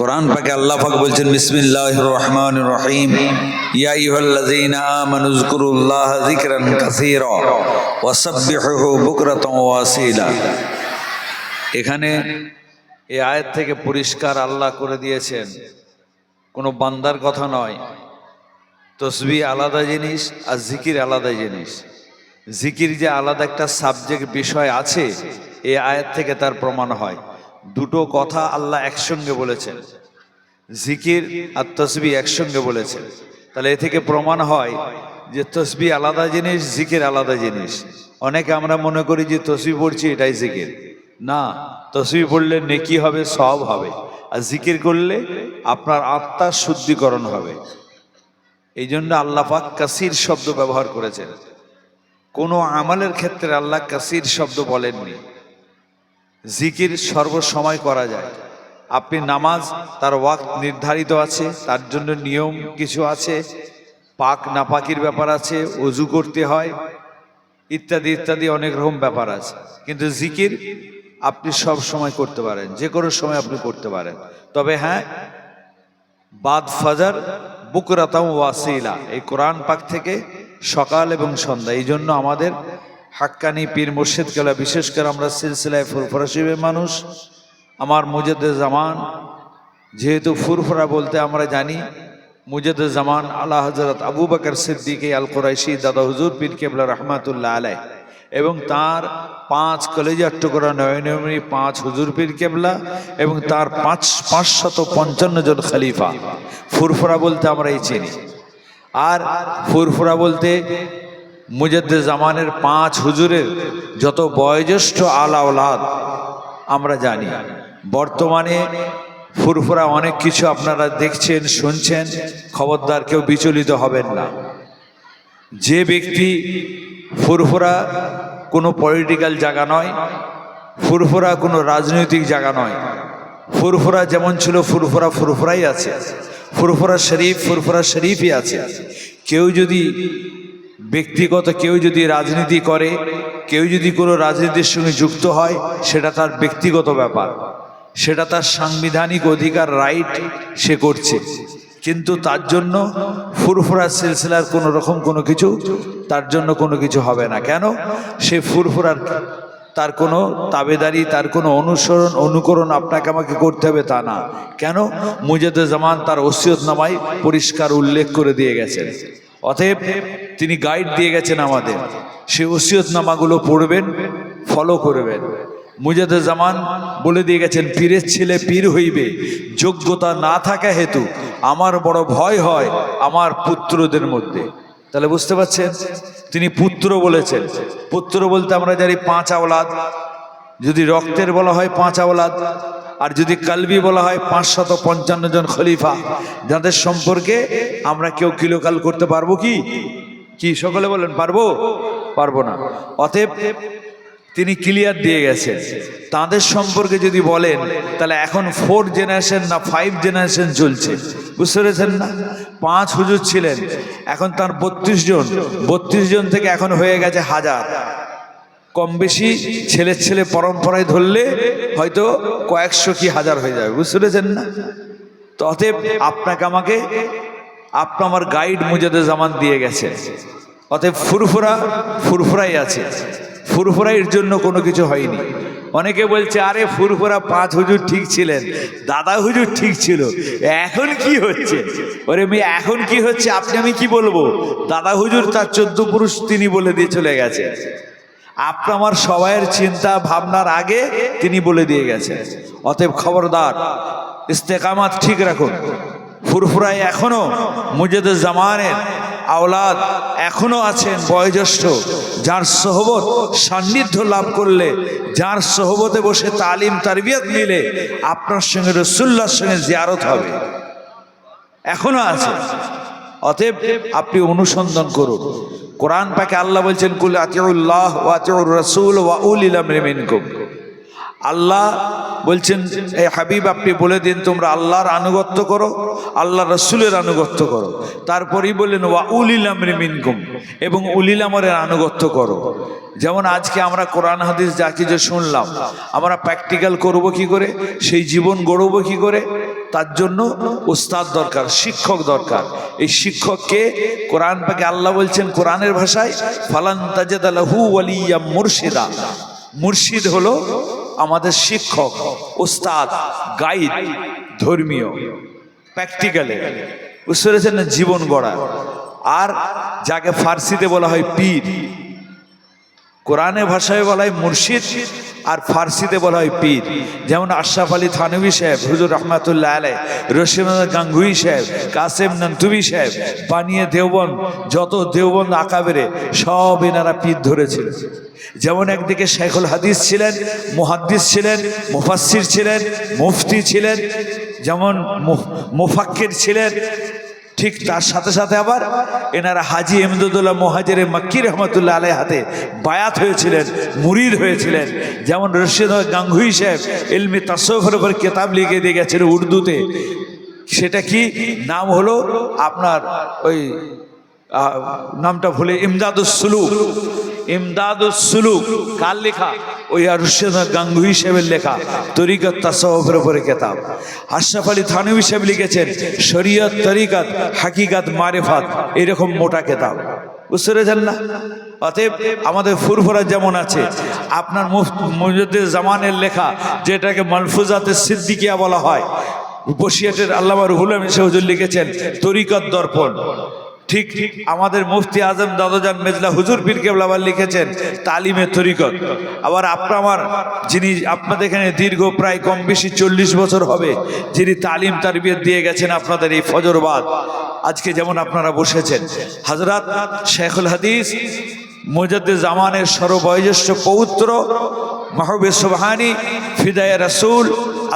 কোরআন পাকে আল্লাহ পাক বলছেন বিসমিল্লাহির রহমানির রহিম ইয়া আইয়ুহাল্লাযীনা আমানু যকুরুল্লাহা যিকরান কাসীরা ওয়াসাব্বিহুহু বুকরাতান ওয়া আসীলা। এখানে এই আয়াত থেকে পরিষ্কার আল্লাহ করে দিয়েছেন কোনো বান্দার কথা নয়। তসবিহ আলাদা জিনিস আর জিকির আলাদা জিনিস। জিকির যে আলাদা একটা সাবজেক্ট বিষয় আছে এই আয়াত থেকে তার প্রমাণ হয়। দুটো কথা আল্লাহ একসঙ্গে বলেছেন, জিকির আর তসবিহ একসঙ্গে বলেছেন। তাহলে এ থেকে প্রমাণ হয় যে তসবিহ আলাদা জিনিস, জিকির আলাদা জিনিস। অনেকে আমরা মনে করি যে তসবিহ পড়ছি এটাই জিকির। না, তসবিহ পড়লে নেকি হবে, সওয়াব হবে, আর জিকির করলে আপনার আত্মার শুদ্ধিকরণ হবে। এই জন্য আল্লাহ পাক কাসির শব্দ ব্যবহার করেছেন। কোনো আমলের ক্ষেত্রে আল্লাহ কাসির শব্দ বলেননি। জিকির সর্বসময় করা যায়। আপনি নামাজ, তার ওয়াক্ত নির্ধারিত আছে, তার জন্য নিয়ম কিছু আছে, পাক নাপাকির ব্যাপার আছে, ওযু করতে হয়, ইত্যাদি ইত্যাদি অনেক রকম ব্যাপার আছে। কিন্তু জিকির আপনি সব সময় করতে পারেন, যে কোনো সময় আপনি করতে পারেন। তবে হ্যাঁ, বাদ ফাজার বুকরাতাও ওয়াসিলা, এই কোরআন পাক থেকে সকাল এবং সন্ধ্যা। এই জন্য আমাদের হাক্কানি পীর মুর্শিদ কেলা, বিশেষ করে আমরা সিলসিলায় ফুরফুরা শিবের মানুষ, আমার মুজাদ্দেদ জামান, যেহেতু ফুরফুরা বলতে আমরা জানি মুজাদ্দেদ জামান আলা হযরত আবু বকর সিদ্দিক আল কুরাইশি দাদা হুজুর পীর কেবলা রহমাতুল্লাহ আলাইহ, এবং তার 5 কলেজার টুকরা নয়নমণি 5 হুজুর পীর কেবলা এবং তার 555 জন খলিফা। ফুরফুরা বলতে আমরা এই চিনি। আর ফুরফুরা বলতে মুজাদ্দেদ জামানের 5 হুজুরের যত বয়োজ্যেষ্ঠ আলা ওলাদ আমরা জানি। বর্তমানে ফুরফুরা অনেক কিছু আপনারা দেখছেন, শুনছেন, খবরদার কেউ বিচলিত হবেন না। যে ব্যক্তি, ফুরফুরা কোনো পলিটিক্যাল জায়গা নয়, ফুরফুরা কোনো রাজনৈতিক জায়গা নয়। ফুরফুরা যেমন ছিল ফুরফুরা ফুরফুরাই আছে, ফুরফুরা শরীফ ফুরফুরা শরীফই আছে। কেউ যদি ব্যক্তিগত, কেউ যদি রাজনীতি করে, কেউ যদি কোনো রাজনীতির সঙ্গে যুক্ত হয়, সেটা তার ব্যক্তিগত ব্যাপার, সেটা তার সাংবিধানিক অধিকার, রাইট, সে করছে। কিন্তু তার জন্য ফুরফুরা সিলসিলার কোনো রকম কোনো কিছু তার জন্য কোনো কিছু হবে না। কেন? সে ফুরফুরার, তার কোনো তাবেদারি, তার কোনো অনুসরণ অনুকরণ আপনাকে আমাকে করতে হবে তা না। কেন? মুজাদ্দেদ জামান তার ওসিয়তনামায় পরিষ্কার উল্লেখ করে দিয়ে গেছেন। অতএব তিনি গাইড দিয়ে গেছেন আমাদের, সে ওসিয়তনামাগুলো পড়বেন, ফলো করবেন। মুজাদ্দেদ জামান বলে দিয়ে গেছেন, পীরের ছেলে পীর হইবে, যোগ্যতা না থাকা হেতু আমার বড় ভয় হয় আমার পুত্রদের মধ্যে। তাহলে বুঝতে পারছেন, তিনি পুত্র বলেছেন। পুত্র বলতে আমরা জানি 5 আওলাদ। যদি রক্তের বলা হয় 5 আওলাদ, আর যদি কালবি বলা হয় 555 জন খলিফা, যাদের সম্পর্কে আমরা কেউ কিলোকাল করতে পারবো কি? কি সকলে বলেন পারবো? পারবো না। অতএব তিনি ক্লিয়ার দিয়ে গেছেন। তাদের সম্পর্কে যদি বলেন, তাহলে এখন 4 জেনারেশন না 5 জেনারেশন চলছে, বুঝতে পেরেছেন না? 5 হুজুর ছিলেন, এখন তার 32 জন, 32 জন থেকে এখন হয়ে গেছে 1000। কম বেশি ছেলের ছেলে পরম্পরায় ধরলে হয়তো কয়েকশো কি হাজার হয়ে যাবে, বুঝতে পেরেছেন না? তো অতএব আপনাকে আমাকে আমার গাইড মুজাদ্দেদ জামান দিয়ে গেছে। অতএব ফুরফুরা ফুরফুরাই আছে, ফুরফুরাইয়ের জন্য কোনো কিছু হয়নি। অনেকে বলছে, আরে ফুরফুরা 5 হুজুর ঠিক ছিলেন, দাদা হুজুর ঠিক ছিল, এখন কি হচ্ছে? ওরে মেয়ে, এখন কি হচ্ছে আপনি আমি কি বলবো? দাদা হুজুর তার 14 পুরুষ তিনি বলে দিয়ে চলে গেছে। আপনার আমার সবাইয়ের চিন্তা ভাবনার আগে তিনি বলে দিয়ে গেছেন। অতএব খবরদার, ইস্তেকামাত ঠিক রাখুন। ফুরফুরায় এখনো মুজাদ্দেদ জামানের আওলাদ এখনো আছেন বয়োজ্যেষ্ঠ, যার সোহবত সান্নিধ্য লাভ করলে, যার সোহবতে বসে তালিম তারবিয়ত নিলে আপনার সঙ্গে রাসূলুল্লাহর সঙ্গে জিয়ারত হবে, এখনো আছে। অতএব আপনি অনুসন্ধান করুন। কোরআন পাকে আল্লাহ বলছেন, কুল আতিউল্লাহ ওয়া আতিউর রাসূল ওয়া উলিল আমরি মিনকুম। আল্লাহ বলছেন, এই হাবিব আপনি বলে দিন তোমরা আল্লাহর আনুগত্য করো, আল্লাহ রাসূলের আনুগত্য করো। তারপরেই বললেন ওয়া উলিল আমরি মিনকুম, এবং উলিল আমরের আনুগত্য করো। যেমন আজকে আমরা কোরআন হাদিস যা কিছু শুনলাম, আমরা প্র্যাকটিক্যাল করব কি করে, সেই জীবন গড়ব কি করে, তার জন্য উস্তাদ দরকার, শিক্ষক দরকার। এই শিক্ষককে কোরআন পাকে আল্লাহ বলছেন কোরআনের ভাষায়, ফালান তাজিদা লাহু ওয়ালিয়্যাম মুরশিদা। মুর্শিদ হলো আমাদের শিক্ষক, উস্তাদ, গাইড, ধর্মীয়, প্র্যাকটিক্যালে, বুঝতে পেরেছেন না, জীবন গড়া। আর যাকে ফার্সিতে বলা হয় পীর, কোরআনের ভাষায় বলা হয় মুর্শিদ, আর ফার্সিতে বলা হয় পীর। যেমন আশরাফ আলী থানভী সাহেব, হুজুর রহমাতুল্লাহ আলাইহ, রশিদ গাঙ্গুহি সাহেব, কাসেম ননতুবি সাহেব, বানিয়ে দেওবন্দ, যত দেওবন্দ আকাবেরে সব এনারা পীর ধরেছিলেন। যেমন একদিকে শেখুল হাদিস ছিলেন, মুহাদ্দিস ছিলেন, মুফাসসির ছিলেন, মুফতি ছিলেন, যেমন মুফাক্কির ছিলেন, ঠিক তার সাথে সাথে আবার এনারা হাজি এমদাদুল্লাহ মুহাজিরে মক্কি রহমতুল্লাহ আলাইহি হাতে বায়াত হয়েছিলেন, মুরিদ হয়েছিলেন। যেমন রশিদ গাঙ্গুহি সাহেব ইলমে তাসাউফের উপর কিতাব লিখে দিয়ে গেছেন উর্দুতে, সেটা কি নাম হলো আপনার, ওই নামটা ভুলে, ইমদাদুস সুলুক। ইমদাদুস সুলুক কার লেখা? ওই রশিদ গাঙ্গুহি সাহেবের লেখা, তরিকত তাসাউফের উপরে কিতাব। আশরাফ আলী থানভী সাহেব লিখেছেন শরীয়ত, তরিকত, হাকিকত, মারিফাত, এরকম মোটা কিতাব, বুঝতে পেরেছেন না? অতএব আমাদের ফুরফুরা যেমন আছে, আপনার মুজাদ্দিদ জামানের লেখা, যেটাকে মালফুজাতে সিদ্দিকিয়া বলা হয়, বসিয়াটের আল্লামা রুহুল আমিন হুজুর লিখেছেন তরিকত দর্পণ। ঠিক আমাদের মুফতি আজম দাদুজান মেজলা হুজুর পীর কেবলা আবার লিখেছেন তালিমে তরিকত। আবার আমার যিনি আপনাদের এখানে দীর্ঘ প্রায় কম বেশি 40 বছর হবে, যিনি তালিম তারবিয়ত দিয়ে গেছেন আপনাদের এই ফজরবাদ, আজকে যেমন আপনারা বসেছেন, হযরত শেখুল হাদিস মুজাদ্দিদ জামানের সর্ববয়োজ্যেষ্ঠ পৌত্র মাহবুবে সুবহানী ফিদায়ে রাসূল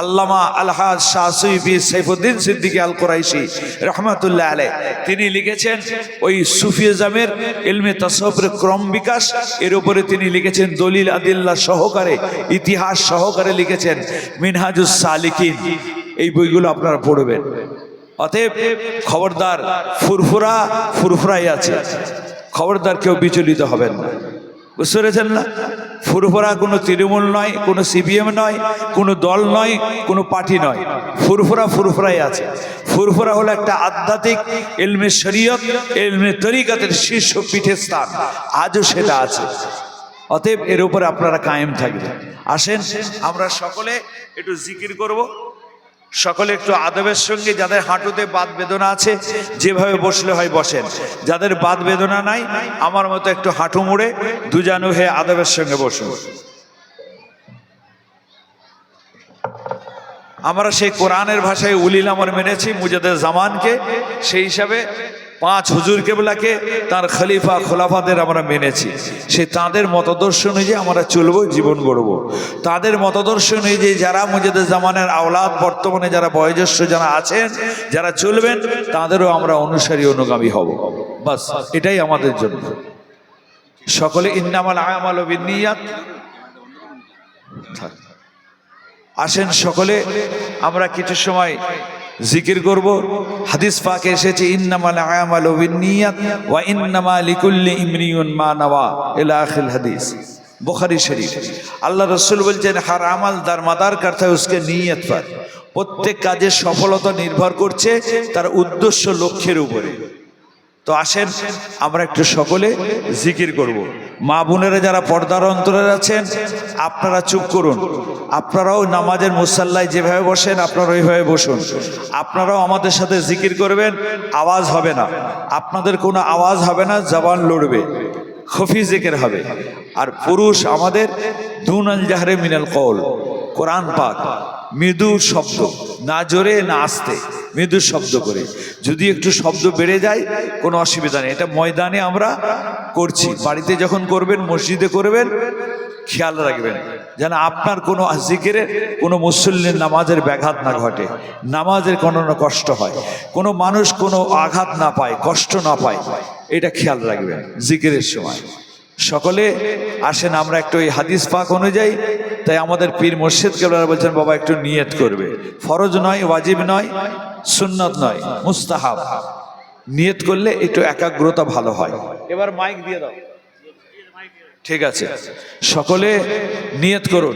আল্লামা আলহাজ শাহ সুফি সাইফুদ্দিন সিদ্দিকী আল কুরাইশি রহমাতুল্লাহ আলাইহ, তিনি লিখেছেন ওই সুফিজমের ইলমে তাসাউফের ক্রম বিকাশ, এর উপরে তিনি লিখেছেন দলিল আদিল্লাহ সহকারে, ইতিহাস সহকারে লিখেছেন মিনহাজুস সালিকিন। এই বইগুলো আপনারা পড়বেন। অতএব খবরদার, ফুরফুরাই আছে, খবরদার কেউ বিচলিত হবেন না, বুঝতে পেরেছেন না? ফুরফুরা কোনো তৃণমূল নয়, কোনো সিপিএম নয়, কোনো দল নয়, কোনো পার্টি নয়। ফুরফুরাই আছে। ফুরফুরা হলো একটা আধ্যাত্মিক ইলমে শরীয়ত, ইলমে তরিকতের শীর্ষ পীঠস্থান, আজও সেটা আছে। অতএব এর উপরে আপনারা কায়েম থাকবেন। আসেন আমরা সকলে একটু জিকির করব, সকলে একটু আদবের সঙ্গে, যাদের হাঁটুতে বাত বেদনা আছে যেভাবে বসলে হয় বসেন, যাদের বাত বেদনা নাই আমার মতো একটু হাঁটু মুড়ে দুজানু হয়ে আদবের সঙ্গে বসুন। আমরা সেই কোরআনের ভাষায় উলিল আমর মেনেছি মুজাদ্দিদ জামানকে, সেই হিসাবে 5 হুজুর কেবলাকে, তার খলিফা খোলাফাদের আমরা মেনেছি। সে তাদের মতদর্শ অনুযায়ী আমরা চলবো, জীবন গড়ব। তাদের মতদর্শ অনুযায়ী যারা মুজাদ্দিদ জামানের আওলাদ, বর্তমানে যারা বয়োজ্যেষ্ঠ যারা আছেন, যারা চলবেন, তাদেরও আমরা অনুসারী, অনুগামী হব। বাস এটাই আমাদের জন্য। সকলে ইন্নামাল আমালু বিন্নিয়াত। আসেন সকলে আমরা কিছু সময় জিকির করব। হাদিস পাকে এসেছে ইন্নামাল আমালু বিন্নিয়াত ওয়া ইন্নামা লিকুল্লি ইমরিউন মা নাওয়া ইলা আখিল হাদিস, বুখারী শরীফ। আল্লাহ রাসূল বলছেন হর আমল দারমাদার করতা है उसके নিয়ত पर। প্রত্যেক কাজের সফলতা নির্ভর করছে তার উদ্দেশ্য, লক্ষ্যের উপরে। তো আসেন আমরা একটু সকলে জিকির করব। মা বোনেরা যারা পর্দার অন্তরে আছেন আপনারা চুপ করুন, আপনারাও নামাজের মুসাল্লায় যেভাবে বসেন আপনারা ওইভাবে বসুন। আপনারাও আমাদের সাথে জিকির করবেন, আওয়াজ হবে না, আপনাদের কোনো আওয়াজ হবে না, জবান লড়বে, খফি জিকির হবে। আর পুরুষ আমাদের দুনাল জাহরে মিনাল কওল, কোরআন পাক মৃদু শব্দ, না জোরে না আস্তে, মৃদু শব্দ করে। যদি একটু শব্দ বেড়ে যায় কোনো অসুবিধা নেই, এটা ময়দানে আমরা করছি, বাড়িতে যখন করবেন, মসজিদে করবেন, খেয়াল রাখবেন যেন আপনার কোনো জিকিরে কোনো মুসল্লির নামাজের ব্যাঘাত না ঘটে, নামাজের কোনো কষ্ট হয়, কোনো মানুষ কোনো আঘাত না পায়, কষ্ট না পায়, এটা খেয়াল রাখবেন জিকিরের সময়। সকলে আসেন আমরা একটু এই হাদিস পাক অনুযায়ী, তাই আমাদের পীর মুর্শিদ কেবলা বলছেন বাবা একটু নিয়ত করবে, ফরজ নয়, ওয়াজিব নয়, সুন্নত নয়, মুস্তাহাব। নিয়ত করলে একটু একাগ্রতা ভালো হয়। এবার মাইক দিয়ে দাও, ঠিক আছে? সকলে নিয়ত করুন।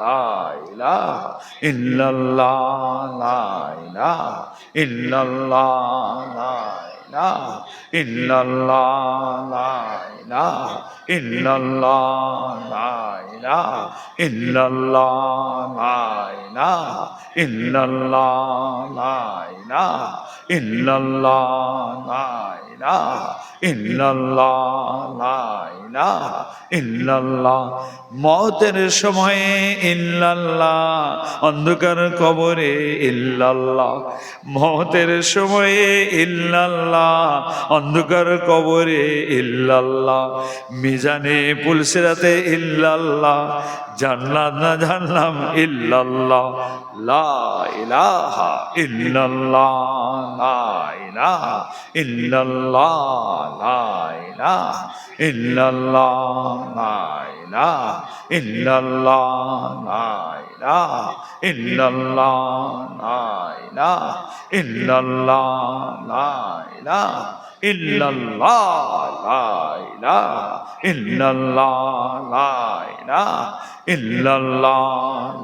লা ইলাহা ইল্লাল্লাহ লা ইলাহা ইল্লাল্লাহ লা ইলাহা ইল্লাল্লাহ লা ইলাহা ইল্লাল্লাহ লা ইলাহা ইল্লাল্লাহ লা ইলাহা ইল্লাল্লাহ লা ইলাহা ইল্লাল্লাহ লা ইলাহা ইল্লাল্লাহ লা ইলাহা ইল্লাল্লাহ। মওতের সময়ে ইল্লাল্লাহ, অন্ধকার কবরে ইল্লাল্লাহ। মওতের সময়ে ইল্লাল্লাহ, অন্ধকার কবরে ইল্লাল্লাহ। মিজানে পুলসিরাতে ইল্লাল্লাহ, জান্নাত না জানলাম ইল্লাল্লাহ। লা ইলাহা ইল্লাল্লাহ লা ইলাহা ইল্লাল্লাহ লা ইলাহা ইল্লাল্লাহ লা ইলাহা ইল্লাল্লাহ লা ইলাহা ইল্লাল্লাহ লা ইলাহা ইল্লাল্লাহ লা ইলাহা ইল্লাল্লাহ লা ইলাহা ইল্লাল্লাহ লা ইলাহা ইল্লাল্লাহ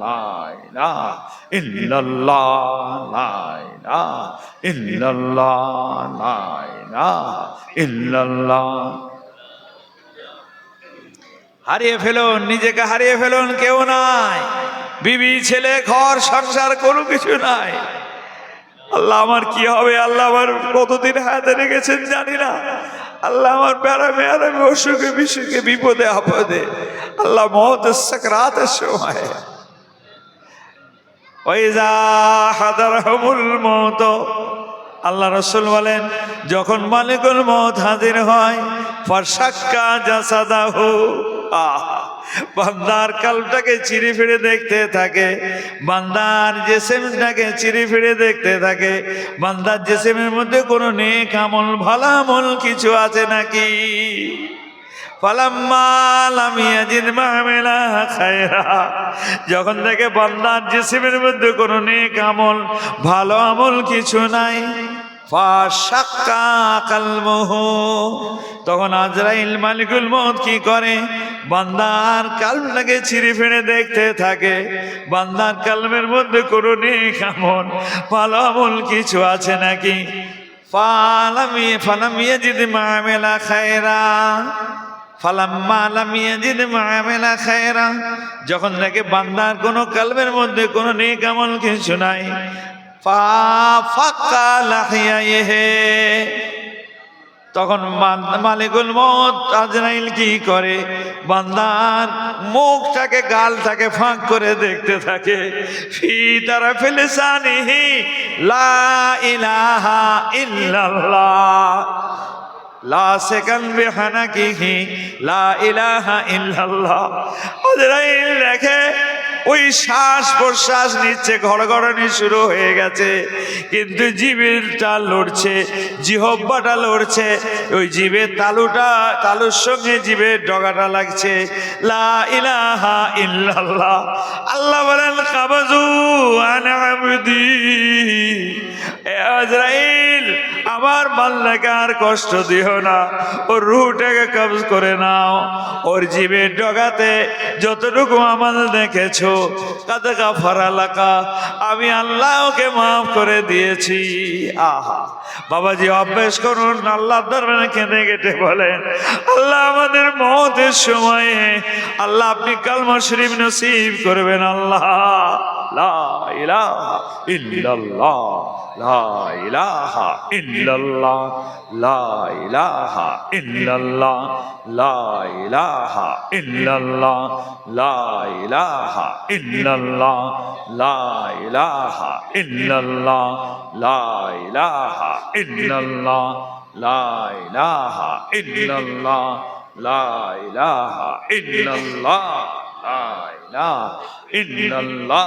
লা ইলাহা ইল্লাল্লাহ লা ইলাহা ইল্লাল্লাহ লা ইলাহা ইল্লাল্লাহ। হারিয়ে ফেলুন, নিজেকে হারিয়ে ফেলুন, কেউ নাই, বিবি ছেলে ঘর সংসার কোনো কিছু নাই। আল্লাহ আমার কি হবে, আল্লাহ আমার কতদিন হায়াতে রেখেছেন জানি না। আল্লাহ আমার ব্যারামে আরামে অসুখে বিসুখে বিপদে আপদে, আল্লাহ মওতের সাকরাতের সময় ওয়াইজা হাদারহুমুল মওত, আল্লাহ রাসূল বলেন যখন মালিকুল মওত হাজির হয়, ফাশাক্কা জাসাদাহু, বান্দার কলবটাকে চিরে ফিরে দেখতে থাকে, বান্দার জিসিমটাকে চিরে ফিরে দেখতে থাকে, বান্দার জিসিমের মধ্যে কোনো নেক আমল ভালো আমল কিছু আছে নাকি। ফালাম্মা লাম ইয়াজিদ মা'মিলা খায়রা, যখন দেখে বান্দার জিসিমের মধ্যে কোনো নেক আমল ভালো আমল কিছু নাই, ফাশাক্কা কলবুহু, তখন আজরাইল মালিকুল মওত কি করে, বান্দার কলবটাকে ছিঁড়ে ফিরে দেখতে থাকে, বান্দার কলবের মধ্যে কোনো নেক আমল ভালো আমল কিছু আছে নাকি। ফালাম ইয়াজিদ মা'মিলা খায়রা, ফালাম্মা লাম ইয়াজিদ মা'মিলা খায়রা, যখন দেখে বান্দার কোনো কলবের মধ্যে কোনো নেক আমল কিছু নাই, ফাফাক্কা লাহিয়াইহি, তখন মালিকুল মওত আজরাইল কি করে, বান্দার মুখটাকে গালটাকে ফাঁক করে দেখতে থাকে। ফি তারাফিল লিসানিহি লা ইলাহা ইল্লাল্লাহ, লা সেকান বিহানাকিহি লা ইলাহা ইল্লাল্লাহ। আজরাইল দেখে ওই শ্বাস প্রশ্বাস নিচ্ছে, ঘড়ঘড়ানি শুরু হয়ে গেছে, কিন্তু জিভেরটা লড়ছে, জিহ্বাটা লড়ছে, ওই জিভের তালুর সঙ্গে জিভের ডগাটা লাগছে। লা ইলাহা ইল্লাল্লাহ। আল্লাহ বলেন কাবাজু আন আবদি, আজরাইল আমার বান্দাকে আর কষ্ট দিও না, ওর রূহটাকে কবজ করে নাও, ওর জিভের ডগাতে যতটুকু আমাল দেখেছো কাদ গাফারা লাকা, আমি আল্লাহ ওকে মাফ করে দিয়েছি। আহা বাবাজি, অভ্যাস করুন, আল্লাহর দরবারে কেঁদে কেটে বলেন আল্লাহ আমাদের মওতের সময়ে আল্লাহ আপনি কালমা শরীফ নসিব করবেন। আল্লাহ লা ইলাহা ইল্লাল্লাহ লা ইলাহা ইল্লাল্লাহ লা ইলাহা ইল্লাল্লাহ লা ইলাহা ইল্লাল্লাহ লা ইলাহা ইল্লাল্লাহ লা ইলাহা ইল্লাল্লাহ লা ইলাহা ইল্লাল্লাহ লা ইলাহা ইল্লাল্লাহ লা ইলাহা ইল্লাল্লাহ লা ইলাহা ইল্লাল্লাহ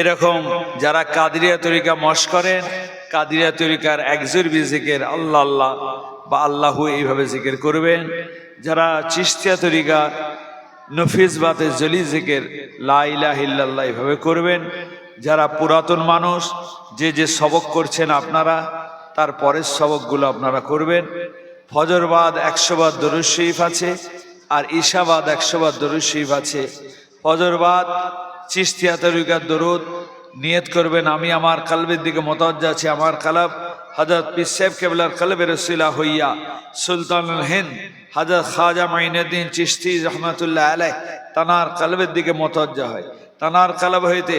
এরকম যারা কাদরিয়া তরিকা মশ করেন, কাদরিয়া তরিকার একজুরবি জিকির আল্লাহ আল্লাহ বা আল্লাহু এইভাবে জিকির করবেন। যারা চিশতিয়া তরিকা নফিস বাতে জলি জিকির লা ইলাহা ইল্লাল্লাহ এইভাবে করবেন। যারা পুরাতন মানুষ যে যে সবক করছেন আপনারা, তার পরের সবকগুলো আপনারা করবেন। ফজরবাদ 100 বার দরুদ শরীফ আছে, আর ঈশাবাদ 100 বার দরুদ শরীফ আছে। ফজরবাদ চিশতিয়া তরিকার দরুদ নিয়ত করবেন, আমি আমার কলবের দিকে মুতাওয়াজ্জা আছি, আমার কলব হযরত পীর সাহেব কেবলার কলবের রসিলা হইয়া সুলতানুল হিন্দ হযরত খাজা মাইনুদ্দিন চিশতি রহমাতুল্লাহ আলাইহ তানার কলবের দিকে মুতাওয়াজ্জা হয়। তানার কলব হইতে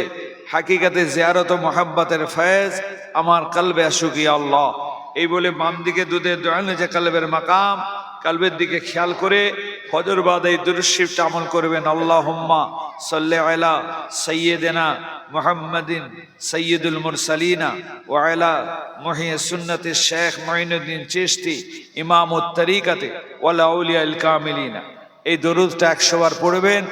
হাকিকতে জিয়ারত ও মুহাব্বতের ফয়েজ আমার কলবে আসুক ইয়া আল্লাহ। এই বলে বাম দিকে দুধের দোয়ালে যে কলবের মাকাম, কলবের দিকে খেয়াল করে ফজর বাদ এই দুরূদ শরীফটা আমল করবেন। আল্লাহুম্মা সাল্লি আলা সাইয়্যিদিনা মুহাম্মাদিন সাইয়্যিদুল মুরসালিনা ওয়া আলা মুহয়্যি সুন্নতি শেখ মুঈনুদ্দিন চিশতি ইমামুত তরিকাতে ওয়াল আউলিয়াল কামিলিনা। এই দরুদটা 100 বার পড়বেন,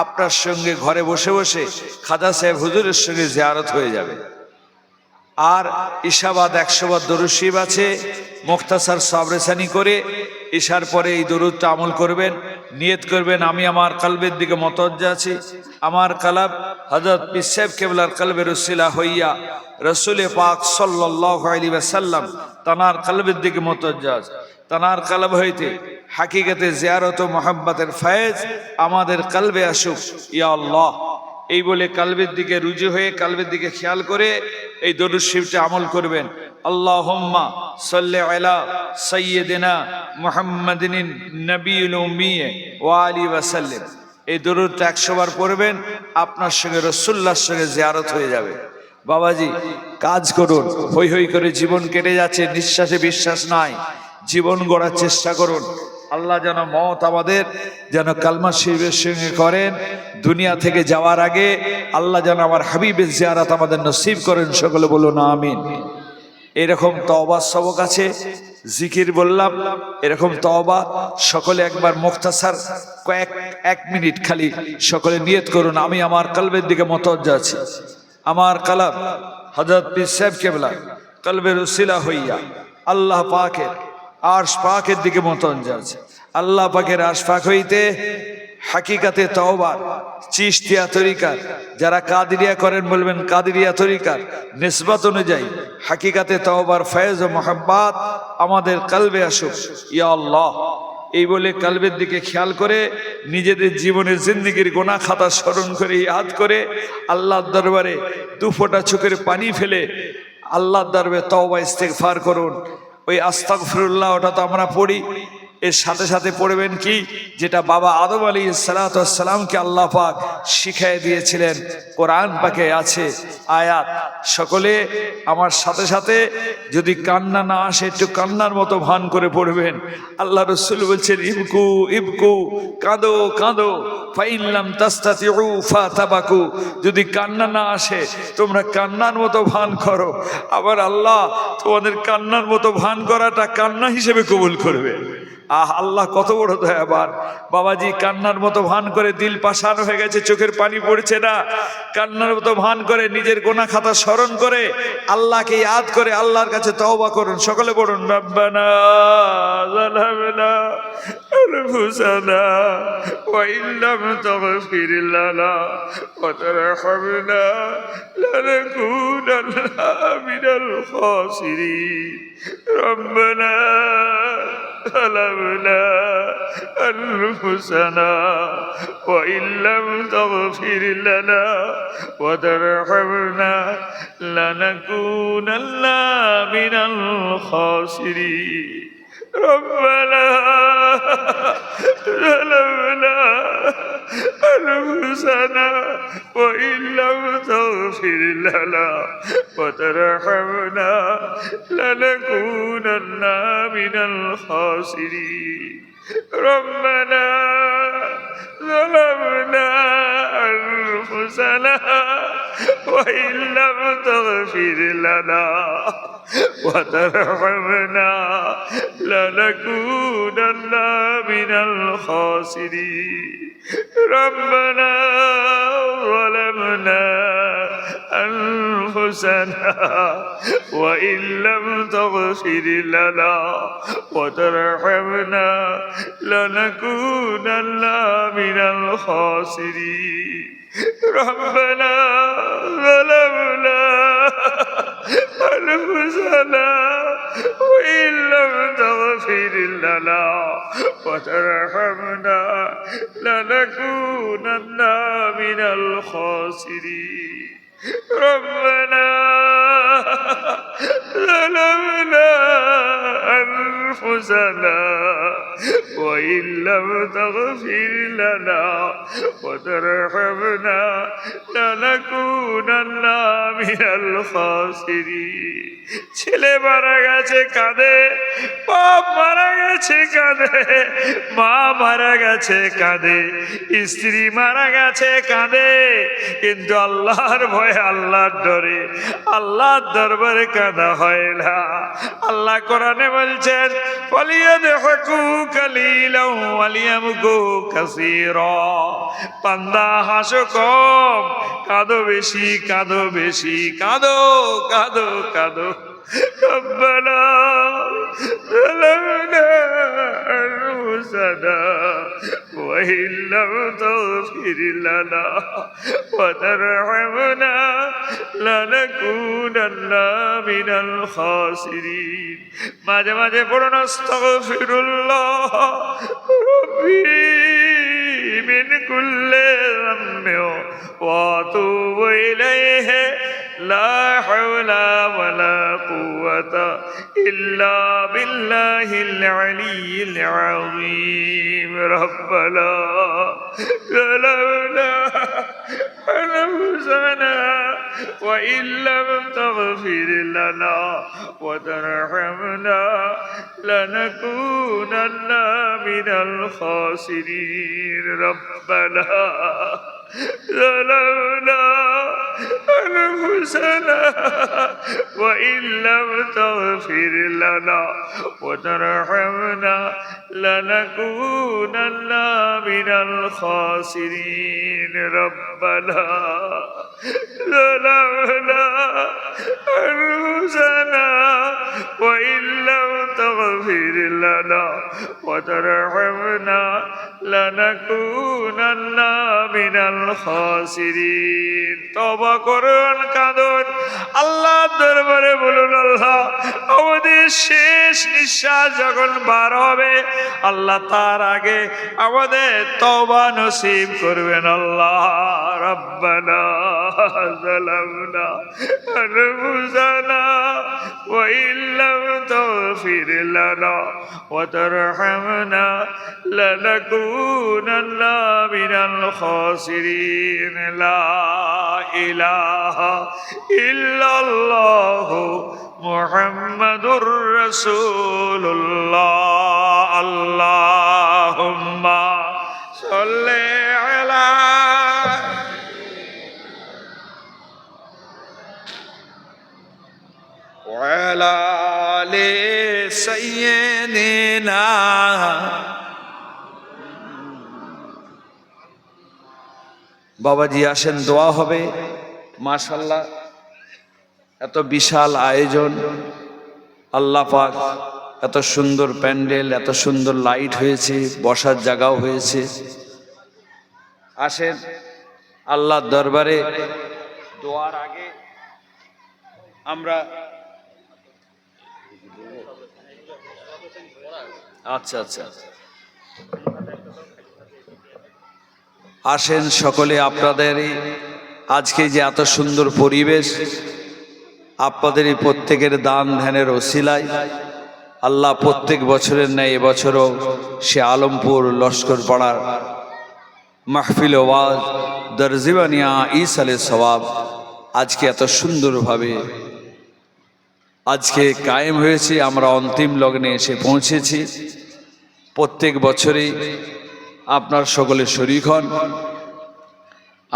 আপনার সঙ্গে ঘরে বসে বসে খাজা সাহেব হুজুরের সঙ্গে জিয়ারত হয়ে যাবে। আর ঈশাবাদ 100 বার দরুদ শরীফ আছে, মুখতাসার সাবরেসানি করে ঈশার পরে এই দরুদটা আমল করবেন। নিয়ত করবেন, আমি আমার কলবের দিকে মুতাওয়াজ্জা আছি, আমার কলব হযরত পীর সাহেব কেবলার কলবের উসিলা হইয়া রাসূল পাক সাল্লাল্লাহু আলাইহি ওয়াসাল্লাম তানার কলবের দিকে মুতাওয়াজ্জা আছে। তানার কলব হইতে হাকিকতে জিয়ারত ও মুহাব্বতের ফয়েজ আমাদের কলবে আসুক ইয়া আল্লাহ। এই বলে কলবের দিকে রুজু হয়ে কলবের দিকে খেয়াল করে এই দরুদ শরীফটা আমল করবেন। আল্লাহুম্মা সাল্লি আলা সাইয়্যিদিনা মুহাম্মাদিন নবিয়্যিল উম্মি ওয়া আলিহি ওয়া সাল্লাম। এই দরুদটা 100 বার পড়বেন, আপনার সঙ্গে রাসূলুল্লাহর সঙ্গে জিয়ারত হয়ে যাবে। বাবাজি কাজ করুন, হই হই করে জীবন কেটে যাচ্ছে, নিঃশ্বাসে বিশ্বাস নাই, জীবন গড়ার চেষ্টা করুন। আল্লাহ যেন মওত আমাদের যেন কালমা শরীফের সঙ্গে করেন। দুনিয়া থেকে যাওয়ার আগে আল্লাহ যেন আমার হাবিবের জিয়ারত আমাদের নসিব করেন, সকলে বলুন আমিন। এরকম তওবার সবক আছে, জিকির বললাম, এরকম তওবা সকলে একবার মুখতাসার এক মিনিট খালি সকলে নিয়ত করুন, আমি আমার কলবের দিকে মুতাওয়াজ্জা আছি, আমার কলব হযরত পীর সাহেব কেবলা কলবের উসিলা হইয়া আল্লাহ পাকের আরশ পাকের দিকে মুতাওয়াজ্জা আছে। আল্লাহ পাকের আরশ পাক হইতে হাকিকতে তওবার চিশতিয়া তরিকার যারা কাদরিয়া করেন বলবেন কাদরিয়া তরিকার নিসবত অনুযায়ী হাকিকতে তওবার ফয়েজ ও মুহাব্বত আমাদের কলবে আসুক ইয়া আল্লাহ। এই বলে কলবের দিকে খেয়াল করে নিজেদের জীবনের জিন্দেগির গুনাহ খাতা স্মরণ করে ইয়াদ করে আল্লাহর দরবারে 2 ফোঁটা চোখের পানি ফেলে আল্লাহর দরবারে তওবা ইস্তেগফার করুন। ওই আস্তাগফিরুল্লাহ ওটা তো আমরা পড়ি, এর সাথে সাথে পড়বেন কি যেটা বাবা আদম আলাইহিস সালাতু ওয়াস সালামকে আল্লাহ পাক শিখিয়ে দিয়েছিলেন, কোরআন পাকে আছে আয়াত। সকলে আমার সাথে সাথে যদি কান্না না আসে একটু কান্নার মতো ভান করে পড়বেন। আল্লাহ রাসূল বলছেন ইবকু ইবকু, কাঁদো কাঁদো, ফাইন লাম তাস্তাতিউ ফাতাবাকু, যদি কান্না না আসে তোমরা কান্নার মতো ভান করো। আবার আল্লাহ তোমাদের কান্নার মতো ভান করাটা কান্না হিসেবে কবুল করবে। আল্লাহ কত বড় দয়াবান। বাবাজি কান্নার মতো ভান করে দিল পাশান হয়ে গেছে, চোখের পানি পড়ছে না, কান্নার মতো ভান করে নিজের গুনাহ খাতা স্মরণ করে আল্লাহকে ইয়াদ করে আল্লাহর কাছে তওবা করুন। সকলে বলুন রব্বানা যালামনা আনফুসানা ওয়া ইল্লাম তাগফির লানা ওয়া তারহামনা লানাকুনান্না মিনাল খাসিরিন। রব্বানা ظلمنا أنفسنا وإن لم تغفر لنا وترحمنا لنكونن من الخاسرين. ربنا ظلمنا أنفسنا وإن لم تغفر لنا وترحمنا لنكونن من الخاسرين. ربنا ظلمنا أنفسنا وإن لم تغفر لنا وترحمنا لنكونن من الخاسرين. ربنا ظلمنا أنفسنا وإن لم تغفر لنا وترحمنا لنكونن من الخاسرين ربنا ظلمنا أنفسنا وإن لم تغفر لنا وترحمنا لنكونن من الخاسرين ربنا ظلمنا أنفسنا وإن لم تغفر لنا وترحمنا لنكونن من الخاسرين ছেলে মারা গেছে কাঁদে, বাপ মারা গেছে কাঁদে, মা মারা গেছে কাঁদে, স্ত্রী মারা গেছে কাঁদে, কিন্তু আল্লাহর ভয়ে আল্লাহর ডরে আল্লাহর দরবারে কাঁদা হয় না। আল্লাহ কোরআনে বলছেন ফালিয়াদহাকু কালিলাও ওয়ালিয়াবকু কাসীরা, বান্দা হাসো কম, কাঁদো বেশি, কাঁদো বেশি, কাঁদো কাঁদো কাঁদো। ربنا ظلمنا أنفسنا وإن لم تغفر لنا وترحمنا لنكونن من الخاسرين মাঝে মাঝে পড়ুন আস্তাগফিরুল্লাহ রব্বি من كل ذنب وأتوب إليه لا حول ولا قوة إلا بالله العلي العظيم ربنا ظلمنا أنفسنا وإن لم تغفر لنا وترحمنا لنكونن من الخاسرين ربنا ظلمنا أنفسنا وإن لم تغفر لنا وترحمنا لنكونن من الخاسرين ربنا ظلمنا أنفسنا وإن لم تغفر لنا وترحمنا لنكونن من الخاسرين توبة করুন, কাঁদুন, আল্লাহর দরবারে বলুন আল্লাহ আমাদের শেষ নিঃশ্বাস যখন বার হবে আল্লাহ তার আগে আমাদের তওবা নসিব করবেন আল্লাহ। রব্বানা যালামনা আনফুসানা ওয়া ইন লাম তাগফির লানা ওয়া তারহামনা লানাকুনান্না মিনাল খাসিরিন লা ইলাহা ইল্লাল্লাহু মুহাম্মাদুর রাসূলুল্লাহ আল্লাহুম্মা সাল্লি আলা ওয়া আলা আলি সাইয়্যিদিনা। বাবাজি আসেন, দোয়া হবে। মাশাআল্লাহ, এত বিশাল আয়োজন, আল্লাহ পাক এত সুন্দর প্যান্ডেল, এত সুন্দর লাইট হয়েছে, বসার জায়গাও হয়েছে। আসেন আল্লাহর দরবারে দোয়ার আগে আমরা আচ্ছা আচ্ছা আসেন সকলে। আপনাদের আজকে যে এত সুন্দর পরিবেশ, আপনাদের এই প্রত্যেকের দান ধ্যানের ওসিলায় আল্লাহ প্রত্যেক বছরের ন্যায় এবছরও সে আলমপুর লস্কর পাড়ার মাহফিল ওয়াজ দরজিবানিয়া ইসালে সওয়াব আজকে এত সুন্দরভাবে আজকে কায়েম হয়েছে। আমরা অন্তিম লগ্নে এসে পৌঁছেছি। প্রত্যেক বছরই আপনার সকলে শরীক হন।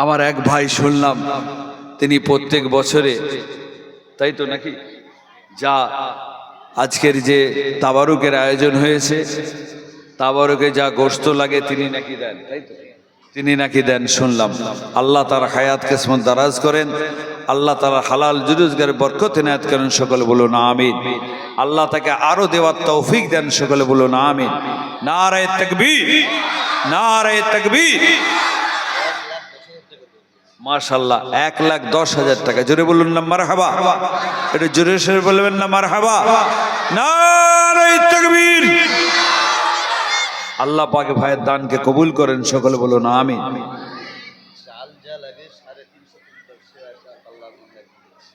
আমার এক ভাই শুনলাম তিনি প্রত্যেক বছরে, তাই তো নাকি, যা আজকের যে তাবারুকের আয়োজন হয়েছে, তাবারুকে যা গোশত লাগে তিনি নাকি দেন, তাই তো? তিনি নাকি দেন শুনলাম। আল্লাহ তার হায়াত কিসমত দারাজ করেন, আল্লাহ তাআলা হালাল রোজগারে বরকত ইনায়াত করেন, সকলে বলুন আমিন। আল্লাহ তাকে আরো দেওয়ার তৌফিক দেন, সকলে বলুন আমিন। নারে তাকবীর, নারে তাকবীর। মাশাআল্লাহ, 1,10,000 টাকা। জোরে বলুন না মারহাবা। এটা জোরে সরে বলবেন না মারহাবা। নারে তাকবীর। আল্লাহ পাক ভাইয়ের দানকে কবুল করেন, সকলে বলুন আমিন।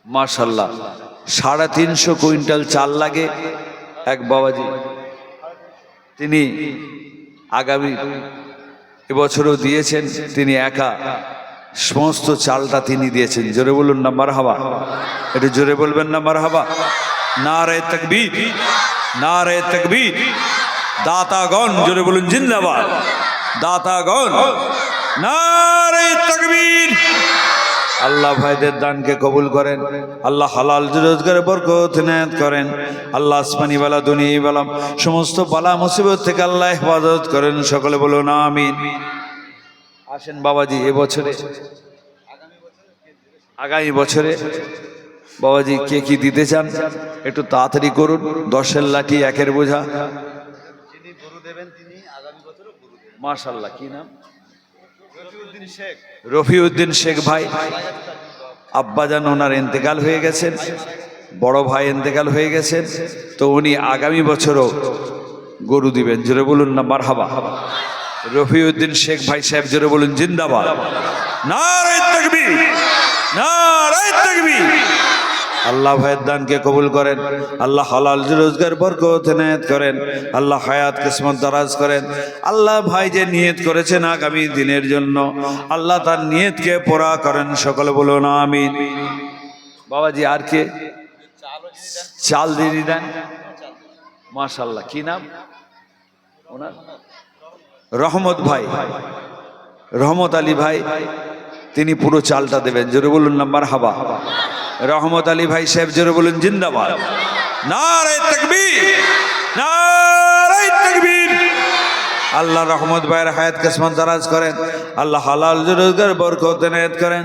মাশাআল্লাহ, 350 কুইন্টাল চাল লাগে এক বাবাজি। তিনি আগামী এবছরও দিয়েছেন, তিনি একা সমস্ত চালটা তিনি দিয়েছেন। জোরে বলুন না মারহাবা। এটা জোরে বলবেন না মারহাবা। নারে তাকবীর, নারে তাকবীর। দাতাগণ জোরে বলুন জিন্দাবাদ। দাতাগণ নারে তাকবীর। আল্লাহ ভাইদের দানকে কবুল করেন, আল্লাহ হালাল রোজগারে বরকত ইনায়াত করেন, আল্লাহ আসমানি বালা দুনিয়াই বালা সমস্ত বালা মুসিবত থেকে আল্লাহ হেফাজত করেন, সকলে বলুন আমিন। আসেন বাবাজি, এবছরে আগামী বছরে বাবাজি কে কি দিতে চান একটু তাড়াতাড়ি করুন। 10-এর লাঠি 1-এর বোঝা। মাশাআল্লাহ, কি নাম? রফিউদ্দিন শেখ ভাই। আব্বাজান ওনার ইন্তেকাল হয়ে গেছেন, বড় ভাই ইন্তেকাল হয়ে গেছেন, তো উনি আগামী বছরও গরু দিবেন। জোরে বলুন না মারহাবা। রফিউদ্দিন শেখ ভাই সাহেব জোরে বলুন জিন্দাবাদ। নারে তাকবীর, নারে তাকবীর। আল্লাহ ভাইয়ের দানকে কবুল করেন, আল্লাহ হালাল রোজগার বরকত ইনায়াত করেন, আল্লাহ হায়াত কিসমত দারাজ করেন। আল্লাহ ভাই যে নিয়ত করেছেন আগামী দিনের জন্য, আল্লাহ তার নিয়তকে পুরা করেন, সকলে বলুন আমিন। বাবাজি আর কে চাল দিয়ে দেন? মাশাআল্লাহ, কি নাম ওনার? রহমত ভাই, রহমত আলী ভাই, তিনি পুরো চালটা দেবেন। জোরে বলুন না মারহাবা। রহমত আলী ভাই সাহেব জোরে বলুন জিন্দাবাদ। নারে তাকবীর, নারে তাকবীর। আল্লাহ রহমত ভাইয়ের হায়াত কিসমত দারাজ করেন, আল্লাহ হালাল রোজগার বরকত ইনায়াত করেন,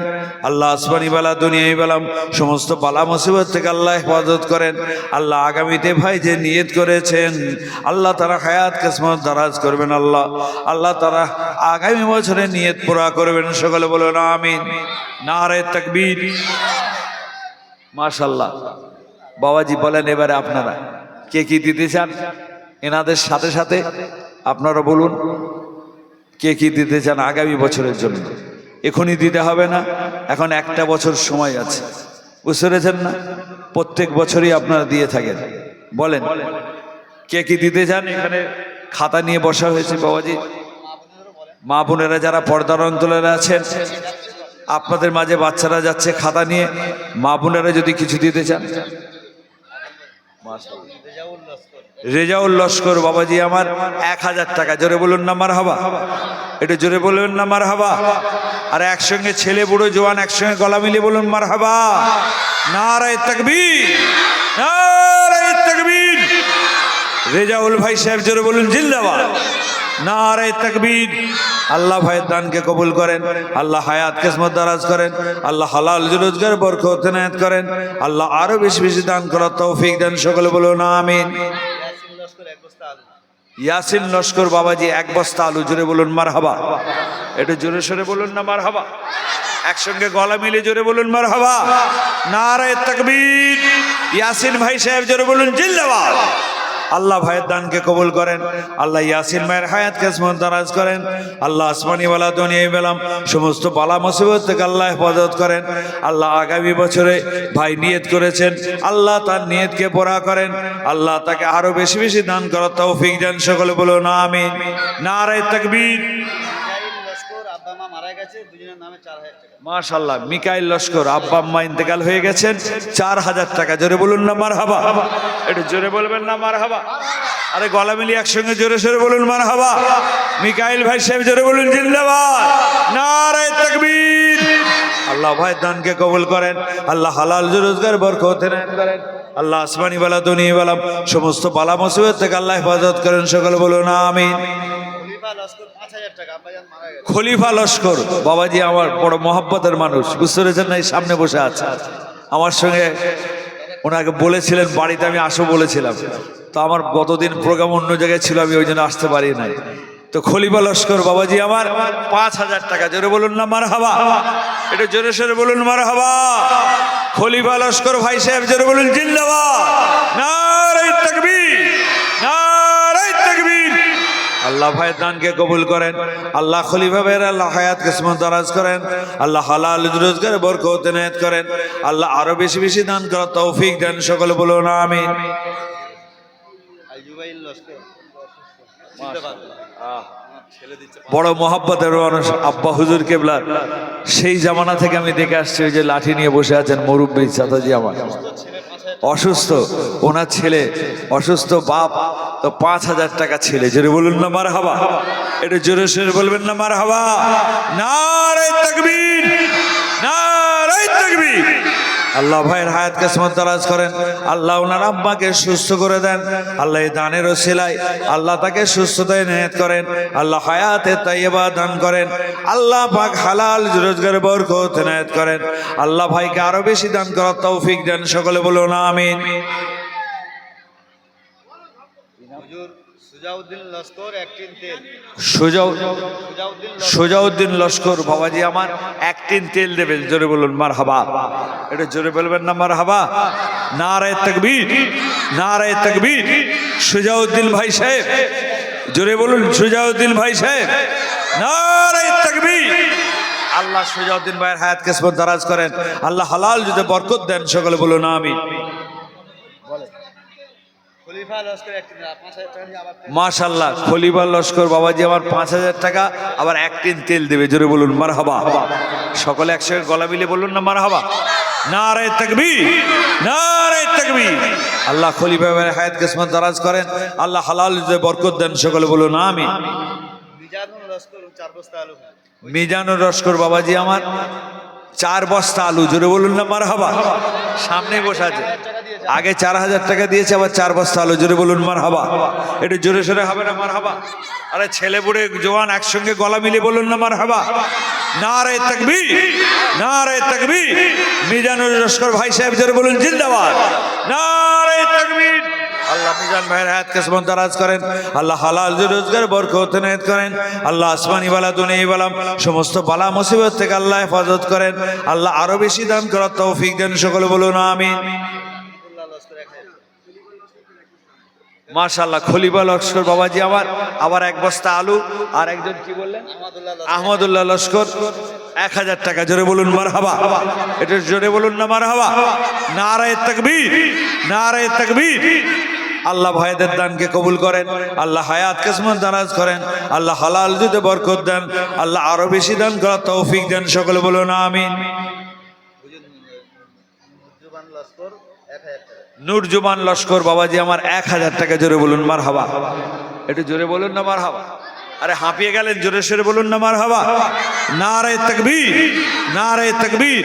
আল্লাহ আসমানি বালা দুনিয়াই বালাম সমস্ত বালা মুসিবত থেকে আল্লাহ হেফাজত করেন। আল্লাহ আগামীতে ভাই যে নিয়ত করেছেন আল্লাহ তারা হায়াত কিসমত দারাজ করবেন। আল্লাহ আল্লাহ তারা আগামী বছরে নিয়ত পুরা করবেন, সকলে বলুন আমিন। নারে তাকবীর। মাশাআল্লাহ। বাবাজি বলেন এবারে আপনারা কে কি দিতে চান? এনাদের সাথে সাথে আপনারা বলুন কে কি দিতে চান আগামী বছরের জন্য। এখনই দিতে হবে না, এখন একটা বছর সময় আছে, বুঝতে পেরেছেন না? প্রত্যেক বছরই আপনারা দিয়ে থাকেন। বলেন কে কি দিতে চান। এখানে খাতা নিয়ে বসা হয়েছে বাবাজি। মা বোনেরা যারা পর্দার অন্তরে আছেন, আপনাদের মাঝে বাচ্চারা যাচ্ছে খাতা নিয়ে, মা বোনেরা যদি কিছু দিতে চান। রেজাউল লস্কর বাবাজি আমার 1000 টাকা। জোরে বলুন না মারহাবা। এটা জোরে বলুন না মারহাবা। আর একসঙ্গে ছেলে বুড়ো জওয়ান একসঙ্গে গলা মিলিয়ে বলুন মারহাবা। নারে তাকবীর, নারে তাকবীর। রেজাউল ভাই সাহেব জোরে বলুন জিন্দাবাদ। নারে তাকবীর। আল্লাহ ভাইয়ের দানকে কবুল করেন, আল্লাহ হায়াত কিসমত দারাজ করেন, আল্লাহ হালাল রোজগার বরকত ইনায়াত করেন, আল্লাহ আরো বেশি বেশি দান করার তৌফিক দেন, সকলে বলুন আমিন। ইয়াসিন লস্কর বাবাজি 1 বস্তা আলু। জোরে বলুন মারহাবা। এটা জোরে সরে বলুন না মারহাবা। একসঙ্গে গলা মিলে জোরে বলুন মারহাবা। নারে তাকবীর। ইয়াসিন ভাই সাহেব জোরে বলুন জিন্দাবাদ। আল্লাহ ভাইয়ের দানকে কবুল করেন, আল্লাহ ইয়াসিন ভাইয়ের হায়াত কিসমত দারাজ করেন, আল্লাহ আসমানি ওয়ালা দুনিয়াই বেলাম সমস্ত বালা মুসিবত থেকে আল্লাহ হেফাজত করেন। আল্লাহ আগামী বছরে ভাই নিয়ত করেছেন, আল্লাহ তার নিয়তকে পুরা করেন, আল্লাহ তাকে আরো বেশি বেশি দান করার তৌফিক দেন, সকলে বলুন আমিন। নারে তাকবীর। মাশাআল্লাহ, মিকাইল লস্কর আব্বা আম্মা ইন্তেকাল হয়ে গেছেন, 4000 টাকা। জোরে বলুন না মারহাবা। এটা জোরে বলবেন না মারহাবা। আরে গলা মিলিয়ে একসঙ্গে জোরে সরে বলুন মারহাবা। মিকাইল ভাই সাহেব জোরে বলুন জিন্দাবাদ। নারে তাকবীর। আল্লাহ ভাই দানকে কবুল করেন, আল্লাহ হালাল রোজগার বরকত ইনায়াত করেন, আল্লাহ আসমানি বালা দুনিয়া বালা সমস্ত বালা মুসিবত থেকে আল্লাহ হেফাজত করেন, সকলে বলুন আমিন। খলিফা লস্কর বাবাজি আমার বড় মহব্বতের মানুষ, বুঝতে পেরেছেন না? এই সামনে বসে আছে আমার সঙ্গে, ওনাকে বলেছিলেন বাড়িতে আমি আসবো বলেছিলাম, তো আমার গতদিন প্রোগ্রাম অন্য জায়গায় ছিল, আমি ওই জন্য আসতে পারি নাই। তো খলিফা লস্কর বাবাজি আমার 5,000 টাকা, জোরে বলুন না মারহাবা, এটা জোরে সোরে বলুন মারহাবা। খলিফা লস্কর ভাই সাহেব জোরে বলুন জিন্দাবাদ, নারে তাকবীর, নারে তাকবীর। আল্লাহ ভাইয়ের দানকে কবুল করেন, আল্লাহ খলিফা ভাইয়ের আল্লাহ হায়াত কিসমত দারাজ করেন, আল্লাহ হালাল রোজগারে বরকত ইনায়েত করেন, আল্লাহ আরো বেশি বেশি দান করার তৌফিক দেন, সকলে বলুন আমিন। বড় মহাব্বতের মানুষ আব্বা হুজুর কেবলার, সেই জামানা থেকে আমি দেখে আসছি, ওই যে লাঠি নিয়ে বসে আছেন মুরব্বী চাচাজি আমার, অসুস্থ, ওনার ছেলে অসুস্থ, বাপ, তো 5,000 টাকা ছেলে, জোরে বলুন না মারহাবা, এটা জোরে সোরে বলবেন না মারহাবা, নারে তাকবীর, নারে তাকবীর। আল্লাহ ভাইয়ের হায়াত কিসমত দারাজ করেন, আল্লাহ ওনার আব্বাকে সুস্থ করে দেন, আল্লাহ এই দানের ওসিলায় আল্লাহ তাকে সুস্থতা ইনায়েত করেন, আল্লাহ হায়াতে তাইয়্যিবা দান করেন, আল্লাহ পাক হালাল রোজগারে বরকত ইনায়েত করেন, আল্লাহ ভাইকে আরো বেশি দান করার তৌফিক দেন, সকলে বলুন আমিন। সুজাউদ্দিন লস্কর বাবাজি আমার 1 টিন তেল দেবেন, জোরে বলুন মারহাবা, এটা জোরে বলবেন না মারহাবা, নারে তাকবীর, নারে তাকবীর। সুজাউদ্দিন ভাই সাহেব জোরে বলুন, সুজাউদ্দিন ভাই সাহেব, নারে তাকবীর। আল্লাহ সুজাউদ্দিন ভাইয়ের হায়াত কিসমত দারাজ করেন, আল্লাহ হালাল যদি বরকত দেন, সকলে বলুন আমিন। মাশাআল্লাহ, খলিফা লস্কর বাবাজি আমার 5,000 টাকা, আবার 1 টিন তেল দেবে, জোরে বলুন মারহাবা, সকলে একসঙ্গে গলা মিলে বলুন না মারহাবা, নারে তাকবীর, নারে তাকবীর। আল্লাহ খলিফা ভাইয়ের হায়াত কিসমত দারাজ করেন, আল্লাহ হালাল যদি বরকত দেন, সকলে বলুন আমিন। মিজানুর লস্কর বাবাজি আমার 4 বস্তা আলু, জোরে বলুন না মারহাবা, সামনে বসে আছে, আগে 4,000 টাকা দিয়েছে, আবার 4 বস্তা আলু, জোরে বলুন মারহাবা, এটা জোরে সোরে হবে না মারহাবা, আরে ছেলে বুড়ে জওয়ান একসঙ্গে গলা মিলিয়ে বলুন না মারহাবা, নারে তাকবীর, নারে তাকবীর। মিজানুর লস্কর ভাই সাহেব জোরে বলুন জিন্দাবাদ, নারে তাকবীর। আল্লাহ মিজান ভাইয়ের হায়াত কিসমত দারাজ করেন, আল্লাহ হালাল রোজগার বরকত ইনায়েত করেন, আল্লাহ আসমানি বালা দুনিয়াবি বালা সমস্ত বালা মুসিবত থেকে আল্লাহ হেফাজত করেন, আল্লাহ আরো বেশি দান করার তৌফিক দেন, সকলে বলুন আমিন। মাশাআল্লাহ, খলিফা লস্কর বাবাজি আমার আবার 1 বস্তা আলু, আর একজন কি বললেন, আহমদুল্লাহ লস্কর 1,000 টাকা, জোরে বলুন মারহাবা, এটা জোরে বলুন না মারহাবা, নারে তাকবীর, নারে তাকবীর। আল্লাহ ভাইদের দানকে কবুল করেন, আল্লাহ হায়াত কিসমত দারাজ করেন, আল্লাহ হালাল যদি বরকত দেন, আল্লাহ আরো বেশি দান করার তৌফিক দেন, সকলে বলুন আমিন। নুরজুমান লস্কর বাবাজি আমার 1,000 টাকা, জোরে বলুন মারহাবা, একটু জোরে বলুন না মারহাবা, আরে হাঁপিয়ে গেলেন, জোরে সোরে বলুন না মারহাবা, নারে তাকবীর, নারে তাকবীর।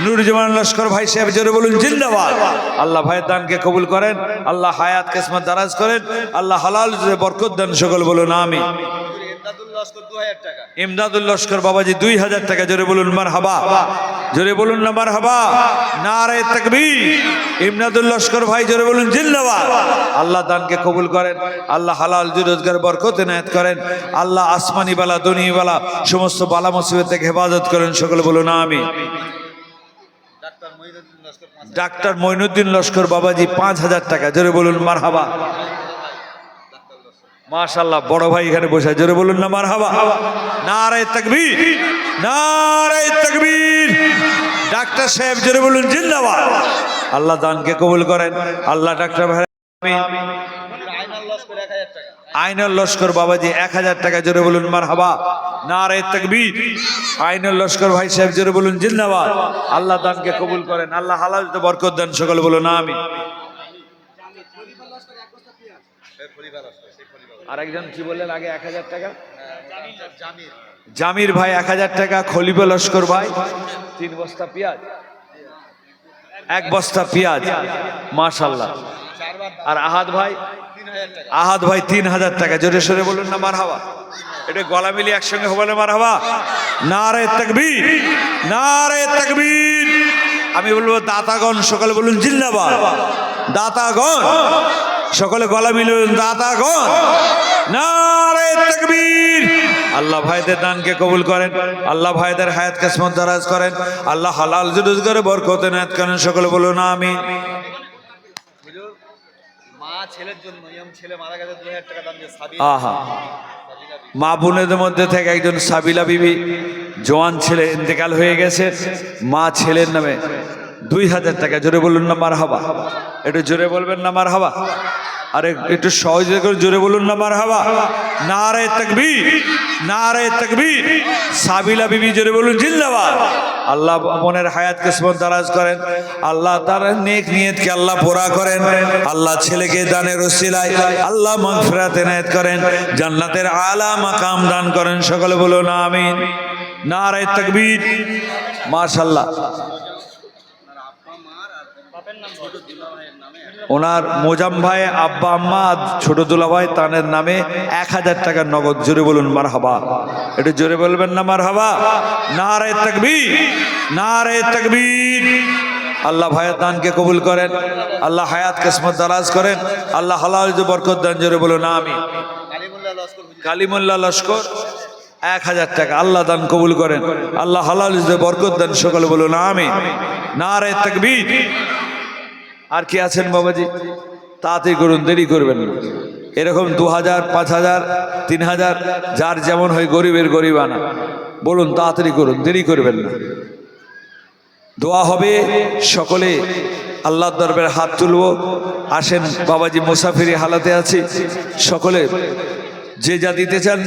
নুরজুমান লস্কর ভাই সাহেব জোরে বলুন জিন্দাবাদ। আল্লাহ ভাইয়ের দানকে কবুল করেন, আল্লাহ হায়াত কিসমত দারাজ করেন, আল্লাহ হালাল রুজিতে বরকত দেন, সকল বলুন আমিন। ইমদাদুল লস্কর বাবাজি 2,000 টাকা, জোরে বলুন মারহাবা, জোরে বলুন না মারহাবা, নারে তাকবীর। ইমদাদুল লস্কর ভাই জোরে বলুন জিন্দাবাদ। আল্লাহ দানকে কবুল করেন, আল্লাহ হালাল রোজগার বরকত ইনায়েত করেন, আল্লাহ আসমানি বালা দুনিয়া বালা সমস্ত বালা মুসিবত থেকে হেফাজত করেন, সকলে বলুন আমিন। ডাক্তার মঈনুদ্দিন লস্কর বাবাজি 5,000 টাকা, জোরে বলুন মারহাবা। মাশাআল্লাহ, বড় ভাই এখানে বসে, জোরে বলুন না মারহাবা, নারে তাকবীর, নারে তাকবীর। ডাক্তার সাহেব জোরে বলুন জিন্দাবাদ। আল্লাহ দানকে কবুল করেন, আল্লাহ ডাক্তার ভাই। আইনুল লস্কর বাবাজি 1,000 টাকা, জোরে বলুন মারহাবা, নারে তাকবীর। আইনুল লস্কর ভাই সাহেব জোরে বলুন জিন্দাবাদ। আল্লাহ দানকে কবুল করেন, আল্লাহ হালালতে বরকত দেন, সকলে বলুন আমিন। আরেকজন কি বললেন আগে 1,000 টাকা, জামির ভাই 1,000 টাকা, খলিফা লস্কর ভাই 3 বস্তা পেঁয়াজ, 1 বস্তা পেঁয়াজ, মাশাআল্লাহ। আর আহাদ ভাই 3,000 টাকা, জোরে সোরে বলুন না মারহাবা। এটা গলা মিলিয়ে একসঙ্গে বলে মারহাবা, নারে তাকবীর, নারে তাকবীর। আমি বলবো দাতাগণ সকলে বলুন জিন্দাবাদ, দাতাগণ সকলে গলা মিলুন, দাতাগণ নারে তাকবীর। আল্লাহ ভাইদের দানকে কবুল করেন, আল্লাহ ভাইদের হায়াত কিসমত দারাজ করেন, আল্লাহ হালাল রোজগারে বরকত এনায়েত করেন, সকলে বলুন আমিন। মা ছেলের জন্য ছেলে মারা গেছে 2000 টাকা দাম দিয়ে সাবি। আহা, মা বোনেদের মধ্যে থেকে একজন সাবিলা বিবি জওয়ান ছেলে ইন্তেকাল হয়ে গেছে, মা ছেলের নামে 2000 টাকা। জোরে বলুন না মারহাবা, একটু জোরে বলবেন না মারহাবা, আরে একটু সহজে করে জোরে বলুন না মারহাবা। নারে তাকবীর, নারে তাকবীর। সাবিলা বিবি জোরে বলুন জিন্দাবাদ। আল্লাহ মনের হায়াত কিসমত দারাজ করেন, আল্লাহ তার নেক নিয়তকে আল্লাহ পুরা করেন, আল্লাহ ছেলেকে দানের ওসিলায় আল্লাহ মাগফিরাত এনায়েত করেন, জান্নাতের আলা মাকাম দান করেন, সকলে বলুন আমিন। নারে তাকবীর। মাশাআল্লাহ। ওনার মোজাম ভাই, আব্বা আম্মা, ছোট দুলা ভাই তানের নামে 1000 টাকা নগদ। জোরে বলুন মারহাবা, একটু জোরে বলবেন না মারহাবা। নারে তাকবীর, নারে তাকবীর। আল্লাহ ভাইয়ের দানকে কবুল করেন, আল্লাহ হায়াত কিসমত দারাজ করেন, আল্লাহ হালাল বরকত দান। জোরে বলুন আমিন। কালিমুল্লাহ লস্কর 1000 টাকা আল্লাহ দান কবুল করেন, আল্লাহ হালাল বরকত দান, সকলে বলুন আমিন। নারে তাকবীর। আর কি আছেন বাবাজি? তাড়াতাড়ি করুন, দেরি করবেন না। এরকম 2000, 5000, 3000 যার যেমন হয়, গরিবের গরিবানা। বলুন তাড়াতাড়ি করুন, দেরি করবেন না। দোয়া হবে, সকলে আল্লাহর দরবারে হাত তুলব। আসেন বাবাজি, মুসাফিরি হালাতে আছি, সকলে যে যা দিতে চান,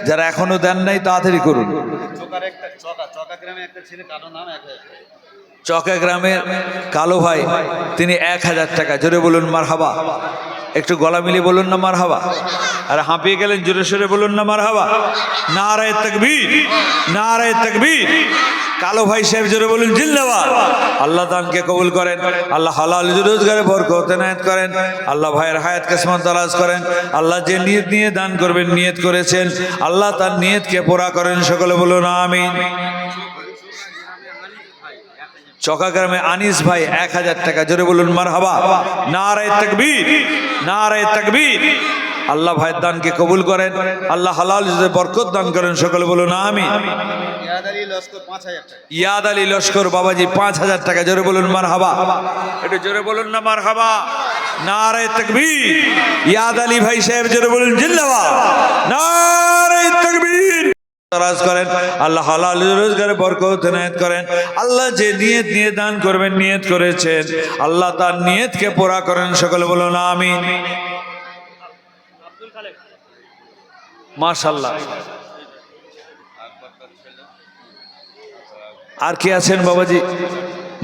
যারা এখনো দেন নাই তাড়াতাড়ি করুন। চকা গ্রামের কালো ভাই, তিনি 1000 টাকা। জোরে বলুন মারহাবা, একটু গলা মিলিয়ে বলুন না মারহাবা। আর হাঁপিয়ে গেলেন, জোরে সোরে বলুন না মারহাবা। নারে তাকবীর, নারে তাকবীর। কালো ভাই সাহেব জোরে বলুন জিন্দাবাদ। আল্লাহ দানকে কবুল করেন, আল্লাহ হালাল রোজগারে বরকত এনায়েত করেন, আল্লাহ ভাইয়ের হায়াত কিসমত দারাজ করেন, আল্লাহ যে নিয়ত নিয়ে দান করবেন, নিয়ত করেছেন, আল্লাহ তার নিয়তকে পুরা করেন, সকলে বলুন আমিন। চকা গ্রামে আনিস ভাই 1000 টাকা। জোরে বলুন মারহাবা। নারে তাকবীর, নারে তাকবীর। আল্লাহ ভাইয়ের দানকে কবুল করেন, আল্লাহ হালাল বরকত দান করেন, সকলে বলুন আমিন। ইয়াদ আলী লস্কর বাবাজি 5000 টাকা। জোরে বলুন মারহাবা, একটু জোরে বলুন না মারহাবা। নারে তাকবীর। ইয়াদ আলী ভাই সাহেব জোরে বলুন জিন্দাবাদ। নারে তাকবীর। দারাজ করেন, আল্লাহ হালাল রোজগারে বরকত এনায়েত করেন, আল্লাহ যে নিয়ত নিয়ে দান করবেন, নিয়ত করেছেন, আল্লাহ তার নিয়তকে পুরা করেন, সকলে বলুন আমিন। মাশাআল্লাহ। আর কি আছেন বাবাজি?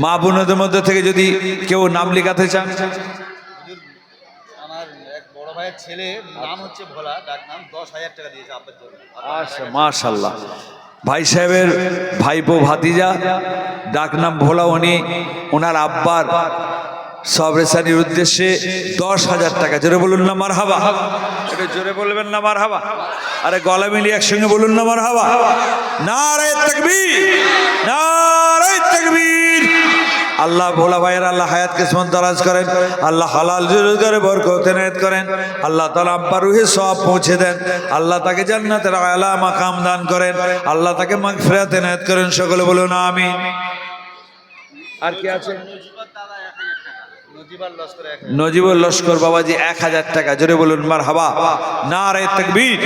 মা বোনদের মধ্যে থেকে যদি কেউ নাম লিখাতে চান। আমার এক বড় ভাইয়ের ছেলে, নাম হচ্ছে ভোলা, ডাক নাম, 10,000 টাকা দিয়েছে আব্বার জন্য। আচ্ছা, মাশাআল্লাহ। ভাই সাহেবের ভাইপো ভাতিজা, ডাক নাম ভোলা, উনি ওনার আব্বার সবরেসানির উদ্দেশ্যে 10,000 টাকা। জোরে বলুন না মারহাবা, এটা জোরে বলবেন না মারহাবা। আরে গলা মিলিয়ে একসঙ্গে বলুন না মারহাবা। নারে তাকবীর, নারে তাকবীর। আল্লাহ ভোলা ভাইয়ের আল্লাহ হায়াত কিসমত দারাজ করেন, আল্লাহ হালাল রোজগারে বরকত এনায়েত করেন, আল্লাহ তাআলা আব্বার রুহে সওয়াব পৌঁছে দেন, আল্লাহ তাকে জান্নাতের আলা মাকাম দান করেন, আল্লাহ তাকে মাগফিরাত এনায়েত করেন, সকলে বলুন আমিন। আর কি আছে? নজিবুল লস্কর বাবাজি 1000 টাকা। জোরে বলুন মারহাবা। নারে তাকবীর।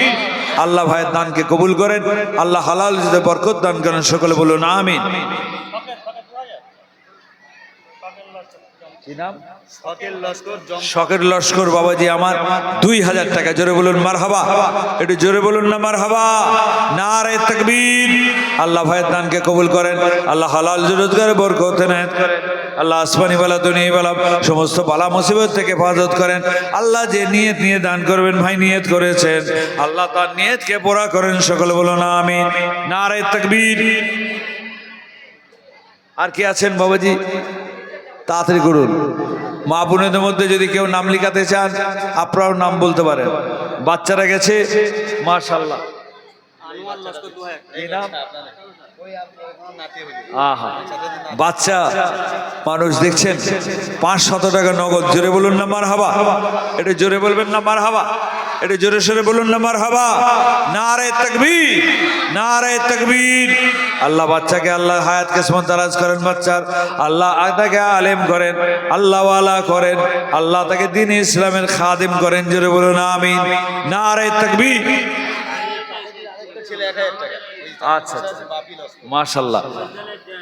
আল্লাহ ভাইয়ের দানকে কবুল করেন, আল্লাহ হালাল বরকত দান করেন, সকলে বলুন আমিন। শখের লস্কর বাবাজি আমার 2000 টাকা। জোরে বলুন মারহাবা, একটু জোরে বলুন না মারহাবা। নারে তাকবীর। আল্লাহ ভাইয়ের দানকে কবুল করেন, আল্লাহ হালাল রোজগারে বরকত এনায়েত করেন, আল্লাহ আসমানি বালা দুনিয়া বালা সমস্ত বালা মুসিবত থেকে হেফাজত করেন, আল্লাহ যে নিয়ত নিয়ে দান করবেন, ভাই নিয়ত করেছেন, আল্লাহ তার নিয়তকে পুরা করেন, সকলে বলুন আমিন। নারে তাকবীর। আর কি আছেন বাবাজি? তাড়াতাড়ি করুন। মা বোনদের মধ্যে যদি কেউ নাম লিখাতে চান, আপনারাও নাম বলতে পারেন। বাচ্চারা গেছে, মাশাআল্লাহ। কি নাম? ওই আপনার নাতি হইল আহা, বাচ্চা মানুষ দেখছেন, 500 টাকা নগদ। জোরে বলুন না মারহাবা। এটা জোরে বলবেন না মারহাবা। এটা জোরে সরে বলুন না মারহাবা। নারে তাকবীর, নারে তাকবীর। আল্লাহ বাচ্চাকে, আল্লাহ হায়াত কিসমত দারাজ করেন বাচ্চার, আল্লাহ তাকে আলেম করেন, আল্লাহ ওয়ালা করেন, আল্লাহ তাকে দ্বীন ইসলামের খাদিম করেন। জোরে বলুন আমিন। নারে তাকবীর। ছেলে 1000 টাকা আচ্ছা, মাশাল্লাহ।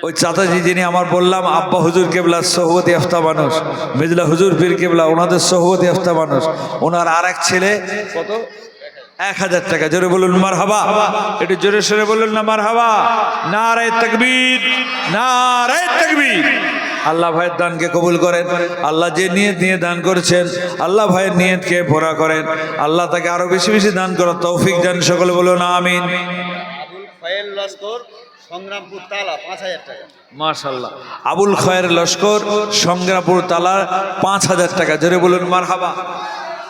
ওই চাচাজি যিনি আমার বললাম আব্বা হুজুর কেবলা সহবতি আফতা মানুষ, মিজলা হুজুর পীর কেবলা ওনাদের সহবতি আফতা মানুষ, ওনার আর এক ছেলে কত? 1000 টাকা। জোরে বলুন মারহাবা। একটু জোরে সরে বলুন না মারহাবা। নারে তাকবীর, নারে তাকবীর। আল্লাহ ভাইয়ের দানকে কবুল করেন। আল্লাহ যে নিয়ত নিয়ে দান করেছেন, আল্লাহ ভাইয়ের নিয়তকে পুরা করেন। আল্লাহ তাকে আরো বেশি বেশি দান করার তৌফিক দেন। সকলে বলুন আমিন। আবুল খয়েল লস্কর সংগ্রামপুর তালা 5000 টাকা। মাশাআল্লাহ। আবুল খয়ের লস্কর সংগ্রামপুর তালা 5000 টাকা। জোরে বলুন মারহাবা।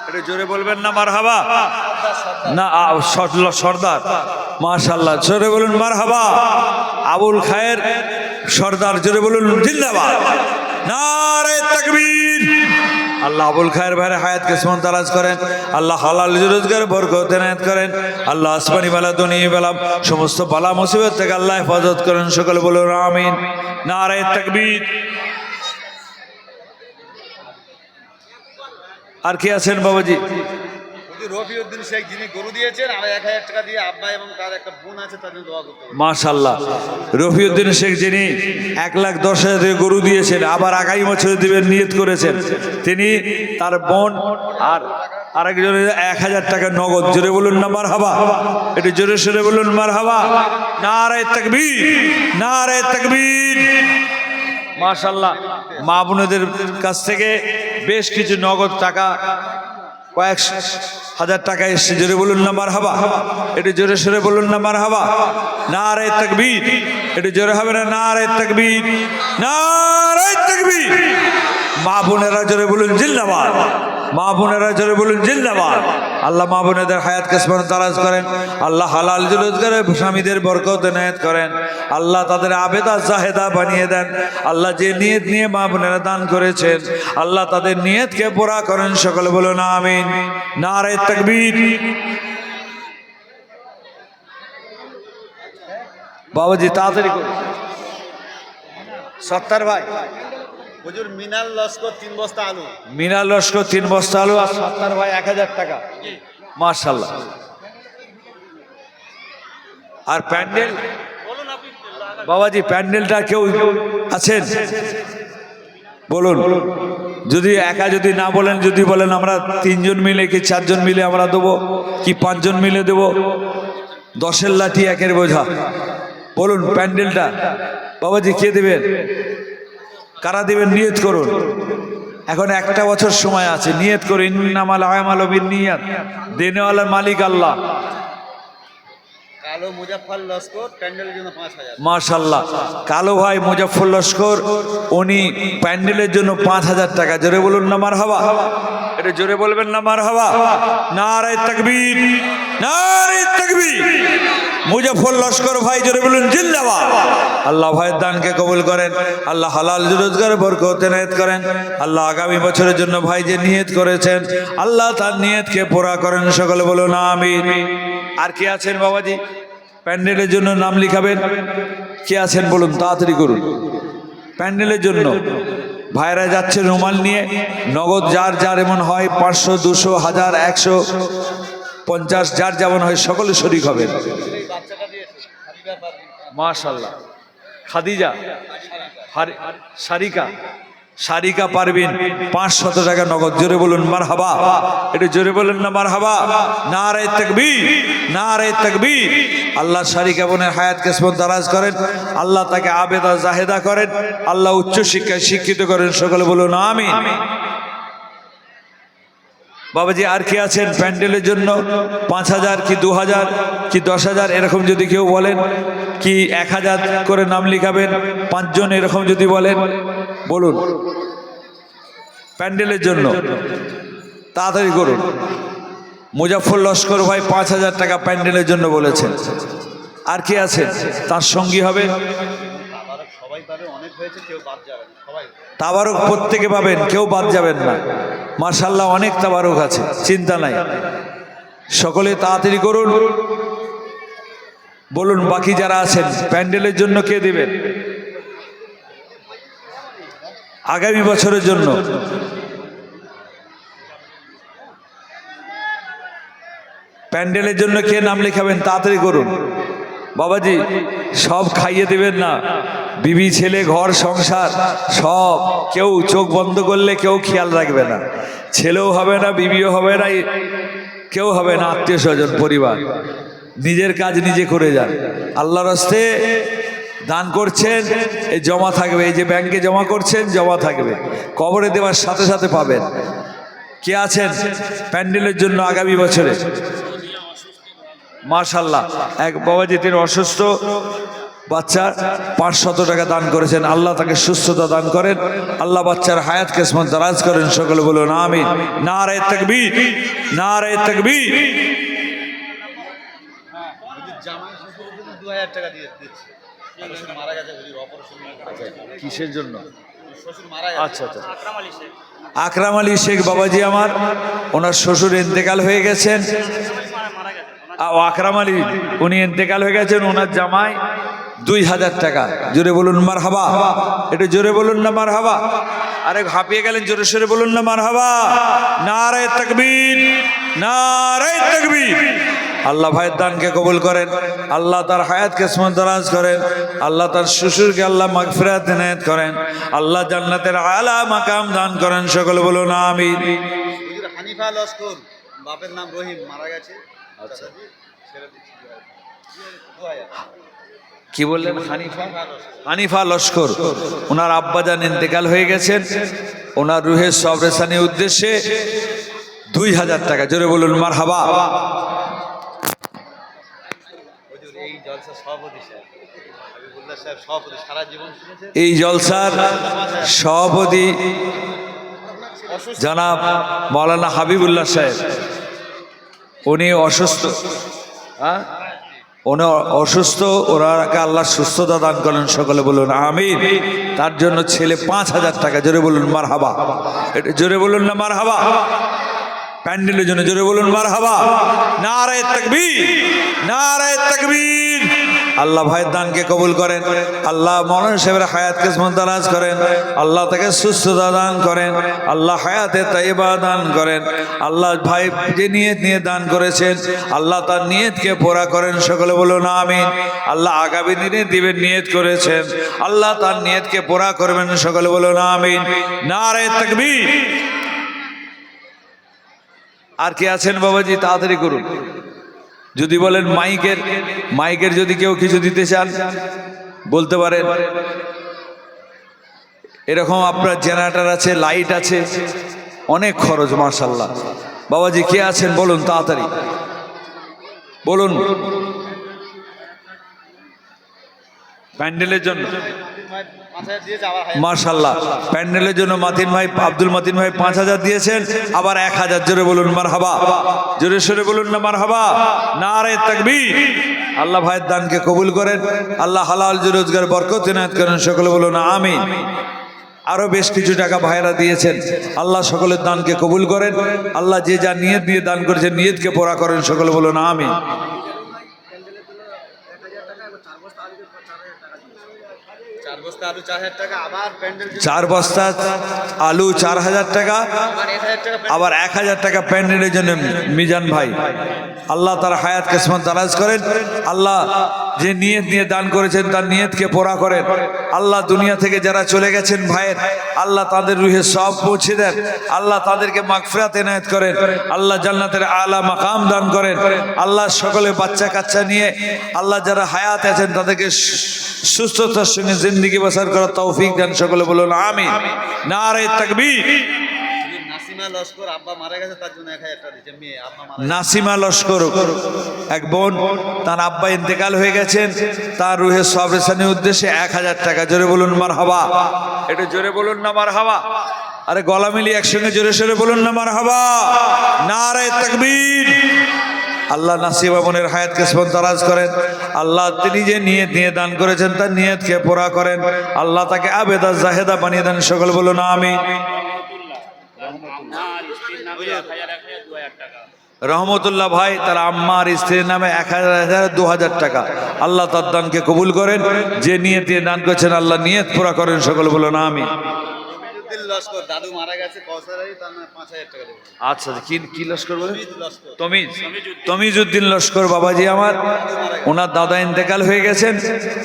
এটা জোরে বলবেন না মারহাবা। না সর্দার, মাশাআল্লাহ। জোরে বলুন মারহাবা। আবুল খায়ের সর্দার, জোরে বলুন জিন্দাবাদ। নারে তাকবীর। আল্লাহ আবুল খায়ের ভাইয়ের হায়াত কিসমত দারাজ করেন। আল্লাহ হালাল রোজগারে বরকত এনায়েত করেন। আল্লাহ আসমানি বালা দুনিয়া বালা সমস্ত বালা মুসিবত থেকে আল্লাহ হেফাজত করেন। সকলে বলুন আমিন। নারে তাকবীর। আর কি আছেন বাবাজি? হুজুর রফিউদ্দিন শেখ যিনি গরু দিয়েছেন, আর 1000 টাকা দিয়ে আব্বা এবং তার একটা বোন আছে, তার জন্য দোয়া করতে হবে। মাশাআল্লাহ। রফিউদ্দিন শেখ যিনি 1,10,000 টাকা গরু দিয়েছেন, আবার আগামী বছরে দিবেন নিয়ত করেছেন, তিনি, তার বোন আর আরেকজনের 1000 টাকা নগদ। জোরে বলুন না মারহাবা। একটু জোরে সরে বলুন মারহাবা। নারে তাকবীর, নারে তাকবীর। মাশাআল্লাহ। মা বোনদের কাছ থেকে বেশ কিছু নগদ টাকা, কয়েক হাজার টাকা এসছে। জোরে বলুন না মারহাবা। একটু জোরে সরে বলুন না মারহাবা। নারে তাকবীর। একটু জোরে হবে না? নারে তাকবীর, নারে তাকবীর। মা বোনেরা জোরে বলুন জিন্দাবাদ। মা বোনেরা জোরে বলুন জিন্দাবাদ। আল্লাহ মা বোনেদের হায়াত কিসমত দারাজ করেন। আল্লাহ হালাল রোজগারে স্বামীদের বরকত এনায়েত করেন। আল্লাহ তাদের আবেদা জাহেদা বানিয়ে দেন। আল্লাহ যে নিয়ত নিয়ে মা বোনেরা দান করেছেন, আল্লাহ তাদের নিয়তকে পুরা করেন। সকলে বলুন আমিন। নারে তাকবীর। বাবাজি তাড়াতাড়ি করুন। সত্তার ভাই, হুজুর মিনাল লস্কর 3 বস্তা আলু। মিনাল লস্কর 3 বস্তা আলু। আর সত্তার ভাই 1000 টাকা। মাশাআল্লাহ। আর প্যান্ডেল বাবাজি, প্যান্ডেলটা কেউ আছেন বলুন। যদি একা যদি না বলেন, যদি বলেন আমরা 3 জন মিলে কি 4 জন মিলে আমরা দেবো, কি 5 জন মিলে দেবো? 10-এর লাঠি 1-এর বোঝা। বলুন প্যান্ডেলটা বাবাজি কে দেবেন? কারা দিবেন? নিয়ত করুন। এখন 1টা বছর সময় আছে, নিয়ত করুন। ইন্নামাল আমালু বিন্নিয়াত। দেনেওয়ালার মালিক আল্লাহ। কালো মুজাফফর লস্কর প্যান্ডেলের জন্য 5000। মাশাআল্লাহ। কালো ভাই মুজাফফর লস্কর, উনি প্যান্ডেলের জন্য 5000 টাকা। জোরে বলুন না মারহাবা। এটা জোরে বলবেন না মারহাবা। নারে তাকবীর, নারে তাকবীর। মুজাফফর লস্কর ভাই জোরে বলুন জিন্দাবাদ। আল্লাহ ভাইয়ের দানকে কবুল করেন। আল্লাহ হালাল রোজগারে বরকত এনায়েত করেন। আল্লাহ আগামী বছরের জন্য ভাই যে নিয়ত করেছেন, আল্লাহ তার নিয়তকে পুরা করেন। সকলে বলুন আমিন। আর কে আছেন বাবাজি প্যান্ডেলের জন্য নাম লিখাবেন? কে আছেন বলুন, তাড়াতাড়ি করুন। প্যান্ডেলের জন্য ভাইরা যাচ্ছে রুমাল নিয়ে। নগদ যার যার এমন হয় 500, 200, 1000, 150, যার যেমন হয় সকলে শরীক হবেন। এই বাচ্চাটা দিয়েছে হাবিবা পারভিন। মাশাআল্লাহ। খাদিজা, সারিকা, সারিকা পারবিন 500 টাকা নগদ। জোরে বলুন মারহাবা। একটু জোরে বলুন না মারহাবা। নারে তাকবীর, নারে তাকবীর। আল্লাহ সারিকা বোনের হায়াত কিসমত দারাজ করেন। আল্লাহ তাকে আবেদা জাহেদা করেন। আল্লাহ উচ্চ শিক্ষায় শিক্ষিত করেন। সকলে বলুন আমিন। বাবাজি আর কি আছেন প্যান্ডেলের জন্য? 5000 কি 2000 কি 10,000 এরকম যদি কেউ বলেন, কি 1000 করে নাম লিখাবেন 5 জন এরকম যদি বলেন, বলুন প্যান্ডেলের জন্য। তাড়াতাড়ি করুন। মুজাফর লস্কর ভাই 5,000 টাকা প্যান্ডেলের জন্য বলেছেন। আর কি আছে তার সঙ্গী হবে? তাবারক সবাই পাবে, অনেক হয়েছে, কেউ বাদ যাবে না, সবাই। তাবারক প্রত্যেকে পাবেন, কেউ বাদ যাবেন না। মাশাআল্লাহ অনেক তাবারক আছে, চিন্তা নাই। সকলে তাড়াতাড়ি করুন, বলুন বাকি যারা আছেন প্যান্ডেলের জন্য কে দিবেন আগামী বছরের জন্য। প্যান্ডেলের জন্য কে নাম লেখাবেন তাড়াতাড়ি করুন। বাবাজি সব খাইয়ে দেবেন না, বিবি ছেলে ঘর সংসার সব, কেউ চোখ বন্ধ করলে কেউ খেয়াল রাখবে না, ছেলেও হবে না, বিবিও হবে না, কেউ হবে না, আত্মীয় স্বজন পরিবার। নিজের কাজ নিজে করে যান। আল্লাহর রাস্তে দান করছেন, এই জমা থাকবে, এই যে ব্যাংকে জমা করছেন জমা থাকবে, কবরে দেওয়ার সাথে সাথে পাবেন। কে আছেন প্যান্ডেলের জন্য আগামী বছরে? মাশাআল্লাহ এক বাবাজি তিনি অসুস্থ বাচ্চা 500 টাকা দান করেছেন। আল্লাহ তাকে সুস্থতা দান করেন, আল্লাহ বাচ্চার হায়াত কিসমত দারাজ করেন। সকলে বলুন আমিন। নারে তাকবীর, নারে তাকবীর। জামাই শ্বশুরের জন্য 2000 টাকা দিয়ে দিচ্ছি। শ্বশুর মারা গেছে, হুজুর অপারেশন। কিসের জন্য? শ্বশুর মারা গেছে। আচ্ছা আচ্ছা। আকরাম আলী শেখ বাবাজি আমার, ওনার শ্বশুর ইন্তেকাল হয়ে গেছেন। আকরাম আলী উনি ইন্তেকাল হয়ে গেছেন, ওনার জামাই 2000 টাকা। জোরে বলুন মারহাবা, একটু জোরে বলুন না মারহাবা। আরে হাঁপিয়ে গেলেন, জোরে সোরে বলুন না মারহাবা। নারে তাকবীর, নারে তাকবীর। আল্লাহ ভাইয়ের দানকে কবুল করেন, আল্লাহ তার হায়াত কিসমত দারাজ করেন, আল্লাহ তার শ্বশুরকে আল্লাহ মাগফিরাত ইনায়াত করেন, আল্লাহ জান্নাতের আলা মাকাম দান করেন। সকলে বলুন আমিন। হুজুর হানিফা লস্কর, বাপের নাম রহিম, মারা গেছে। আচ্ছা ছেড়ে দিচ্ছি 2000। কি বললেন? হানিফা লস্কর, ওনার আব্বাজান ইন্তেকাল হয়ে গেছেন, ওনার রুহের সবরেসানির উদ্দেশ্যে 2000 টাকা। জোরে বলুন মারহাবা। হুজুর এই জলসা সভাপতি সাহেব হাবিবুল্লাহ সাহেব, সভাপতি, সারা জীবন শুনেছেন। এই জলসার সভাপতি জনাব মাওলানা হাবিবুল্লাহ সাহেব, উনি অসুস্থ। হ্যাঁ উনি অসুস্থ, ওনাকে আল্লাহ সুস্থতা দান করেন। সকলে বলুন আমিন। তার জন্য ছেলে 5000 টাকা। জোরে বলুন মারহাবা, এটা জোরে বলুন না মারহাবা। প্যান্ডেলের জন্য জোরে বলুন মারহাবা। নারে তাকবীর, নারে তাকবীর। আল্লাহ ভাইয়ের দানকে কবুল করেন, আল্লাহ মৌলানা সাহেবের হায়াত কিসমত দারাজ করেন, আল্লাহ তাকে সুস্থতা দান করেন, আল্লাহ হায়াতে তাইয়্যিবা দান করেন। আল্লাহ ভাই যে নিয়ত নিয়ে দান করেছেন, আল্লাহ তার নিয়তকে পুরা করেন। সকলে বলুন আমিন। আল্লাহ আগামী দিনে দিবেন নিয়ত করেছেন, আল্লাহ তার নিয়তকে পুরা করবেন। সকলে বলুন আমিন। নারে তাকবীর। আর কে আছেন বাবাজি তাড়াতাড়ি করুন। যদি বলেন মাইকের যদি কেউ কিছু দিতে চান বলতে পারেন। এরকম আপনার জেনারেটর আছে, লাইট আছে, অনেক খরচ মাশাআল্লাহ। বাবাজি কে আছেন বলুন তাড়াতাড়ি বলুন। প্যান্ডেলের জন্য মাশাআল্লাহ, প্যান্ডেলের জন্য মাতিন ভাই, আব্দুল মাতিন ভাই 5000 দিয়েছেন, আবার 1000। জোরে বলুন মারহাবা, জোরে সোরে বলুন না মারহাবা। নারে তাকবীর। আল্লাহ ভাইয়ের দানকে কবুল করেন, আল্লাহ হালাল রোজগার বরকত ইনায়াত করেন। সকলে বলুন আমিন। আরো বেশ কিছু টাকা ভাইরা দিয়েছেন, আল্লাহ সকলের দানকে কবুল করেন, আল্লাহ যে যা নিয়ত নিয়ে দান করেছেন নিয়তকে পুরা করেন। সকলে বলুন আমিন। 4 বস্তা আলু 4000 টাকা, আবার প্যান্ডেল 4 বস্তা আলু 4000 টাকা, আবার 1000 টাকা প্যান্ডেলের জন্য মিজান ভাই। আল্লাহ তার হায়াত কিসমত দারাজ করেন, আল্লাহ যে নিয়ত নিয়ে দান করেছেন তার নিয়তকে পুরা করেন। আল্লাহ দুনিয়া থেকে যারা চলে গেছেন ভাইয়ের, আল্লাহ তাদের রুহে সব পৌঁছে দেন, আল্লাহ তাদেরকে মাগফিরাত ইনায়াত করেন, আল্লাহ জান্নাতের আলা মাকাম দান করেন। আল্লাহ সকলে বাচ্চা কাচ্চা নিয়ে আল্লাহ যারা হায়াত আছেন তাদেরকে সুস্থতার সঙ্গে জিন্দেগি বসর করার তৌফিক দেন। সকলে বলুন আমিন। নারে তাকবীর। নাসিমা লস্কর, আব্বা মারা গেছে, তার জন্য 1000 টাকা দিয়েছে। মেয়ে আব্বা মারা নাসিমা লস্কর এক বোন, তার আব্বা ইন্তেকাল হয়ে গেছেন, তার রুহের সবরেসানির উদ্দেশ্যে 1000 টাকা। জোরে বলুন মারহাবা, একটু জোরে বলুন না মারহাবা। আরে গলা মিলিয়ে একসঙ্গে জোরে সোরে বলুন না মারহাবা, নারে তাকবীর। আল্লাহ নাসিবা বোনের হায়াতকে দারাজ করেন। আল্লাহ তিনি যে নিয়ত নিয়ে দান করেছেন তার নিয়তকে পুরা করেন। আল্লাহ তাকে আবেদা জাহেদা বানিয়ে দেন। সকল বলুন আমিন। রহমতুল্লাহ ভাই তার আম্মার স্ত্রীর নামে 1000 টাকা। আল্লাহ তার দানকে কবুল করেন। যে নিয়ত দিয়ে দান করেছেন আল্লাহ নিয়ত পুরা করেন। সকল বলুন আমিন। লস্কর দাদু মারা গেছে কৌসারারি, তার নামে 5000 টাকা দেবো। আচ্ছা কি লস্কর বলে? লস্কর তমিজউদ্দিন লস্কর বাবাজি আমার, ওনার দাদা ইন্তেকাল হয়ে গেছেন,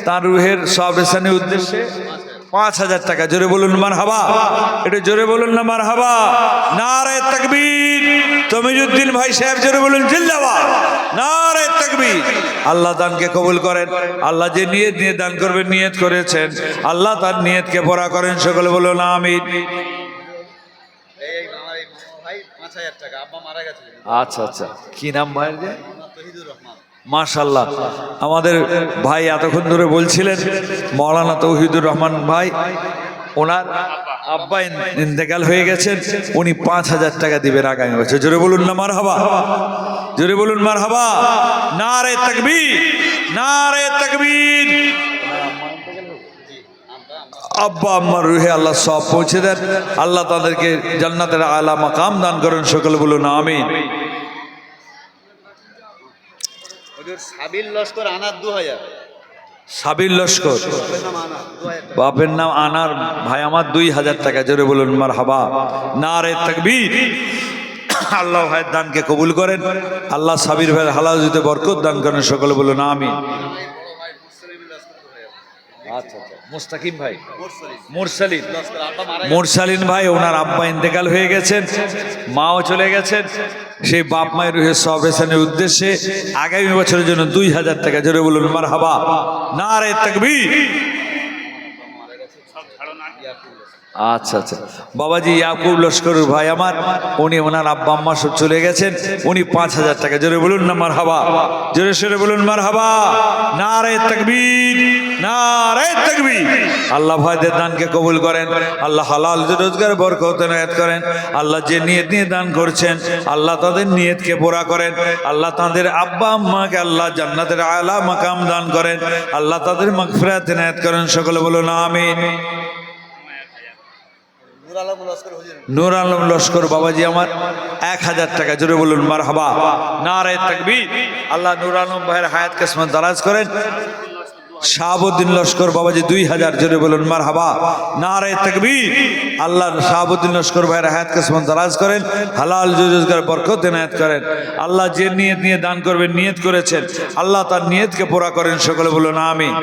তার রুহের সব রেশনের উদ্দেশ্যে 5000 টাকা। জোরে বলুন মারহাবা, এটা জোরে বলুন না মারহাবা, নারে তাকবীর। তমিজউদ্দিন ভাই সাহেব জোরে বলুন জিন্দাবাদ, নারে তাকবীর। আল্লাহ দানকে কবুল করেন। আল্লাহ যে নিয়ত নিয়ে দান করবেন নিয়ত করেছেন, আল্লাহ তার নিয়তকে পুরা করেন। সকলে বলুন আমিন। এই আমার এই মামা ভাই 5000 টাকা, আব্বা মারা গেছে। আচ্ছা আচ্ছা, কি নাম ভাইয়ের? যে তহিদুর রহমান। মাশাআল্লাহ, আমাদের ভাই এতক্ষণ ধরে বলছিলেন মাওলানা তৌহিদুর রহমান ভাই, ওনার আব্বা ইন্তেকাল হয়ে গেছেন, উনি 5000 টাকা দিবেন আগামী বছর। জোরে বলুন না মারহাবা, জোরে বলুন মারহাবা, নারে তাকবীর, নারে তাকবীর। আব্বা আম্মার রুহে আল্লাহ সব পৌঁছে দেন। আল্লাহ তাদেরকে জান্নাতের আলা মাকাম দান করেন। সকল বলুন আমিন। সাবির লস্কর আনার 2000। সাবির লস্কর বাপের নাম আনার 2000 টাকা। বাপের নাম আনার, ভাই আমার 2000 টাকা। জোরে বলুন মারহাবা, নারে তাকবীর। আল্লাহ ভাইয়ের দানকে কবুল করেন। আল্লাহ সাবির ভাইয়ের হালাজুতে বরকত দান করেন। সকলে বলুন আমিন। আমার এই বড় ভাই মুসলিম লস্কর 2000। আচ্ছা আচ্ছা, মুস্তাকিম ভাই, মুরসালিন মুরসালিন, লস্কর আব্বা মারা গেছে। মুরসালিন ভাই, ওনার আব্বা ইন্তেকাল হয়ে গেছেন, মাও চলে গেছেন। সেই বাপ মায়ের রুহের সব এসানের উদ্দেশ্যে আগামী বছরের জন্য 2000 টাকা। জোরে বলুন মারহাবা, নারে তাকবীর। আচ্ছা আচ্ছা, বাবাজি ইয়াকুব লস্কর ভাই আমার, উনি ওনার আব্বা আম্মা সব চলে গেছেন, উনি 5000 টাকা। জোরে বলুন না মারহাবা, জোরে সোরে বলুন মারহাবা, নারে তাকবীর, নারে তাকবীর। আল্লাহ ভাইদের দানকে কবুল করেন। আল্লাহ হালাল রোজগার বরকত এনায়েত করেন। আল্লাহ যে নিয়ত নিয়ে দান করছেন আল্লাহ তাদের নিয়তকে পুরা করেন। আল্লাহ তাদের আব্বা আম্মাকে আল্লাহ জান্নাতের আলা মাকাম দান করেন। আল্লাহ তাদের মাগফিরাত এনায়েত করেন। সকলে বলুন আমিন। নূর আলম লস্কর হুজুর। নূর আলম লস্কর বাবাজি আমার 1000 টাকা। জোরে বলুন মারহাবা, নারে তাকবীর। আল্লাহ নূর আলম ভাইয়ের হায়াত কিসমত দারাজ করেন। শাহাবুদ্দিন লস্কর বাবাজি 2000। জোরে বলুন মারহাবা, নারে তাকবীর। আল্লাহ শাহাবুদ্দিন লস্কর ভাইয়ের হায়াত কিসমত দারাজ করেন। হালাল রোজগার বরকত এনায়েত করেন। আল্লাহ যে নিয়ত নিয়ে দান করবেন নিয়ত করেছেন, আল্লাহ তার নিয়তকে পুরা করেন। সকলে বলুন আমিন।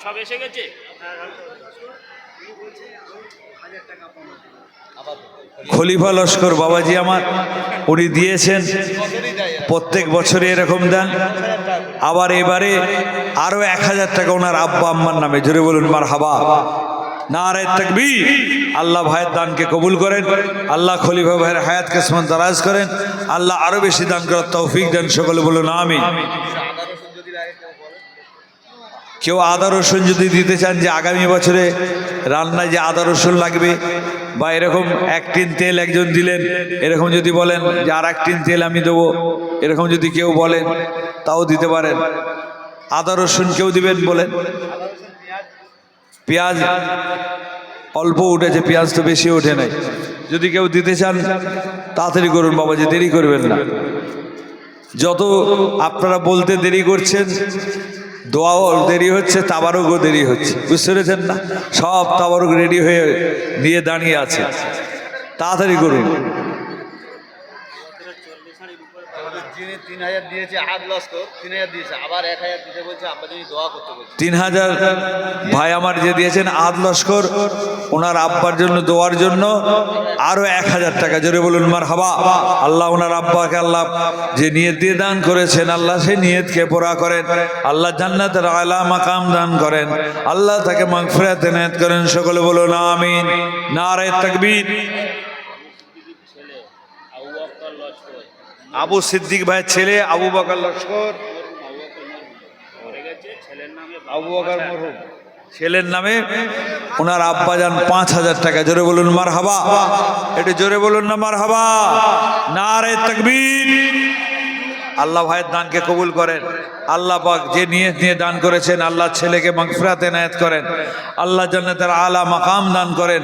সব এসে গেছে। খলিফা লস্কর বাবাজি আমার, উনি দিয়েছেন প্রত্যেক বছরে এরকম দেন। আবার এবারে আরো 1000 টাকা ওনার আব্বা আম্মার নামে। জোরে বলুন মারহাবা, নারে তাকবীর। আল্লাহ ভাইয়ের দানকে কবুল করেন। আল্লাহ খলিফা ভাইয়ের হায়াত কিসমত দারাজ করেন। আল্লাহ আরো বেশি দান করার তৌফিক দেন। সকলে বলুন আমিন। কেউ আদা রসুন যদি দিতে চান, যে আগামী বছরে রান্নায় যে আদা রসুন লাগবে, বা এরকম 1 টিন তেল একজন দিলেন, এরকম যদি বলেন যে আর 1 টিন তেল আমি দেবো, এরকম যদি কেউ বলেন তাও দিতে পারেন। আদা রসুন কেউ দিবেন বলেন? পেঁয়াজ অল্প উঠেছে, পেঁয়াজ তো বেশি ওঠে নাই। যদি কেউ দিতে চান তাড়াতাড়ি করুন বাবাজি, দেরি করবেন না। যত আপনারা বলতে দেরি করছেন, দোয়াও দেরি হচ্ছে, তাবারুকও দেরি হচ্ছে। বুঝতে পেরেছেন না? সব তাবারুক রেডি হয়ে দিয়ে দাঁড়িয়ে আছে, তাড়াতাড়ি করুন। যিনি 3000 দিয়েছে আদ লস্কর 3000 দিয়েছে, আবার 1000 দিতে বলছে, আব্বা যিনি দোয়া করতে বলছে। 3000 ভাই আমার যে দিয়েছেন আদ লস্কর, ওনার আব্বার জন্য দোয়ার জন্য আরো 1000 টাকা। জোরে বলুন মারহাবা। আল্লাহ ওনার আব্বাকে আল্লাহ যে নিয়ত দিয়ে দান করেছেন, আল্লাহ সেই নিয়তকে পুরা করেন। আল্লাহ জান্নাতের আলা মাকাম দান করেন। আল্লাহ তাকে মাগফিরাত এনায়েত করেন। সকলে বলুন আমিন। নারে তাকবীর। আবু সিদ্দিক ভাইয়ের ছেলে আবু বকর লস্কর আবু বকর মরহুম। ছেলের নামে ওনার আব্বাজান 5,000 টাকা। জোরে বলুন মারহাবা, একটু জোরে বলুন না মারহাবা। নারে তাকবীর। আল্লাহ ভাইয়ের দানকে কবুল করেন। আল্লাহ পাক যে নিয়ত নিয়ে দান করেছেন, আল্লাহ ছেলেকে মাগফিরাত এনায়েত করেন, আল্লাহ জান্নাতের আলা মাকাম দান করেন,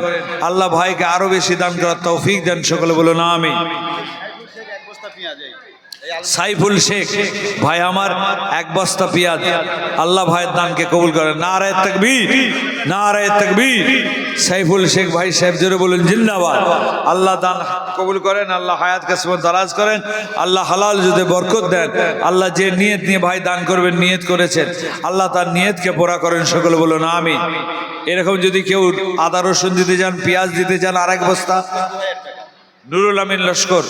আল্লাহ ভাইকে আরো বেশি দান করার তৌফিক দেন। সকলে বলুন আমিন। এক বস্তা পেঁয়াজ এই আলু সাইফুল শেখ ভাই আমার 1 বস্তা পেঁয়াজ, আল্লাহ ভাইয়ের দানকে কবুল করেন। নারে তাকবীর, নারে তাকবীর। সাইফুল শেখ ভাই সাহেব জোরে বলুন জিন্দাবাদ। আল্লাহ দান কবুল করেন, আল্লাহ হায়াত কাসমত দারাজ করেন, আল্লাহ হালাল যদি বরকত দেন। আল্লাহ যে নিয়ত নিয়ে ভাই দান করবেন, নিয়ত করেছেন, আল্লাহ তার নিয়তকে পুরা করেন। সকলে বলুন আমিন। এরকম যদি কেউ আদা রসুন দিতে চান, পেঁয়াজ দিতে চান 1 বস্তা, নুরুল আমিন লস্কর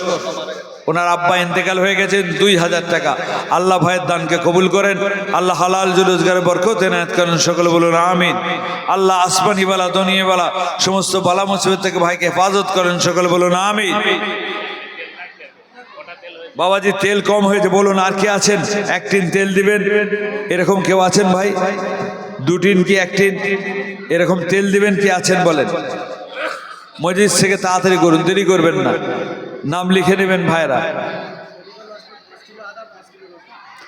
ওনার আব্বা ইন্তেকাল হয়ে গেছেন, 2,000 টাকা। আল্লাহ ভাইয়ের দানকে কবুল করেন, আল্লাহ হালাল রোজগারে বরকত এনায়েত করেন। সকলে বলুন আমিন। আল্লাহ আসমানি বালা দুনিয়া বালা সমস্ত বালা মুসিবত থেকে ভাইকে হেফাজত করেন। সকলে বলুন আমিন। বাবাজি তেল কম হয়েছে, বলুন আর কে আছেন 1 টিন তেল দিবেন? এরকম কেউ আছেন ভাই? 2 টিন কি 1 টিন এরকম তেল দিবেন? কি আছেন বলেন? মসজিদ থেকে তাড়াতাড়ি করুন, দেরি করবেন না, নাম লিখে নেবেন ভাইরা।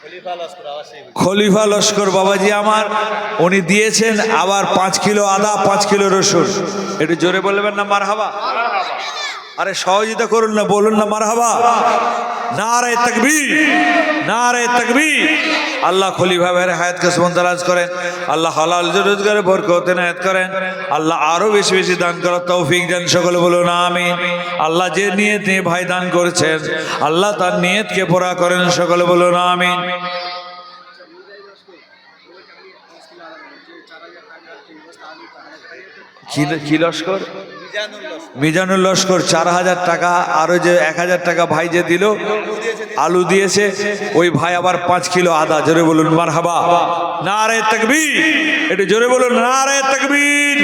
খলিফা লস্কর আবাসিক খলিফা লস্কর বাবাজি আমার, উনি দিয়েছেন আবার 5 কিলো আদা, 5 কিলো রসুন। একটু জোরে বলবেন না মারহাবা? আরে সহযোগিতা করুন না, বলুন না মারহাবা। নারে তাকবীর, নারে তাকবীর। আল্লাহ খলিফা ভাইয়ের হায়াতকে দারাজ করেন, আল্লাহ হালাল রোজগারে বরকত এনায়েত করেন, আল্লাহ আরো বেশি বেশি দান করার তৌফিক দেন। সকলে বলুন আমিন। আল্লাহ যে নিয়ত নিয়ে ভাই দান করেছেন, আল্লাহ তার নিয়তকে পুরা করেন। সকলে বলুন আমিন। কি লস্কর? মিজানুল লস্কর 4,000 টাকা। আরো যে 1,000 টাকা ভাই যে দিল, আলু দিয়েছে, ওই ভাই আবার 5 কিলো আদা। জোরে বলুন মারহাবা। নারে তাকবীর, একটু জোরে বলুন নারে তাকবীর।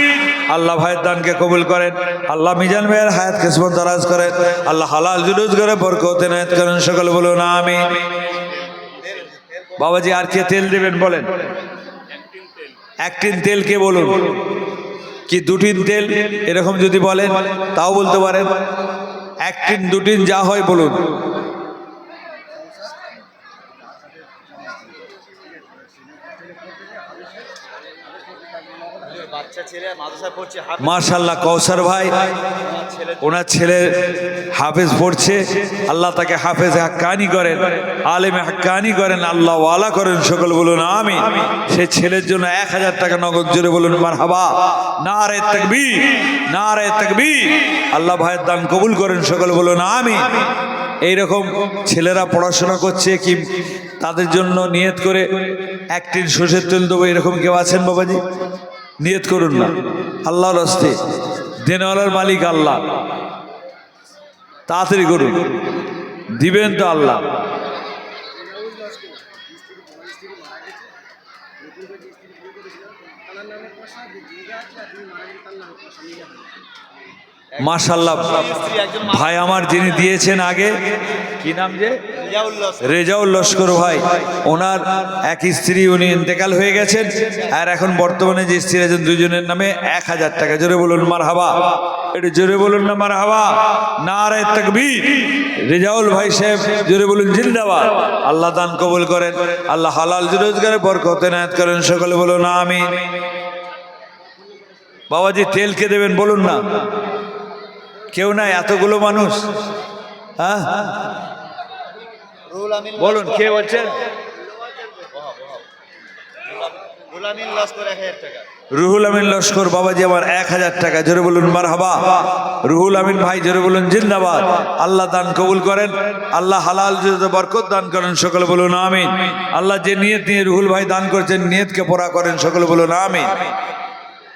আল্লাহ ভাইয়ের দানকে কবুল করেন, আল্লাহ মিজান ভাইয়ের হায়াত কিসমত দারাজ করেন, আল্লাহ হালাল রোজগারে বরকত এনায়েত করেন। সকলে বলুন আমিন। বাবাজি আর কে তেল দেবেন বলেন? 1 টিন তেল কে বলুন? কি 2 টিন তেল? এরকম যদি বলেন তাও বলতে পারেন। 1 টিন 2 টিন যা হয় বলুন। বাচ্চা ছেলে মাদ্রাসায় পড়ছে, মাশাআল্লাহ কৌসার ভাই ওনার ছেলে হাফেজ পড়ছে, আল্লাহ তাকে হাফেজ হাক্কানি করেন, আলেমে হাক্কানি করেন, আল্লাহ ওয়ালা করেন। সকল বলুন আমিন। সে ছেলের জন্য 1,000 টাকা নগদ। জোরে বলুন মারহাবা। নারে তাকবীর, নারে তাকবীর। আল্লাহ ভাইয়ের দান কবুল করেন। সকল বলুন আমিন। এইরকম ছেলেরা পড়াশোনা করছে, কি তাদের জন্য নিয়ত করে 1 টিন সরষের তেল দেবো, এরকম কেউ আছেন বাবাজি? নিয়ত করুন না, আল্লাহর হস্তে, দেনওয়ালার মালিক আল্লাহ। তাড়াতাড়ি করুন, দিবেন তো আল্লাহ। মাশাআল্লাহ ভাই আমার যিনি দিয়েছেন আগে, কি নাম যে? রেজাউল লস্কর ভাই। ওনার 1 স্ত্রী, উনি ইন্তেকাল হয়ে গেছেন, আর এখন বর্তমানে যে স্ত্রী আছেন, 2 জনের নামে 1,000 টাকা। জোরে বলুন মারহাবা। একটু জোরে বলুন না মারহাবা। নারে তাকবীর। রেজাউল ভাই সাহেব জোরে বলুন জিন্দাবাদ। আল্লাহ দান কবুল করেন, আল্লাহ হালাল রোজগারে বরকত এনায়েত করেন। সকলে বলুন আমিন। বাবাজি তেল কে দেবেন বলুন না? কেউ নাই, এতগুলো মানুষ। হ্যাঁ বলুন কে বলছেন? রুহুল আমিন লস্কর বাবাজি আমার 1,000 টাকা। জোরে বলুন মারহাবা। রুহুল আমিন ভাই জোরে বলুন জিন্দাবাদ। আল্লাহ দান কবুল করেন, আল্লাহ হালাল বরকত দান করেন। সকলে বলুন আমিন। আল্লাহ যে নিয়ত নিয়ে রুহুল ভাই দান করছেন, নিয়তকে পুরা করেন। সকলে বলুন আমিন।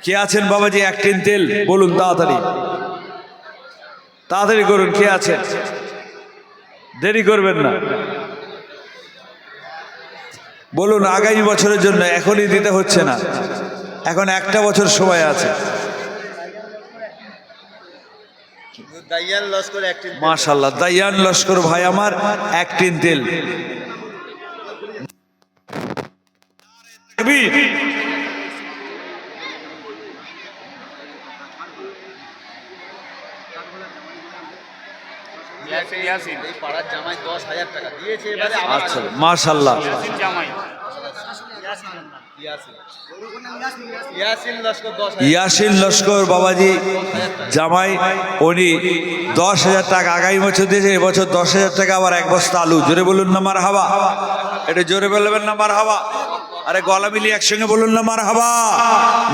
কে আছেন বাবাজি 1 টিন তেল বলুন? তাড়াতাড়ি তাড়াতাড়ি করুন। কে আছেন? দেরি করবেন না, বলুন। আগামী বছরের জন্য এখনই দিতে হচ্ছে না, এখন 1টা বছর সময় আছে। মাশাআল্লাহ দাইয়ান লস্কর ভাই আমার 1 টিন তেল। তাকবীর। এই পাড়ার জামাই 10,000 টাকা দিয়েছে, এবারে আবার আচ্ছা, মাশাআল্লাহ। ইয়াসিন লস্কর 10,000 ইয়াসিন লস্কর বাবাজি জামাই, উনি 10,000 টাকা আগামী বছর দিয়েছে, এবছর 10,000 টাকা, আবার 1 বস্তা আলু। জোরে বলুন না মারহাবা, এটা জোরে বলবেন না মারহাবা, আরে গলা মিলিয়ে একসঙ্গে বলুন না মারহাবা।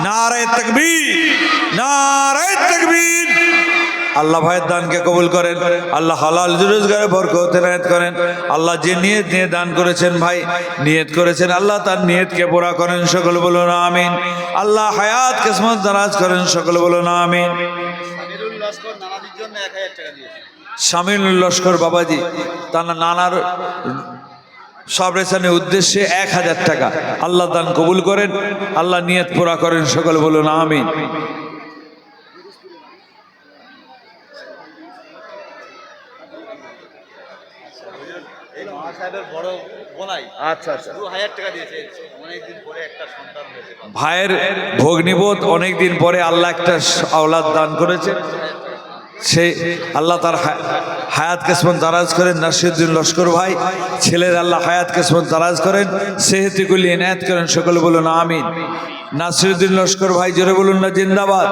নারে তাকবীর, নারে তাকবীর। আল্লাহ ভাইয়ের দানকে কবুল করেন, আল্লাহ হালাল রোজগারে বরকত এনায়েত করেন। আল্লাহ যে নিয়ত নিয়ে দান করেছেন, ভাই নিয়ত করেছেন, আল্লাহ তার নিয়তকে পুরা করেন, সকল বলুন আমিন। আল্লাহ হায়াত কিসমত দারাজ করেন, সকল বলুন আমিন। আমিরুল লস্কর নানাদির জন্য 1,000 টাকা দিয়েছে। শামিনুল লস্কর বাবাজি তার নানার সব রেশনের উদ্দেশ্যে 1,000 টাকা। আল্লাহ দান কবুল করেন, আল্লাহ নিয়ত পুরা করেন, সকল বলুন আমিন। এই মহাসাহেবের বড় বোনাই আচ্ছা আচ্ছা, 2,000 টাকা দিয়েছে। অনেকদিন পরে একটা সন্তান হয়েছে। ভাইয়ের ভগ্নিবোধ অনেকদিন পরে আল্লাহ একটা আওলাদ দান করেছে, সে আল্লাহ তার হায়াত কিসমত দারাজ করেন। নাসিরউদ্দিন লস্কর ভাই ছেলের আল্লাহ হায়াত কিসমত দারাজ করেন, সেহতিকুল ইনায়েত করেন, সকল বলুন আমিন। নাসিরউদ্দিন লস্কর ভাই জোরে বলুন না জিন্দাবাদ।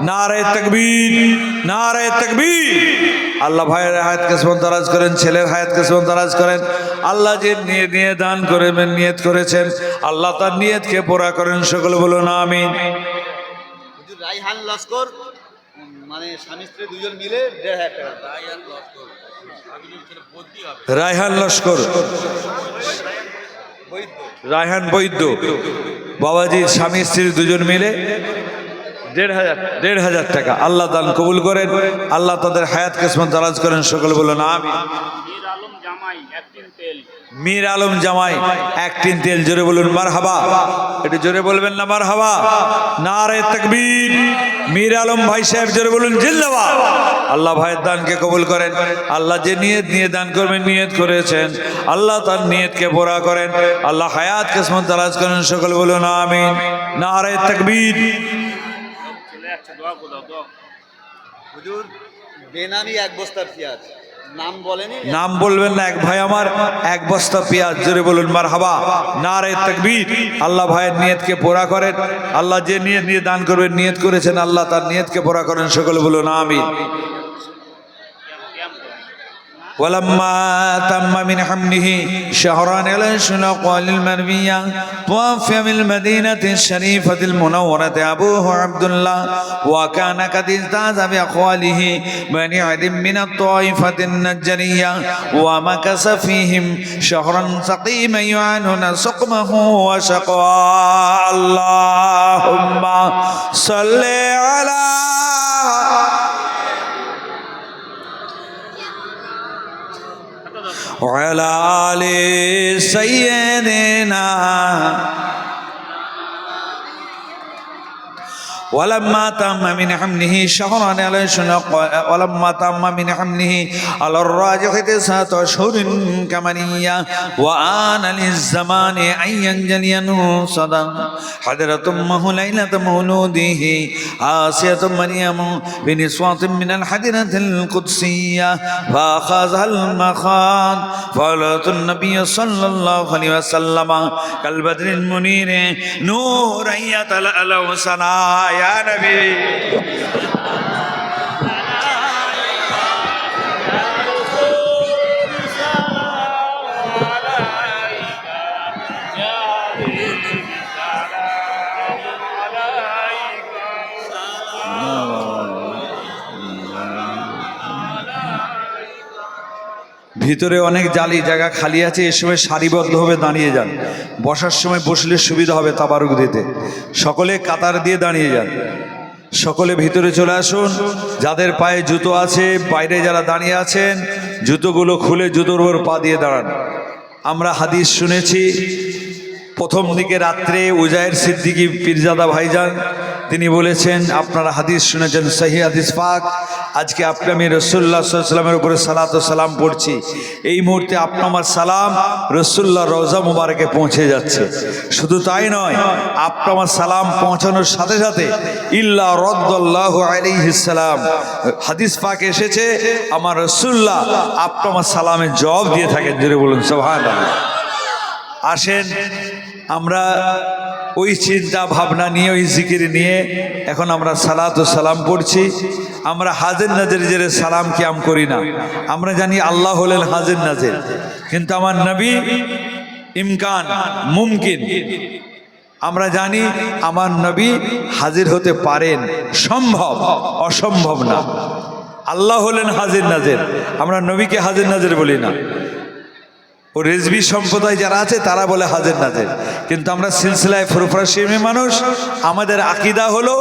নারে তাকবীর, নারে তাকবীর। আল্লাহ ভাইয়ের হায়াত কিসমত দারাজ করেন, ছেলের হায়াত কিসমত দারাজ করেন। আল্লাহ যে নিয়ে দান করবেন নিয়ত করেছেন, আল্লাহ তার নিয়তকে পুরা করেন, সকল বলুন আমিন। হুজুর রাইহান লস্কর মানে স্বামী স্ত্রী দুজন মিলে 1,500 টাকা। রায়হান লস্কর, রায়হান বৈদ্য বাবাজি স্বামী স্ত্রী দুজন মিলে 1,500 টাকা। আল্লাহ দান কবুল করেন, আল্লাহ তাদের হায়াত কিসমত দারাজ করেন, সকল বলুন আমিন। মীর আলম জামাই 1 টিন তেল, জোরে বলুন মারহাবা, একটু জোরে বলবেন না মারহাবা। নারে তাকবীর। মীর আলম ভাই সাহেব জোরে বলুন জিন্দাবাদ। আল্লাহ ভাইয়ের দানকে কবুল করেন, আল্লাহ যে নিয়ত নিয়ে দান করবেন নিয়ত করেছেন, আল্লাহ তার নিয়তকে পুরা করেন, আল্লাহ হায়াত কিসমত দারাজ করেন, সকল বলুন আমিন। নারে তাকবীর। হুজুর বেনামি 1 বস্তা পেঁয়াজ, নাম বলেনি, নাম বলবেন না, এক ভাই আমার 1 বস্তা পেঁয়াজ, জোরে বলুন মারহাবা। নারে তাকবীর। আল্লাহ ভাইয়ের নিয়তকে পুরা করেন, আল্লাহ যে নিয়ত নিয়ে দান করবেন নিয়ত করেছেন, আল্লাহ তার নিয়তকে পুরা করেন, সকলে বলুন আমিন। ولما تم من حمله شهران الأشهر للمرمية توفي بالمدينة الشريفة المنورة أبوه عبد الله، وكان قد ازداد بأخواله بني عد من الطائفة النجرية، ومكث فيهم شهرا سقيما يعانون سقمه وشقاء. اللهم صل على وعلى آل سيدنا. ولما تم من حمله شهران ولما تم من حمله على الراجح 9 أشهر كمنية، وآن للزمان أن ينجلي صدى حضرت أمه ليلة مولوده آسية مريم بنسوة من الحضرة القدسية، فأخذها المخاض فولت النبي صلى الله عليه وسلم كالبدر المنير نورا يتلألأ سنايا يا نبي. ভিতরে অনেক জালি জায়গা খালি আছে, এ সময় সারিবদ্ধভাবে দাঁড়িয়ে যান, বসার সময় বসলে সুবিধা হবে তাবারুক দিতে। সকলে কাতার দিয়ে দাঁড়িয়ে যান, সকলে ভিতরে চলে আসুন। যাদের পায়ে জুতো আছে, বাইরে যারা দাঁড়িয়ে আছেন জুতোগুলো খুলে জুতোর উপর পা দিয়ে দাঁড়ান। আমরা হাদিস শুনেছি, প্রথম দিকে রাত্রে উজায়ের সিদ্দিকী পীরজাদা ভাইজান তিনি বলেছেন, আপনারা হাদিস শুনেছেন, সহিহ হাদিস পাক, আজকে আপনি আমি রাসূলুল্লাহ সাল্লাল্লাহু আলাইহি ওয়াসাল্লামের উপরে সালাত ও সালাম পড়ছি, এই মুহূর্তে আপনার আমার সালাম রাসূলুল্লাহ রওজা মুবারকে পৌঁছে যাচ্ছে। শুধু তাই নয়, আপনার আমার সালাম পৌঁছানোর সাথে সাথে ইল্লা রাদ্দাল্লাহু আলাইহিস সালাম, হাদিস পাক এসেছে আমার রাসূলুল্লাহ আপনার আমার সালামের জবাব দিয়ে থাকেন। জোরে বলুন সুবহানাল্লাহ। আসেন আমরা ওই চিন্তা ভাবনা নিয়ে, ওই জিকির নিয়ে এখন আমরা সালাত ও সালাম পড়ছি। আমরা হাজির নাজির যে সালাম কিয়াম করি না, আমরা জানি আল্লাহ হলেন হাজির নাজির, কিন্তু আমার নবী ইমকান মুমকিন, আমরা জানি আমার নবী হাজির হতে পারেন, সম্ভব, অসম্ভব না। আল্লাহ হলেন হাজির নাজির, আমরা নবীকে হাজির নাজির বলি না। ও রেজবি সম্প্রদায় যারা আছে তারা বলে হাজির নাজির, কিন্তু আমরা সিলসিলায় ফুরফুরাশিমি মানুষ, আমাদের আকীদা হলো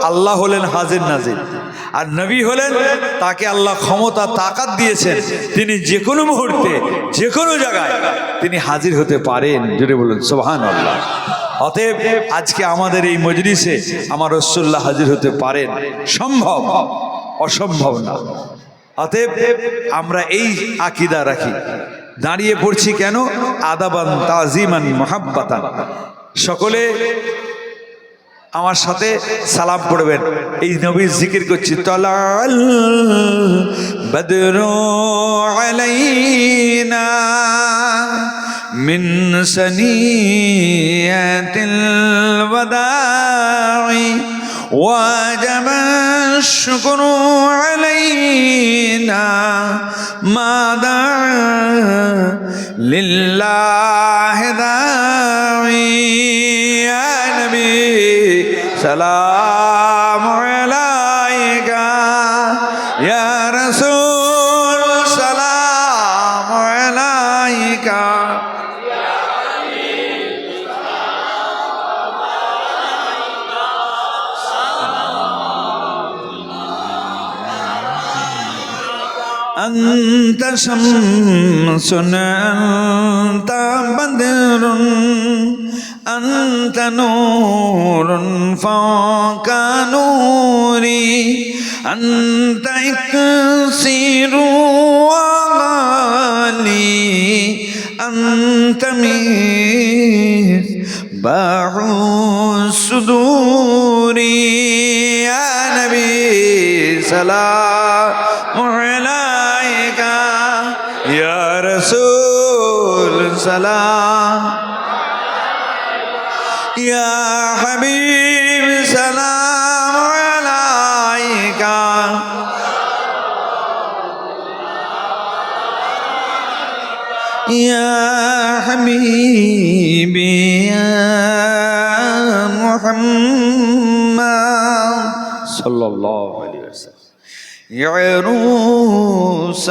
আল্লাহ হলেন হাজির নাজির, আর নবী হলেন তাকে আল্লাহ ক্ষমতা তাকাত দিয়েছেন, তিনি যে কোনো মুহূর্তে যে কোনো জায়গায় তিনি হাজির হতে পারেন। জোরে বলুন সুবহানাল্লাহ। অতএব আজকে আমাদের এই মজলিসে আমার রাসূলুল্লাহ হাজির হতে পারেন, সম্ভব, অসম্ভব না। অতএব আমরা এই আকীদা রাখি। দাঁড়িয়ে পড়ছি কেন? আদাবান তাজিমান মুহাব্বাতান। সকলে আমার সাথে সালাম পড়বেন, এই নবীর জিকির করছি। তালাল বদরু আলাইনা মিন সানিয়াতিল ওয়াদাই ওয়াজাব আশ-শুকরু আলাইনা মা দাআ লিল্লাহি দাঈ। ইয়া নবী সালাম আলাইকা, ইয়া রাসূল সালাম আলাইকা। أنت شمس أنت بدر أنت نور فوق نوري أنت إكسير وغالي أنت مصباح الصدور. يا نبي سلام عليك، يا رسول سلام، يا حبيب سلام عليك. يا حبيبي يا محمد صلى الله عليه وسلم. يا عروس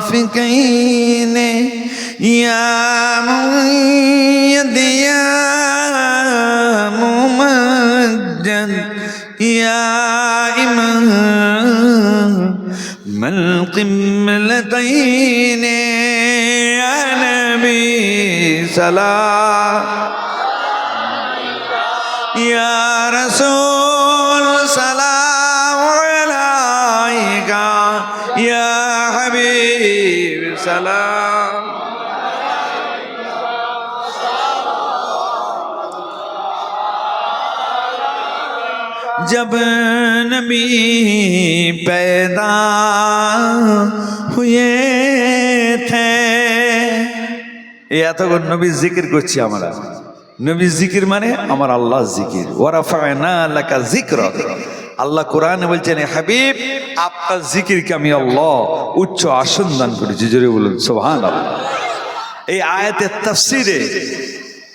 الخافقين يا مؤيد يا ممجد يا إمام القبلتين. يا نبي سلام، يا رسول سلام عليك، يا حبيب سلام. जब नबी पैदा हुए थे, এতক্ষণ নবী জিকির করছি আমরা। নবী জিকির মানে আমার আল্লাহ জিকির। ওয়ারাফা'না লাকা যিকরাক, আল্লাহ কোরআনে বলছেন হাবিব আপনার জিকিরকে আমি আল্লাহ উচ্চ আসন দান করেছি। জোরে বলুন সুবহানাল্লাহ। এই আয়াতের তাফসীরে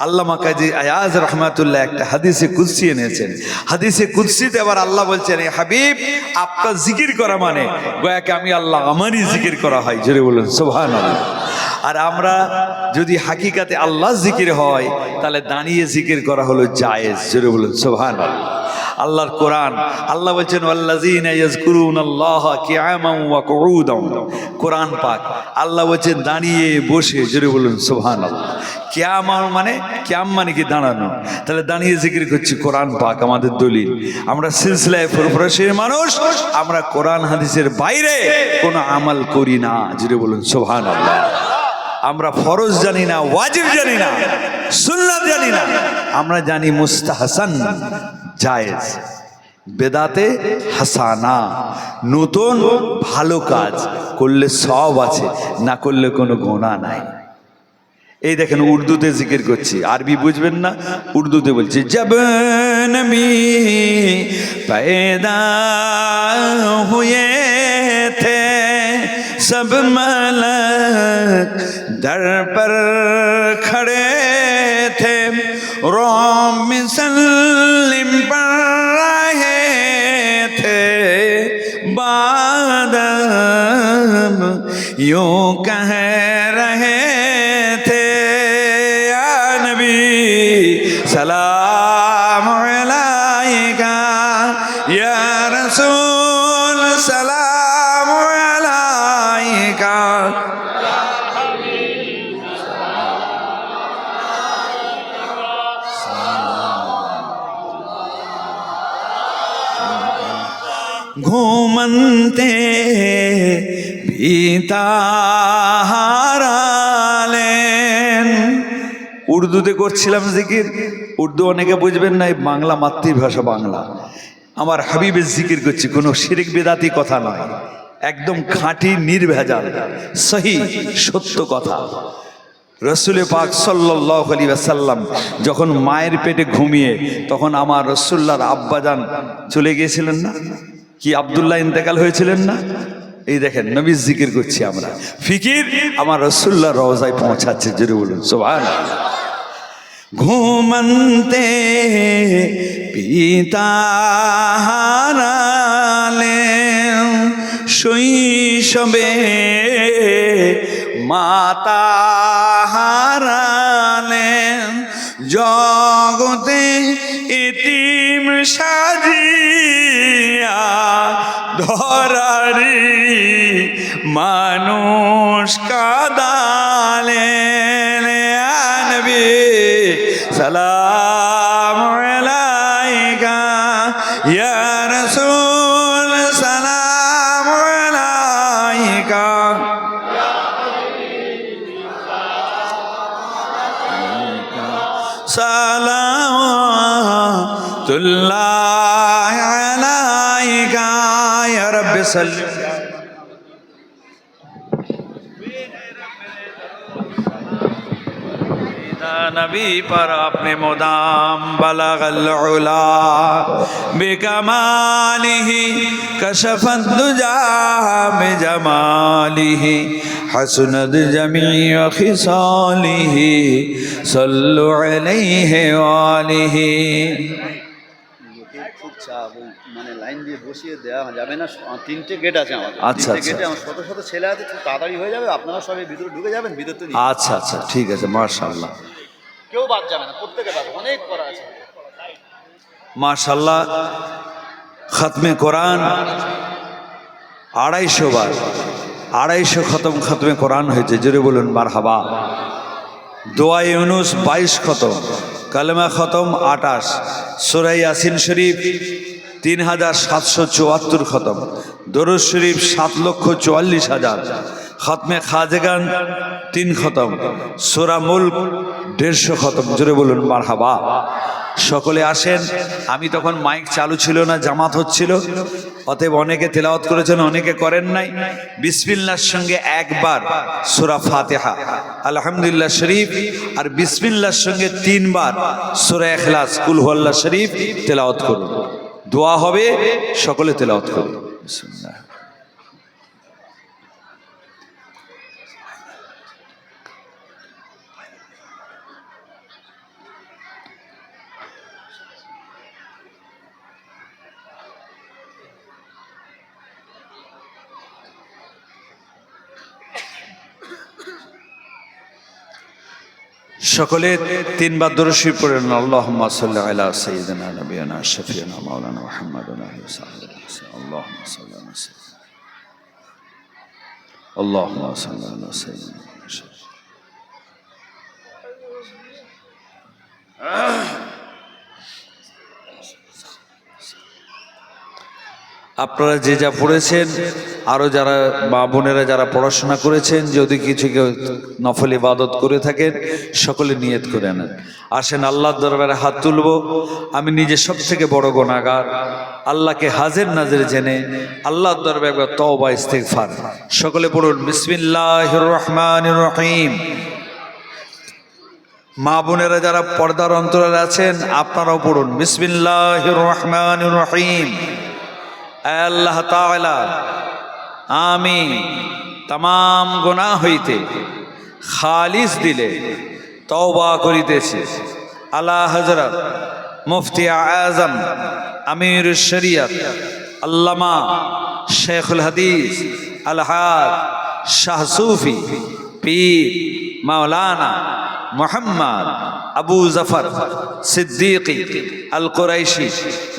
আল্লামা কাজী আয়াজ রহমাতুল্লাহ একটা হাদিসে কুদসি এনেছেন। হাদিসে কুদসিতে আবার আল্লাহ বলছেন হাবিব আপনার জিকির করা মানে গোয়াকে আমি আল্লাহ আমারই জিকির করা হয়। জোরে বলুন সুবহানাল্লাহ। আর আমরা যদি হাকিকাতে আল্লাহ জিকির হয় তাহলে দাঁড়িয়ে জিকির করা হলো জায়েজ। জোরে বলুন সুবহানাল্লাহ। আল্লাহর কোরআন। আল্লাহ বলছেন ওয়াল্লাযীনা ইয়াযকুরুনাল্লাহা কিয়ামান ওয়া কুউদান, কোরআন পাক। আল্লাহ বলছেন দাঁড়িয়ে বসে, জোরে বলুন সুবহানাল্লাহ। কিয়াম মানে, কিয়াম মানে কি দাঁড়ানো, তাহলে দাঁড়িয়ে জিকির করছি, কোরআন পাক আমাদের দলিল। আমরা সিলসিলায়ে ফুরফুরাশির মানুষ, আমরা কোরআন হাদিসের বাইরে কোনো আমল করি না, জোরে বলুন সুবহানাল্লাহ। আমরা ফরজ জানি না, ওয়াজিব জানি না, সুন্নাত জানি না, আমরা জানি মুস্তাহসান, জায়েজ, বেদাতে হাসানা, নতুন ভালো কাজ করলে সওয়াব আছে, না করলে কোনো গুনাহ নাই। এই দেখেন উর্দুতে জিকির করছি, আরবি বুঝবেন না, উর্দুতে বলছি। জব নবী पैदा हुए थे सब मलक दर पर खड़े थे, रोम सल्लिम पढ़ रहे थे, बादम यूं कह रहे थे, या नबी सलाम अलैका, या रसूल सलाम अलैका। ঘুমন্তে ভিতাহারালেন। উর্দুতে করছিলাম জিকির, উর্দু অনেকে বুঝবেন না, এই বাংলা মাতৃভাষা বাংলা। আমার হাবিবের জিকির করছি, কোনো শিরক বিদাতি কথা নয়, একদম খাঁটি নির্ভেজাল সহি সত্য কথা। রসুল পাক সাল্লাল্লাহু আলাইহি ওয়াসাল্লাম যখন মায়ের পেটে ঘুমিয়ে, তখন আমার রসুল্লাহর আব্বাজান চলে গিয়েছিলেন না, কি আব্দুল্লাহ ইন্তেকাল হয়েছিলেন না। এই দেখেন নবীর জিকির করছি আমরা, ফিকির আমার রসুল্লাহর রওজায় পৌঁছাচ্ছে, জোরে বলুন সুবহানাল্লাহ। ঘুমন্তে পিতা হারালেন, শৈশবে মাতা হারালেন, জগতে এতিম সাজিয়া ধরারি মানুষ কাদালেন, ইয়া নবী সালাম আলাইকা, ইয়া রাসূল সালাম আলাইকা। সালাতুল্লাহ আলাইকা ইয়া রাব্বি সাল্লিম। नबी पर अपने मुदाम बलगल उला बिकमालिही कशफत दुजा बिजमालिही हसनत जमीअ खिसालिही सल्लु अलैहि वालिही। খুব চাপ, ওই মানে লাইন দিয়ে বসিয়ে দেওয়া যাবে না, তিনটে গেট আছে আমাদের, আচ্ছা, তিনটে আচ্ছা। গেটে আমার শত শত ছেলে আছে, খুব তাড়াতাড়ি হয়ে যাবে, আপনারা সবাই ভিতরে ঢুকে যাবেন, ভিতর তো আচ্ছা আচ্ছা, ঠিক আছে, মাশাআল্লাহ কেউ বাদ যাবে না, প্রত্যেকে বাদ, অনেক করা আছে মাশাআল্লাহ। খতমে কোরআন 250 বার, 250 খতমে কোরআন হয়েছে, জোরে বলুন মারহাবা। দোয়া ইউনুস 22 খতম, কালেমা খতম 28, সূরা ইয়াসিন শরীফ 3774 খতম, দরুদ শরীফ 7,44,000, খতমে খাজেগান 3 খতম, সূরা মুলক 150 খতম, জোরে বলুন মারহাবা। সকলে আসেন। আমি তখন মাইক চালু ছিল না, জামাত হচ্ছিল, অতএব অনেকে তেলাওয়াত করেছেন, অনেকে করেন নাই। বিসমিল্লাহর সঙ্গে একবার সূরা ফাতিহা, আলহামদুলিল্লাহ শরীফ, আর বিসমিল্লাহর সঙ্গে 3 বার সূরা ইখলাস, কুল হুয়াল্লাহ শরীফ তেলাওয়াত করুন। দোয়া হবে, সকলে তেলাওয়াত করুন। বিসমিল্লাহ। সকলে তিনবার দরুদ শরীফ পড়েন। আল্লাহুম্মা সাল্লি আলা সাইয়্যিদিনা নাবিয়িনা শাফিঈনা মাওলানা মুহাম্মাদিন ওয়া আলিহি ওয়া সাহবিহি আল্লাহুম্মা সাল্লি আলা সাইয়্যিদিনা আল্লাহুম্মা সাল্লি আলা সাইয়্যিদিনা। আপনারা যে যা পড়েছেন, আরও যারা মা বোনেরা যারা পড়াশোনা করেছেন, যদি কিছু কেউ নফল ইবাদত করে থাকেন সকলে নিয়ত করে নেন। আসেন আল্লাহর দরবারে হাত তুলব। আমি নিজে সব থেকে বড় গুনাহগার, আল্লাহকে হাজির নাজির জেনে আল্লাহর দরবারে একবার তওবা ইস্তিগফার। সকলে পড়ুন বিসমিল্লাহির রহমানির রহিম। মা বোনেরা যারা পর্দার অন্তরে আছেন আপনারাও পড়ুন বিসমিল্লাহির রহমানির রহিম। আল্লাহ তাআলা আমি तमाम গুনাহ হইতে খালিস দিলে তওবা করিতেছি। আলা হযরত মুফতি আযম আমিরুশ শরিয়ত আল্লামা শেখুল হাদিস আলহাজ শাহ সুফি পীর মাওলানা মোহাম্মদ আবু জফর সিদ্দিকি আল কুরাইশি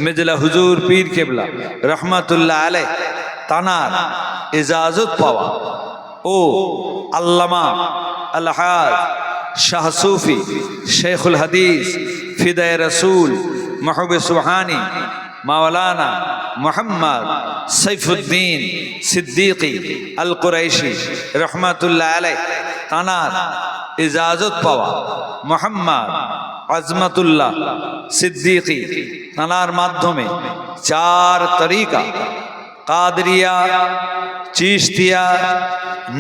মিদলা হুজুর পীর কেবলা রহমাতুল্লাহ আলাইহ তানার ইজাজত পাওয়া ও আল্লামা আলহাজ শাহ সুফি শেখুল হাদিস ফিদায়ে রাসূল মুহব্বে সুবহানী মাওলানা মোহাম্মদ সাইফুদ্দিন সিদ্দিকি আল কুরাইশি রহমাতুল্লাহ আলাইহ তানার ইজাজত পাওয়া মোহাম্মদ আজমাতুল্লাহ সিদ্দিকি তানার মাধ্যমে চার তরিকা কাদরিয়া, চিশতিয়া,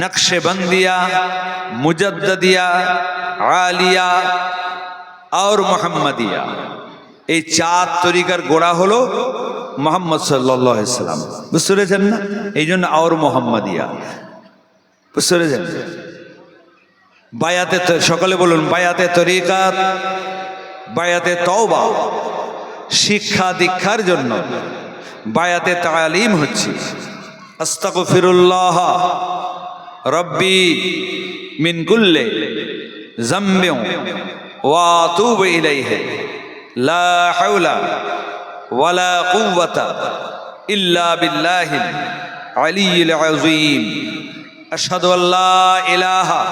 নকশবন্দিয়া, মুজদ্দদিয়া, আলিয়া और মোহাম্মদিয়া, এই চার তরিকার গোড়া হলো মোহাম্মদ সাল্লাল্লাহু আলাইহি সাল্লাম। বুঝতে পেরেছেন না? এই জন্য और মোহাম্মদিয়া। বুঝতে পেরেছেন? বায়াতে সকলে বলুন বায়াতে তরিকাত, বায়াতে তওবা শিক্ষা দীক্ষার জন্য বায়াতে তালিম হচ্ছে। আস্তাগফিরুল্লাহ রব্বি মিন কুল্লি যামবি ওয়া আতুবু ইলাইহি লা হাওলা ওয়ালা কুওয়াতা ইল্লা বিল্লাহিল আলিয়্যিল আযীম। আশহাদু আল্লা ইলাহা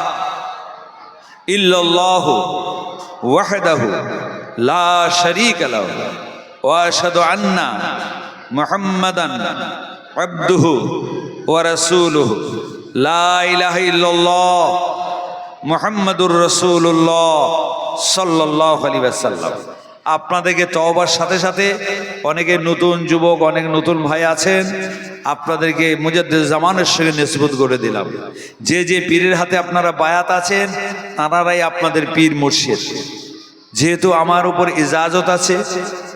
ইল্লাল্লাহু ওয়াহদাহু লা শারীকা লাহু ওয়া আশহাদু আন্না মুহাম্মাদান আবদুহু ওয়া রাসূলুহু লা ইলাহা ইল্লাল্লাহ মুহাম্মাদুর রাসূলুল্লাহ সাল্লাল্লাহু আলাইহি ওয়াসাল্লাম। আপনাদেরকে তওবার সাথে সাথে অনেকে নতুন যুবক, অনেক নতুন ভাই আছেন, আপনাদেরকে মুজাদ্দিদ জামানের সঙ্গে নিসবত করে দিলাম। যে যে পীরের হাতে আপনারা বায়াত আছেন তারাই আপনাদের পীর মুর্শিদ। যেহেতু আমার উপর ইজাজত আছে,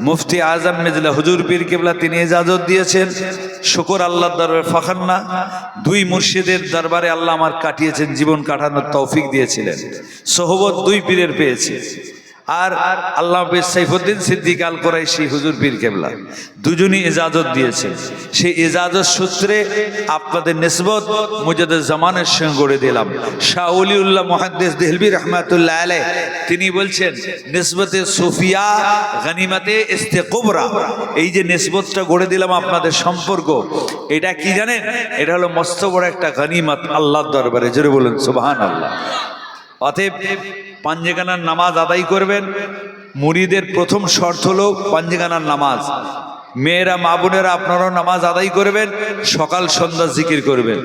মুফতি আজম মিদলা হুজুর পীর কেবলা তিনি ইজাজত দিয়েছেন, শুকর আল্লাহর দরবারে ফাখার না। দুই মুর্শিদের দরবারে আল্লাহ আমার কাটিয়েছেন, জীবন কাটানোর তৌফিক দিয়েছিলেন। সোহবত দুই পীরের পেয়েছি। আর আল্লাহ সাইফুদ্দিন সিদ্দিক আল কুরাইশি হুজুর পীর কেবলা দুজনই ইজাজত দিয়েছেন। সেই ইজাজত সূত্রে আপনাদের নিসবত মুজাদ্দিদ জামানের সঙ্গে গড়ে দিলাম। শাহ ওলিউল্লাহ মুহাদ্দিস দেহলভী রাহমাতুল্লাহ আলাইহ তিনি বলছেন নিসবতে সুফিয়া গনিমতে ইস্তেকুবরা, এই যে নিসবতটা গড়ে দিলাম আপনাদের সম্পর্ক, এটা কি জানেন? এটা হলো মস্ত বড় একটা গনিমত আল্লাহর দরবারে। জোরে বলুন সুবহানাল্লাহ। অতএব পাঞ্জেগানার নামাজ আদায় করবেন। মুরিদের প্রথম শর্ত হলো পাঞ্জেগানার নামাজ। মেয়েরা মা বোনেরা আপনারাও নামাজ আদায় করবেন, সকাল সন্ধ্যা জিকির করবেন।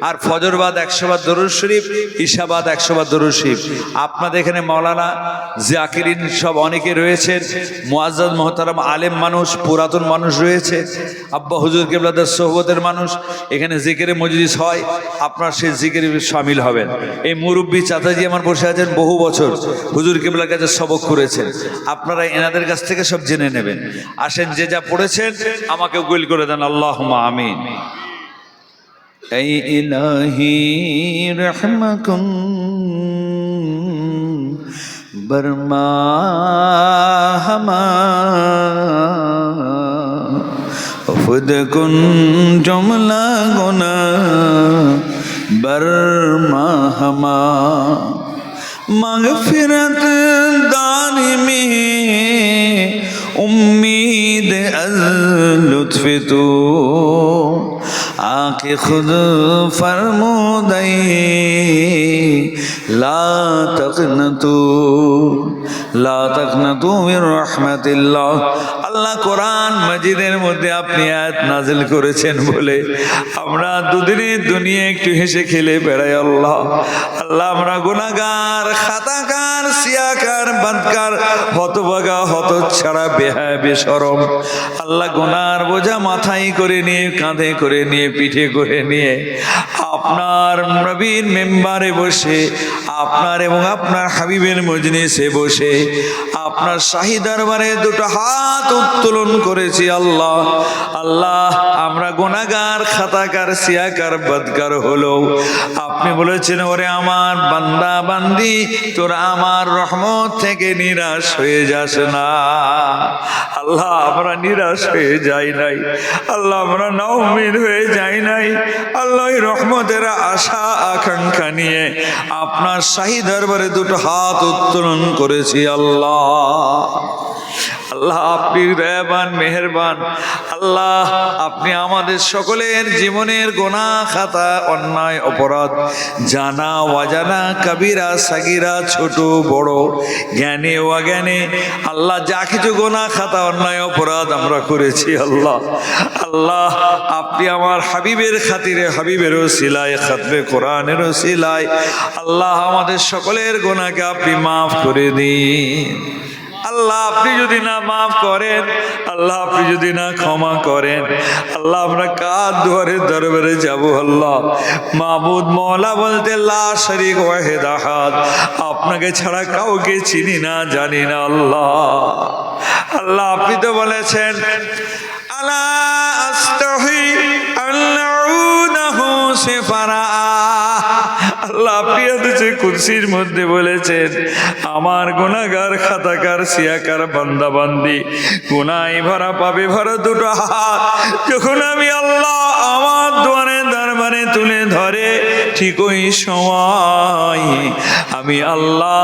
আর ফজরবাদ 100 বার দরুদ শরীফ, ঈশাবাদ 100 বার দরুদ শরীফ। আপনাদের এখানে মাওলানা জাকিরিন সব অনেকে রয়েছেন, মুআজ্জাজ মুহতারাম আলেম মানুষ, পুরাতন মানুষ রয়েছে, আব্বা হুজুর কেবলাদের সোহবতের মানুষ। এখানে জিকিরে মজলিস হয়, আপনার সেই জিকিরে শামিল হবেন। এই মুরব্বী চাচাজি আমার বসে আছেন, বহু বছর হুজুর কেবলার কাছে সবক করেছেন, আপনারা এনাদের কাছ থেকে সব জেনে নেবেন। আসেন, যে যা পড়েছেন আমাকে কবুল করে দেন, আল্লাহুম্মা আমিন। এই ইলাহি রহমাকুম বরমা হামা খুদ কুন জমলা গুনা বরমা হামা मगफिरत दानी में उम्मीद अज लुत्फ तू आके खुद फरमोदई ला तकनतू মির রাহমাতিল্লাহ। আল্লাহ কোরআন মাজিদের মধ্যে আপনি আয়াত নাজিল করেছেন বলে আমরা দুদিনের দুনিয়া একটু হেসে খেলে বেড়াই। আল্লাহ আল্লাহ আমরা গুনাহগার, খাতাকার, সিয়াকার, বাদকার, হতভাগা, হতচ্ছাড়া, বেহায়া, বেশরম। আল্লাহ গুনার বোঝা মাথায় করে নিয়ে, কাঁধে করে নিয়ে, পিঠে করে নিয়ে আপনার নবীর মেম্বারে বসে, আপনার এবং আপনার হাবিবের মজলিসে বসে আপনার শাহী দরবারে দুটো হাত উত্তোলন করেছি। আল্লাহ আল্লাহ আমরা গুনাহগার, খাতাকার, সিয়াকার, বদকার হলো আপনি বলেছেন, ওরে আমার বান্দা বান্দি, তোরা আমার রহমত থেকে নিরাশ হয়ে যাস না। আল্লাহ আমরা নিরাশ হয়ে যাই নাই, আল্লাহ আমরা নাউমিদ হয়ে যাই নাই। আল্লাহ রহমতের আশা আকাঙ্ক্ষা নিয়ে আপনার শাহী দরবারে দুটো হাত উত্তোলন করেছি। আল্লাহ আল্লাহ আপনি দয়াবান, মেহেরবান। আল্লাহ আপনি আমাদের সকলের জীবনের গুনাহ, খাতা, অন্যায়, অপরাধ, জানা অজানা, কবিরা সাগিরা, ছোট বড়, জ্ঞানে অজ্ঞানে, আল্লাহ যা কিছু গুনাহ, খাতা, অন্যায়, অপরাধ আমরা করেছি আল্লাহ আল্লাহ আপনি আমার হাবিবের খাতিরে, হাবিবের ওসিলায়, খাতমে কোরআনের ওসিলায় আল্লাহ আমাদের সকলের গুনাহকে আপনি মাফ করে দিন। আল্লাহ আপনি যদি না মাফ করেন, আল্লাহ আপনি যদি না ক্ষমা করেন, আল্লাহ আমরা কার দুয়ারে দরবারে যাব? আল্লাহ মাবুদ মওলা বলতে লা শরীক ওয়াহিদ আহাদ, আপনাকে ছাড়া কাউকে চিনি না, জানি না। আল্লাহ আল্লাহ আপনি তো বলেছেন, আলা আস্তাহি আন আউনাহু সিফারা। আল্লাহ আপনি হাদিসে কুদসির মধ্যে বলেছেন, আমার গুনাহগার, খাতাকার, সিয়াকার বান্দা বান্দি গুনায় ভরা, পাবে ভরা দুটো হাত যখন আমি আল্লাহ আমার দুয়ারে দরবারে তুলে ধরে, ঠিক ওই সময় আমি আল্লাহ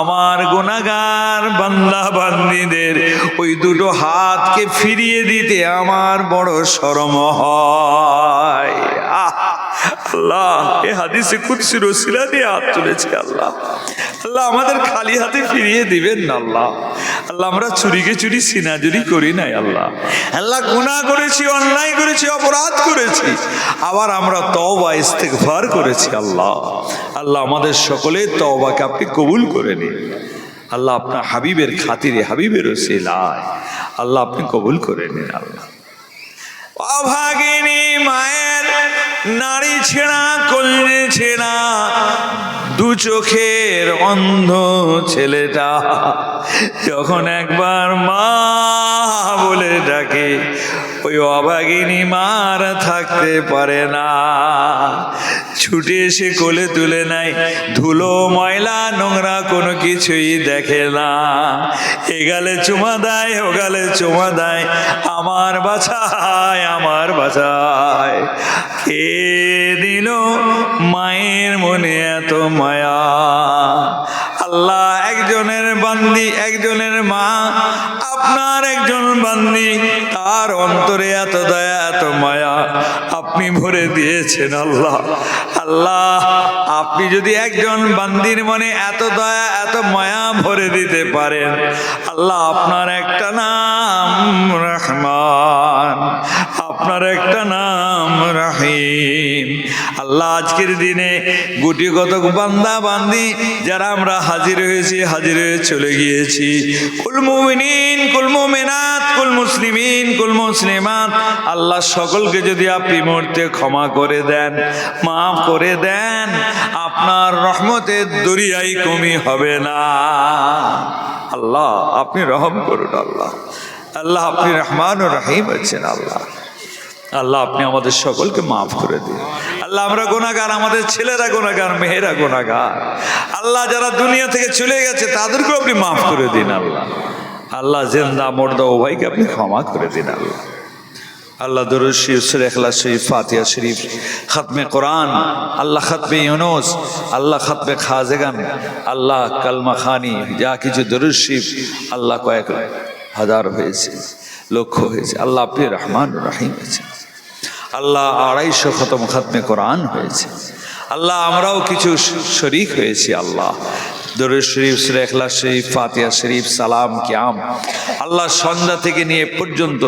আমার গুনাহগার বান্দা বান্দিদের ওই দুটো হাতকে ফিরিয়ে দিতে আমার বড় শরম হয়। আল্লাহ এই হাদিসে কুদসির ওসিলা দিয়ে হাত তুলেছি। আল্লাহ আল্লাহ আমাদের খালি হাতে ফিরিয়ে দিবেন না। আল্লাহ আল্লাহ আমরা চুরিকে চুরি, সিনাজুরি করি নাই। আল্লাহ আল্লাহ গুনাহ করেছি, অন্যায় করেছি, অপরাধ করেছি, আবার আমরা তওবা ইস্তেগফার করেছি। আল্লাহ আল্লাহ আমাদের সকলের তওবাকে আপনি কবুল করে নিন। আল্লাহ আপনার হাবিবের খাতিরে, হাবিবের ওসিলায় আল্লাহ আপনি কবুল করে নিন। আল্লাহ অভাগিনী মায়ের নারী ছেঁড়া, কলজে ছেঁড়া, দু চোখের অন্ধ ছেলেটা যখন একবার মা বলে ডাকে, ওই অভাগিনী মার থাকতে পারে না, ছুটে এসে কোলে তুলে নেয়, ধুলো ময়লা নোংরা কোনো কিছুই দেখে না, এ গালে চুমা দেয়, ও গালে চুমা দেয়, আমার বাছায়, আমার বাছায়। কে দিল মায়ের মনে এত মায়া? আল্লাহ একজনের বান্দি, একজনের মা, আপনার একজন বান্দি, তার অন্তরে এত দয়া, এত মায়া আপনি ভরে দিয়েছেন। আল্লাহ আল্লাহ আপনি যদি একজন বান্দির মনে এত দয়া, এত মায়া ভরে দিতে পারেন, আল্লাহ আপনার একটা নাম রহমান, আপনার একটা নাম রহিম। আল্লাহ আজকের দিনে গুটি কতক বান্দা বান্দি যারা আমরা হাজির হয়েছি, হাজির হয়ে চলে গিয়েছি, কুল মুমিনিন, কুল মুমিনাত, কুল মুসলিমিন, কুল মুসলিমাত, আল্লাহ সকলকে যদি আপনি মুহূর্তে ক্ষমা করে দেন, মাফ করে দেন, আপনার রহমতের দরিয়ায় কমি হবে না। আল্লাহ আপনি রহম করুন। আল্লাহ আল্লাহ আপনি রহমান ও রহিম আছেন। আল্লাহ আল্লাহ আপনি আমাদের সকলকে মাফ করে দিন। আল্লাহ আমরা গুনাহগার, আমাদের ছেলেরা গুনাহগার, মেয়েরা গুনাহগার। আল্লাহ যারা দুনিয়া থেকে চলে গেছে তাদেরকেও আপনি মাফ করে দিন। আল্লাহ আল্লাহ জিন্দা মুর্দা উভয়কে আপনি ক্ষমা করে দিন। আল্লাহ আল্লাহ দরুদ শরীফ, সূরা ইখলাস শরীফ, ফাতিহা শরীফ, খতমে কোরআন, আল্লাহ খতমে ইউনুস, আল্লাহ খতমে খাজেগান, আল্লাহ কালমা খানি, যা কিছু দরুদ শরীফ আল্লাহ কয়েক হাজার হয়েছে, লক্ষ হয়েছে। আল্লাহ আপনি রহমান রহিম হয়েছে। আল্লাহ 250 খতম খতমে কোরআন হয়েছে। আল্লাহ আমরাও কিছু শরীক হয়েছি। আল্লাহ দরুদ শরীফ, সূরা ইখলাস শরীফ, ফাতিহা শরীফ, সালাম, কিয়াম, আল্লাহ সন্ধ্যা থেকে নিয়ে পর্যন্ত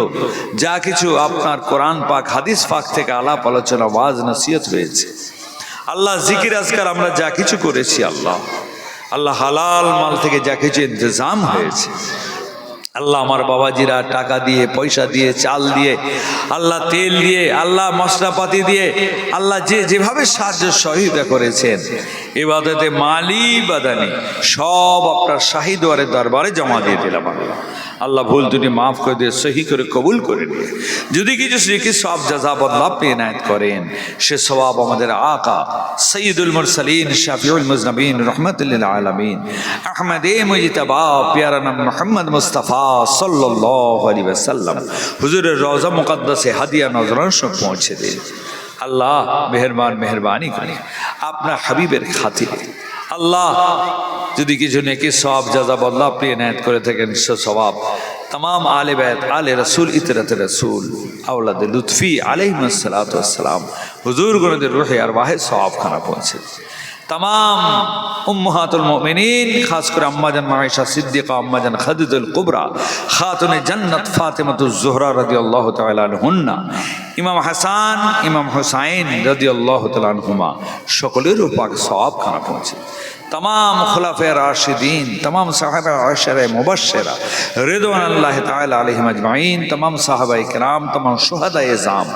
যা কিছু আপনার কোরআন পাক হাদিস পাক থেকে আলাপ আলোচনা ওয়াজ নসিহত হয়েছে, আল্লাহ জিকির আজকার আমরা যা কিছু করেছি, আল্লাহ আল্লাহ হালাল মাল থেকে যা কিছু ইন্তজাম হয়েছে, আল্লাহ আমার বাবাজিরা টাকা দিয়ে, পয়সা দিয়ে, চাল দিয়ে, আল্লাহ তেল দিয়ে, আল্লাহ মশলাপাতি দিয়ে, আল্লাহ যেভাবে সাহায্য সহযোগিতা করেছেন, ইবাদতে মালি বাদানি সব আপনার শাহী দুয়ারে দরবারে জমা দিয়ে দিলাম। আল্লাহ ভুল ত্রুটি মাফ করে দিয়ে সহি করে কবুল করে নিয়ে যদি কিছু শ্রীকি সব জাযা বদলা আপনি ইনায়েত করেন, সে সওয়াব আমাদের আকা সৈয়দুল মুরসালিন শাফিউল মুজনবিন রহমাতুল লিল আলামিন আহমদে মুজতবা প্যারা নাম মুহাম্মদ মুস্তাফা সাল্লাল্লাহু আলাইহি ওয়াসাল্লাম হুজুরের রওজা মুকদ্দাসে হাদিয়া নজরান সব পৌঁছে দিন। আল্লাহ মেহরবানি করে আপনার হাবিবের খাতিরে আল্লাহ যদি কিছু নেকি সওয়াব জাযা বদলা আপনি ইনায়েত করে থাকেন, সে সওয়াব तमाम आले बैत आले रसूल इतरत रसूल औलाद लुत्फ़ी अलैहिमुस सलातु वस्सलाम हुजूर गुनदे रूह अरवाह सवाब खाना पहुँचे। तमाम उम्महातुल मोमिनीन खासकर अम्मा जन आयशा सिद्दीक़ा, अम्मा जन खदीजतुल कुबरा, खातुन जन्नत फातिमातुज़ ज़ुहरा रदियल्लाहु तआला अन्हुन्ना, इमाम हसन इमाम हुसैन रदियल्लाहु तआला अन्हुमा সকলের পাক সওয়াব খানা পৌঁছে। तमाम खुलाफे राशिदीन, तमाम साहबा अशरे मुबश्शिरा रिदवानुल्लाह ताला अलैहिम अजमाइन, तमाम साहबाए किराम, तमाम शुहदाए जाम,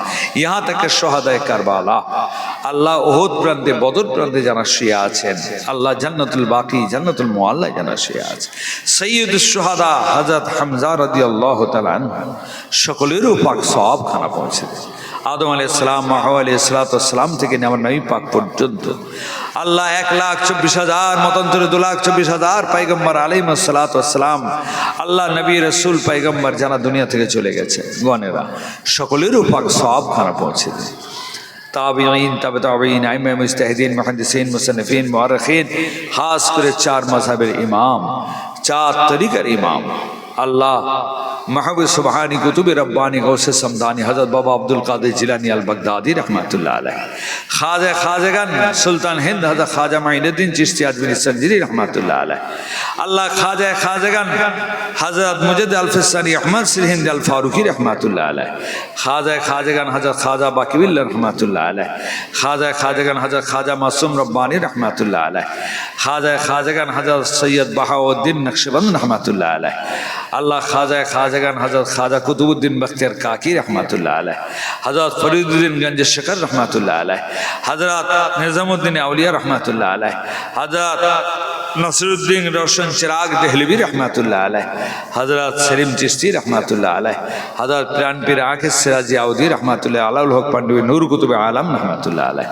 यहाँ तक कि शुहदाए करबाला, अल्लाह उहुद प्रांते बदर प्रांते जाना शुया आছেন, अल्लाह जन्नतुल बाकी जन्नतुल मुअल्ला जाना शुया आছেন, सय्यदुश शुहदा हजरत हमजा রাদিয়াল্লাহু তাআলা আনহু সকলেরও পাক সওয়াব খানা পৌঁছে। আদম আলাইহিস সালাম, হাওয়া আলাইহিস সালাম থেকে আমার নবী পাক পর্যন্ত আল্লাহ 1,24,000 মতান্তরে 2,24,000 পয়গম্বর আলাইহিস সালাম, আল্লাহ নবী রাসূল পয়গম্বর যারা দুনিয়া থেকে চলে গেছে গণেরা সকলেরও পাক সওয়াব খানা পৌঁছে দেয়। ताबीईन, तबे ताबीईन, आइम्मा मुजतहिदीन, मुहद्दिसीन, मुसन्निफीन, मुअर्रिखीन, खास करे 4 मज़हबेर इमाम, 4 तरीक़ार इमाम अल्लाह महबूब सुबहानी कुतुब रब्बानी गौसे समदानी हज़रत बाबा अब्दुल कादिर जिलानी अल बगदादी रहमतुल्लाह अलैह, ख्वाजा खाजगान सुल्तान हिंद हज़रत ख्वाजा माइनुद्दीन चिश्ती अजमेरी संजरी रहमतुल्लाह अलैह, अल्लाह ख्वाजा खाजगान हज़रत मुजद्दिद अल-फिसानी अहमद सिरहिंद अल फारूकी रहमतुल्लाह अलैह, ख्वाजा खाजगान हज़रत ख्वाजा बाकीबिल्लाह रहमतुल्लाह अलैह, ख्वाजा खाजगान हज़रत ख्वाजा मासूम रब्बानी रहमतुल्लाह अलैह, ख्वाजा खाजगान हज़रत सैयद बहाउद्दीन नक्शबंद रहमतुल्लाह अलैह, अल्लाह ख्वाजा खाजगान हज़रत ख्वाजा कुतुबुद्दीन बख्तियार काकी रहमतुल्लाह अलैह, हज़रत फरीदुद्दीन गंज शकर रहमतुल्लाह अलैह, हज़रत निज़ामुद्दीन औलिया रहमतुल्लाह अलैह, हज़रत नसरुद्दीन रोशन चिराग देहलवी रहमतुल्लाह अलैह, हज़रत सलीम चिश्ती रहमतुल्लाह अलैह, हज़रत प्राणपीर आके सिराजी आउदी रहमतुल्लाह आलाउल हक पांडवी नूर कुतुब आलम रहमतुल्लाह अलैह।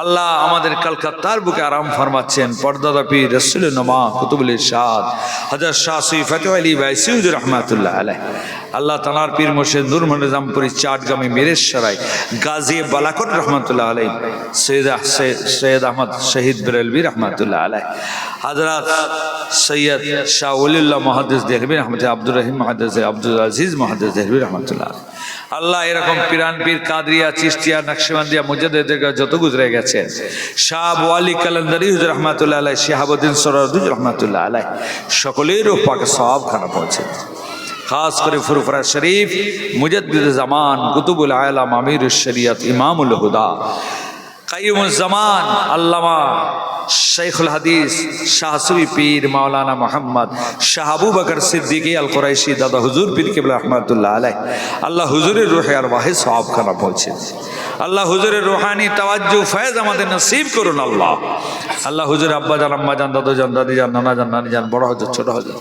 अल्लाह আমাদের কলকাতার বুকে আরাম ফরমাচ্ছেন পর্দাদা পীর রাসূল নুমা কুতুবুল ইরশাদ হযরত শাহ সুফি ফতহ আলী বাইসি रहमतुल्लाह अलैह, अल्लाह तनार पीर मुर्शिद नूर निजामपुरी चाटगामी मिरेशराय गाजी बालाकोट रहमतुल्लाह अलैह, सैयद अहमद शहीद बरेलवी रहमतुल्लाह अलैह, हज़रत सैयद शाह वलीउल्लाह मुहद्दिस देहलवी रहमत अब्दुर रहीम मुहद्दिस अब्दुल अजीज मुहद्दिस देहलवी रहमतुल्लाह আল্লাহ এরকম পিরান পীর কাদরিয়া চিশতিয়া নকশবন্দিয়া মুজাদ্দিদ যত গুজরে গেছেন শাহ ওয়ালি কালান্দারি হুজুর রহমাতুল্লাহ আলাইহি, শিহাবুদ্দিন সরারদুজ রহমাতুল্লাহ আলাইহি সকলেরও পাক সওয়াব খানা পৌঁছে। खास करे फुरफुरा शरीफ मुजद्दिद ज़मान कुतुबुल आलम अमीरुश शरीयत इमामुल हुदा क़य्युमुज़ ज़मान अल्लामा शेखुल हदीस शाह सूफी पीर मौलाना मोहम्मद शाह अबू बकर सिद्दीकी अल कुरैशी दादा हुजूर पीर किबला रहमतुल्लाह अलैह, अल्लाह हुजूरेर रूहे अरवाह सवाब खाना पहुँचे। अल्लाह हुजूरेर रूहानी तवज्जो फैज़ आमादेर नसीब करुन अल्लाह। अल्लाह हुजूर अब्बा जान अम्मा जान दादू जान दादी जान नाना जान नानी जान बड़ा हजरत छोटा हजरत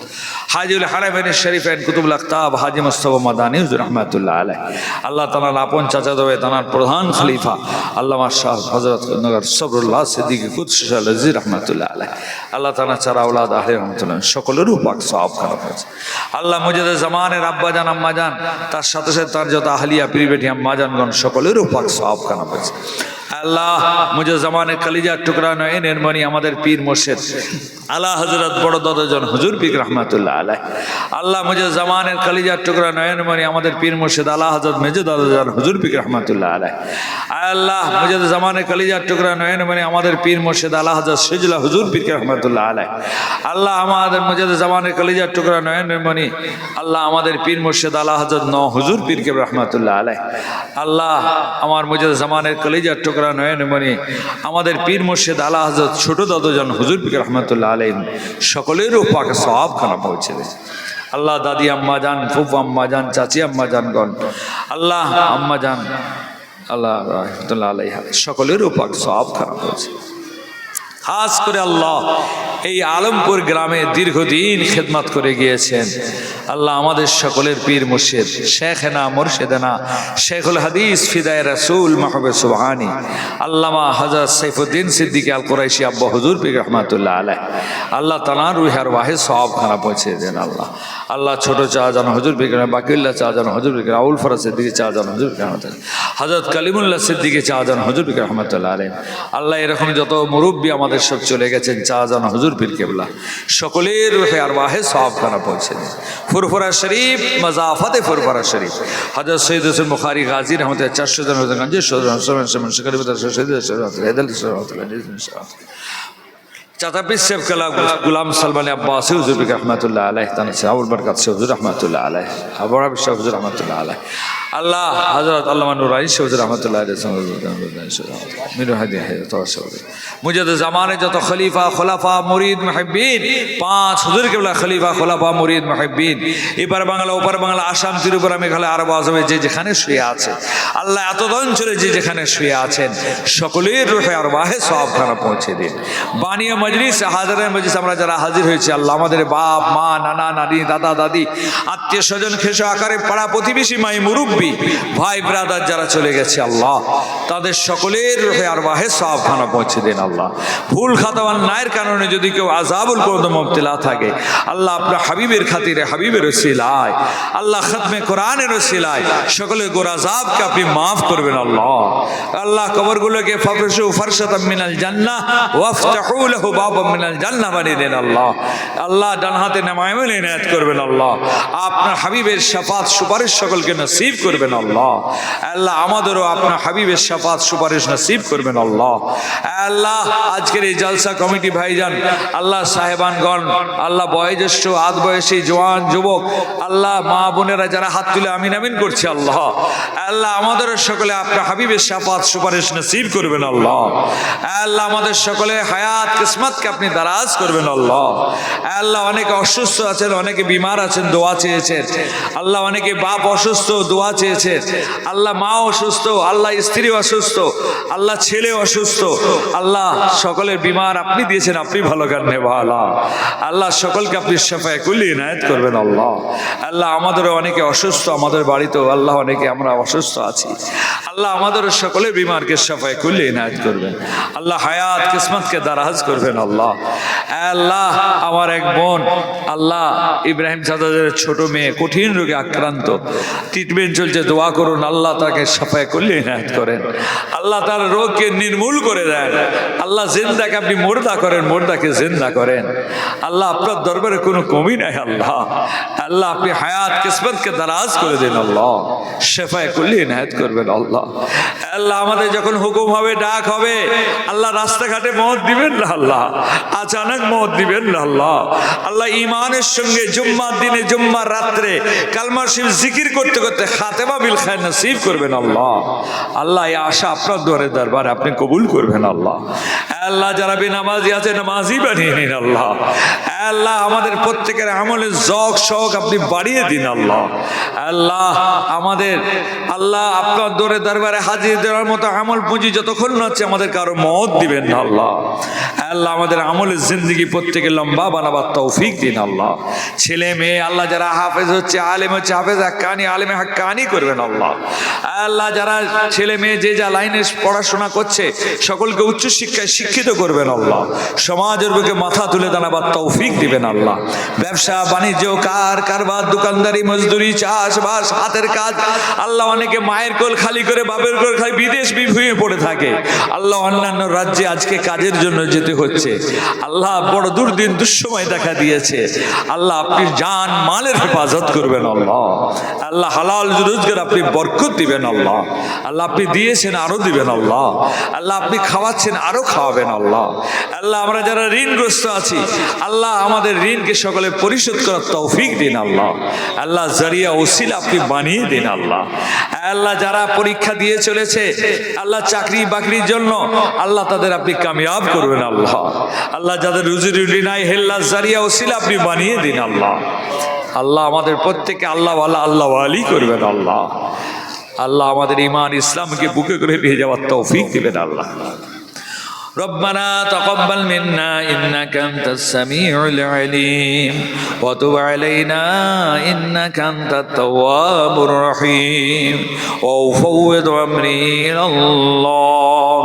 हाजीउल हरमैन शरीफैन कुतुबुल अख्ताब हाजी मुस्तफा मदानी हुजूर रहमतुल्लाह अलैह, अल्लाह ताआला आपन चाचा दवे तानार प्रधान खलीफा अल्लामा शाह हजरत नगर सबरुल्लाह सिद्दीकी कुदस রিজভী রহমাতুল্লাহ আলাইহি, আল্লাহ তাআলা চারা আওলাদ আহলে রহমাতুল্লাহ সকলেরও পাক সওয়াব খারাপ হয়েছে। আল্লাহ মুজাদ্দিদ জামানের আব্বা জান আম্মা জান তার সাথে সাথে তার যত আহলিয়া পীর বেটি আম্মা জানগণ সকলেরও পাক সওয়াব খারাপ হয়েছে। আল্লাহ মুজাদ্দিদ জামানের কলিজার টুকরা নয়নের মণি আমাদের পীর মুর্শিদ আলা হযরত বড় দাদাজান হুজুর পীর রহমাতুল্লাহ আলাইহি, আল্লাহ মুজাদ্দিদ জামানের কলিজার টুকরা নয়নের মণি আমাদের পীর মুর্শিদ আলা হযরত মেজর দাদাজান হুজুর পীর রহমাতুল্লাহ আলাইহি, আল্লাহ মুজাদ্দিদ জামানের কলিজার টুকরা নয়নের মণি আমাদের পীর মুর্শিদ আলা হযরত সিজলা হুজুর পীর রহমাতুল্লাহ আলাইহি, আল্লাহ আমাদের মুজাদ্দিদ জামানের কলিজার টুকরা নয়নের মণি আল্লাহ আমাদের পীর মুর্শিদ আলা হযরত ন হুজুর পীর রহমাতুল্লাহ আলাইহি, আল্লাহ আমার মুজাদ্দিদ জামানের কলিজার টুকরা নয়নের মণি আমাদের পীর মুর্শিদ আলা হযরত ছোট দাদাজান হুজুর পীর রহমাতুল্লাহ আলাইহি সকলেরও পাক সওয়াব খানা পৌঁছে দেয়। আল্লাহ দাদি আম্মা জান, ফুফু আম্মা জান, চাচি আম্মা জানগণ, আল্লাহ আম্মা জান আল্লাহ রহমাতুল্লাহ আলাইহা সকলেরও পাক সওয়াব খানা পৌঁছে। খাস করে আল্লাহ এই আলমপুর গ্রামে দীর্ঘদিন খেদমত করে গিয়েছেন আল্লাহ আমাদের সকলের পীর মুর্শিদ শেখনা মুর্শিদানা শেখুল হাদিস ফিদায়ে রাসূল মাহবুব সুবহানী আল্লামা হযরত সাইফুদ্দিন সিদ্দিকী আল কুরাইশি আব্বা হুজুর পীর রহমাতুল্লাহ আলাইহি, আল্লাহ তাআলা রুহের ওয়াহে সওয়াব খানা পৌঁছে দেন। আল্লাহ আল্লাহ ছোট চাচাজান হুজুর পীর বাকিউল্লাহ চাচাজান হুজুর পীর আউল ফরাজ সিদ্দিকী চাচাজান হুজুর পীর রহমাতুল্লাহ, হযরত কালিমুল্লাহ সিদ্দিকী চাচাজান হুজুর পীর রহমাতুল্লাহ আলাইহি, আল্লাহ এরকম যত মুরব্বী আমাদের সব চলে গেছেন চাচাজান হুজুর পীর কেবলা সকলের রুহে আরওয়াহে সওয়াব খানা পৌঁছে দেন। ফুরফুরা শরীফ মাজাফাতে ফুরফুরা শরীফ হযরত সৈয়দ হোসেন বুখারী গাজী রহমাতুল্লাহ 400 জন হযরত চাচা পীর সাহেব কালা গুলাম সালমান আব্বাসী হুজুর পীর রহমাতুল্লাহ আলাইহি, তানা আবুল বরকত হুজুর রহমাতুল্লাহ আলাইহি, আবু রাবি সাহেব হুজুর রহমাতুল্লাহ আলাইহি, আল্লাহ হযরত আল্লামা নুরাইনি হুজুর রহমাতুল্লাহ আলাইহি মিনু হাদিয়া তাওয়াসসুল মুজাদ্দিদ জামানে যত খলিফা খোলাফা মুরিদ মুহিব্বিন 5 হুজুর কেবলা খলিফা খোলাফা মুরিদ মুহিব্বিন এপার বাংলা ওপার বাংলা আসাম ত্রিপুরা মেঘালয় আরব আজমে যে যেখানে শুয়ে আছে আল্লাহ এত অঞ্চলে যে যেখানে শুয়ে আছেন সকলের রূহে আরওয়াহে সওয়াব খানা পৌঁছে দিন। বানিয়া মজলিস হাজারের মজলিস আমরা যারা হাজির হয়েছি আল্লাহ আমাদের বাপ মা নানা নানি দাদা দাদি আত্মীয় স্বজন খেসো আকারে পাড়া প্রতিবেশী মাই মুরব্বী ভাই ব্রাদার যারা চলে গেছে আল্লাহ তাদের সকলের রূহে আরওয়াহে সওয়াব খানা পৌঁছে দিন। আল্লাহ ভুল খাতাওয়ান নায়ের কারণে যদি কেউ আযাবুল কবর মুবতলা থাকে আল্লাহ আপনার হাবিবের খাতিরে হাবিবের ওসিলায় আল্লাহ খতমে কোরআনের ওসিলায় সকলে গোর আযাবকে আপনি মাফ করবেন। আল্লাহ আল্লাহ কবরগুলোকে ফাফরশু ফারশাতাম মিনাল জান্নাহ ওয়াফতাহু লাহু বাবাম মিনাল জান্নাহ বানিয়ে দেন। আল্লাহ আল্লাহ ডান হাতে নামায়েল ইনায়াত করবেন। আল্লাহ আপনার হাবিবের শাফাত সুপারিশ সকলকে নসিব করবেন। আল্লাহ আল্লাহ আমাদেরও আপনার হাবিবের শাফাত সুপারিশ নসিব করবেন। আল্লাহ আল্লাহ আজকের এই জলসা কমিটি ভাইজান আল্লাহ সাহেবানগণ আল্লাহ বয়োজ্যেষ্ঠ আদ বয়সী জওয়ান যুবক আল্লাহ মা বোনেরা যারা হাত তুলে আমিন আমিন করছে আল্লাহ আল্লাহ আমাদের সকলে আপনার হাবিবের শাফাত সুপারিশ নসিব করবেন। আল্লাহ আল্লাহ আমাদের সকলে হায়াত কিসমতকে আপনি দারাজ করবেন। আল্লাহ আল্লাহ অনেকে অসুস্থ আছেন অনেকে বিমার আছেন দোয়া চেয়েছেন আল্লাহ অনেকে বাপ অসুস্থ দোয়া চেয়েছেন আল্লাহ মা অসুস্থ আল্লাহ স্ত্রী অসুস্থ আল্লাহ ছেলে অসুস্থ আল্লাহ সকলের বিমার আপনি দিয়েছেন আপনি ভালো কারণে ভালো আল্লাহ সকলকে আপনি শাফায়ে কুল্লি ইনায়াত করবেন। আল্লাহ আল্লাহ আমাদেরও অনেকে অসুস্থ আমাদের বাড়িতেও আল্লাহ অনেকে আমরা অসুস্থ আছি আল্লাহ আমাদের সকলের বিমারকে শাফায়ে কুল্লি ইনায়াত করবেন। আল্লাহ হায়াত কিসমতকে দারাজ করবেন। আল্লাহ আল্লাহ আমার এক বোন আল্লাহ ইব্রাহিম চাচাদের ছোট মেয়ে কঠিন রোগে আক্রান্ত ট্রিটমেন্ট চলছে দোয়া করুন আল্লাহ তাকে শাফায়ে কুল্লি ইনায়াত করেন। আল্লাহ তার রোগকে নির্মূল করে দেন। আল্লাহ জিন্দাকে আপনি মুর্দা করেন মুর্দাকে জিন্দা করেন। আল্লাহ আপনার দরবারে কোনো কমি নাই। আল্লাহ আল্লাহ আপনি হায়াত কিসমতকে দারাজ করে দিন। আল্লাহ শাফায়ে কুল্লি ইনায়াত করবেন। আল্লাহ আল্লাহ আমাদের যখন হুকুম হবে ডাক হবে আল্লাহ রাস্তাঘাটে মওত দিবেন না আল্লাহ আচানক মওত দিবেন না আল্লাহ আল্লাহ ঈমানের সঙ্গে জুম্মার দিনে জুম্মার রাত্রে কালমা শরীফ জিকির করতে করতে খাতেমা বিল খায়র নসিব করবেন। আল্লাহ আল্লাহ এই আশা আপনার দরবারে আপনি কবুল করবেন। আল্লাহ আল্লাহ যারা বেনামাজি আছে নামাজি বানিয়ে নিন। আল্লাহ আল্লাহ আমাদের প্রত্যেকের আমলের জগ শখ আপনি বাড়িয়ে দিন। আল্লাহ আল্লাহ আমাদের আল্লাহ আপনার দরবারে হাজির দেওয়ার মতো আমল পুঁজি যতক্ষণ না হচ্ছে আমাদের কারো মওত দিবেন না। আল্লাহ আল্লাহ আমাদের আমলের জিন্দগি প্রত্যেকে লম্বা বানাবার তৌফিক দিন। আল্লাহ ছেলে মেয়ে আল্লাহ যারা হাফেজ হচ্ছে আলেম হচ্ছে হাফেজ হাক্কানি আলেমে হাক্কানি করবেন। আল্লাহ আল্লাহ যারা ছেলে মেয়ে যে যা লাইনে পড়াশোনা করছে সকলকে উচ্চ শিক্ষায় শিক্ষিত শিক্ষিত করবেন আল্লাহ, সমাজের বুকে মাথা তুলে দাঁড়াবার তৌফিক দিবেন আল্লাহ। ব্যবসা বাণিজ্য, কারবার, দোকানদারি, মজদুরি, চাষবাস, হাতের কাজ আল্লাহ, অনেকে মায়ের কোল খালি করে বাপের কোল খালি বিদেশ বিভুঁয়ে পড়ে থাকে আল্লাহ, অন্যান্য রাজ্যে আজকে কাজের জন্য যেতে হচ্ছে আল্লাহ, বড় দুর্দিন দুঃসময় দেখা দিয়েছে আল্লাহ, আপনি জান মালের হেফাজত করবেন আল্লাহ। আল্লাহ হালাল রোজগার আপনি বরকত দিবেন আল্লাহ। আল্লাহ আপনি দিয়েছেন আরো দিবেন আল্লাহ। আল্লাহ আপনি খাওয়াচ্ছেন আরো খাওয়াবেন আল্লাহ। আল্লাহ আমরা যারা ঋণগ্রস্ত আছি আল্লাহ, আমাদের ঋণকে সকলে পরিশোধ করার তৌফিক দিন আল্লাহ। আল্লাহ জারিয়া ওসিলা আপনি বানিয়ে দিন আল্লাহ। আল্লাহ যারা পরীক্ষা দিয়ে চলেছে আল্লাহ চাকরি বাকরির জন্য আল্লাহ, তাদের আপনি কামিয়াব করবেন আল্লাহ। আল্লাহ যাদের রুজি রুটি নাই হেল্লা জারিয়া ওসিলা আপনি বানিয়ে দিন আল্লাহ। আল্লাহ আমাদের প্রত্যেকে আল্লাহ আল্লাহওয়ালি করবেন আল্লাহ। আল্লাহ আমাদের ঈমান ইসলামকে বুকে করে নিয়ে যাওয়ার তৌফিক দিবেন আল্লাহ। ربنا تقبل منا إنك أنت السميع العليم وتب علينا إنك أنت التواب الرحيم وأفوض أمري إلى الله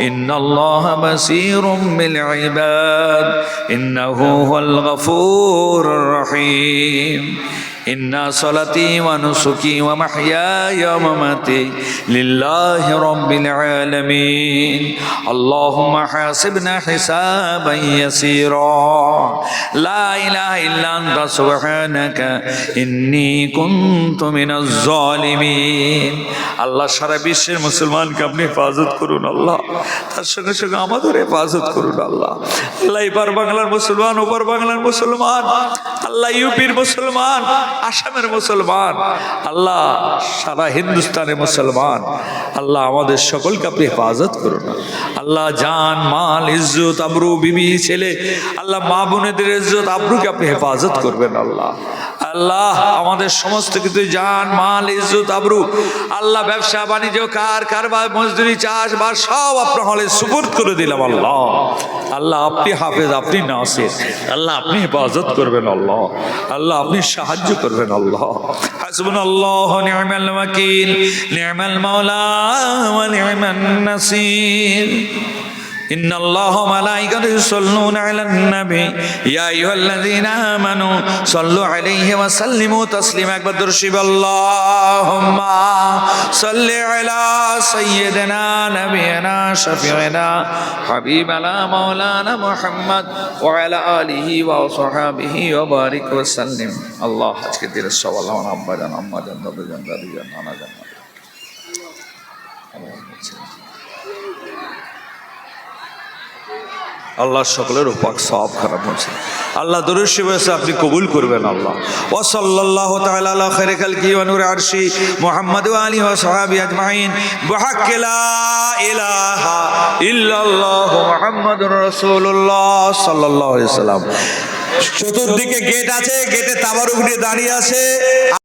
إن الله بصير بالعباد إنه هو الغفور الرحيم إن صلاتي ونسكي ومحياي ومماتي لله رب العالمين اللهم حاسبنا حسابا يسيرا لا إله إلا أنت سبحانك إني كنت من الظالمين আল্লাহ সারা বিশ্বের মুসলমানকে আপনি হেফাজত করুন আল্লাহ, তার সঙ্গে সঙ্গে আমাদের হেফাজত করুন আল্লাহ। আল্লাহ এপার বাংলার মুসলমান, ওপার বাংলার মুসলমান, আল্লাহ ইউপির মুসলমান, আসামের মুসলমান, আল্লাহ সারা হিন্দুস্তানের মুসলমান, আল্লাহ আমাদের সকলকে আপনি হেফাজত করুন আল্লাহ। জান মাল ইজ্জত আবরু বিবি ছেলে আল্লাহ মা বোনেদের ইজ্জত আবরুকে আপনি হেফাজত করবেন আল্লাহ। আল্লাহ আমাদের সমস্ত কিছু জান মাল ইজ্জত আবরু আল্লাহ, ব্যবসা বাণিজ্য কারবার মজদুরি চাষবাস সব আপনার হলে সুপুর্দ করে দিলাম আল্লাহ। আল্লাহ আপনি হাফেজ, আপনি নাসির, আল্লাহ আপনি হেফাজত করবেন আল্লাহ। আল্লাহ আপনি সাহায্য করবেন আল্লাহ। হাসবুনাল্লাহু ওয়া নি'মাল ওয়াকিল নি'মাল মাওলা ওয়া নি'মান নাসির إن الله وملائكته يصلون على النبي يا أيها الذين آمنوا صلوا عليه وسلموا تسليما بدرشب اللهم صل على سيدنا نبينا شفيعنا حبيبنا مولانا محمد وعلى آله وصحبه وبارك وسلم الله আজকে দিনের সব আল্লাহ আম্মা জান দাদু জান নানা জান আল্লাহ সকলের পাক সওয়াব খারাপ হচ্ছে আল্লাহ দরুদ শরীফ আপনি কবুল করবেন আল্লাহ। ওয়া সাল্লাল্লাহু তাআলা আলা খায়রি খালকি ওয়া নূরি আরশি মুহাম্মদ ওয়া আলিহি ওয়া সাহবি আজমাইন বিহাক্কি লা ইলাহা ইল্লাল্লাহু মুহাম্মাদুর রাসূলুল্লাহ সাল্লাল্লাহু আলাইহি ওয়াসাল্লাম। চতুর্দিকে গেট আছে, গেটে তাবারুক নিয়ে দাঁড়িয়ে আছে।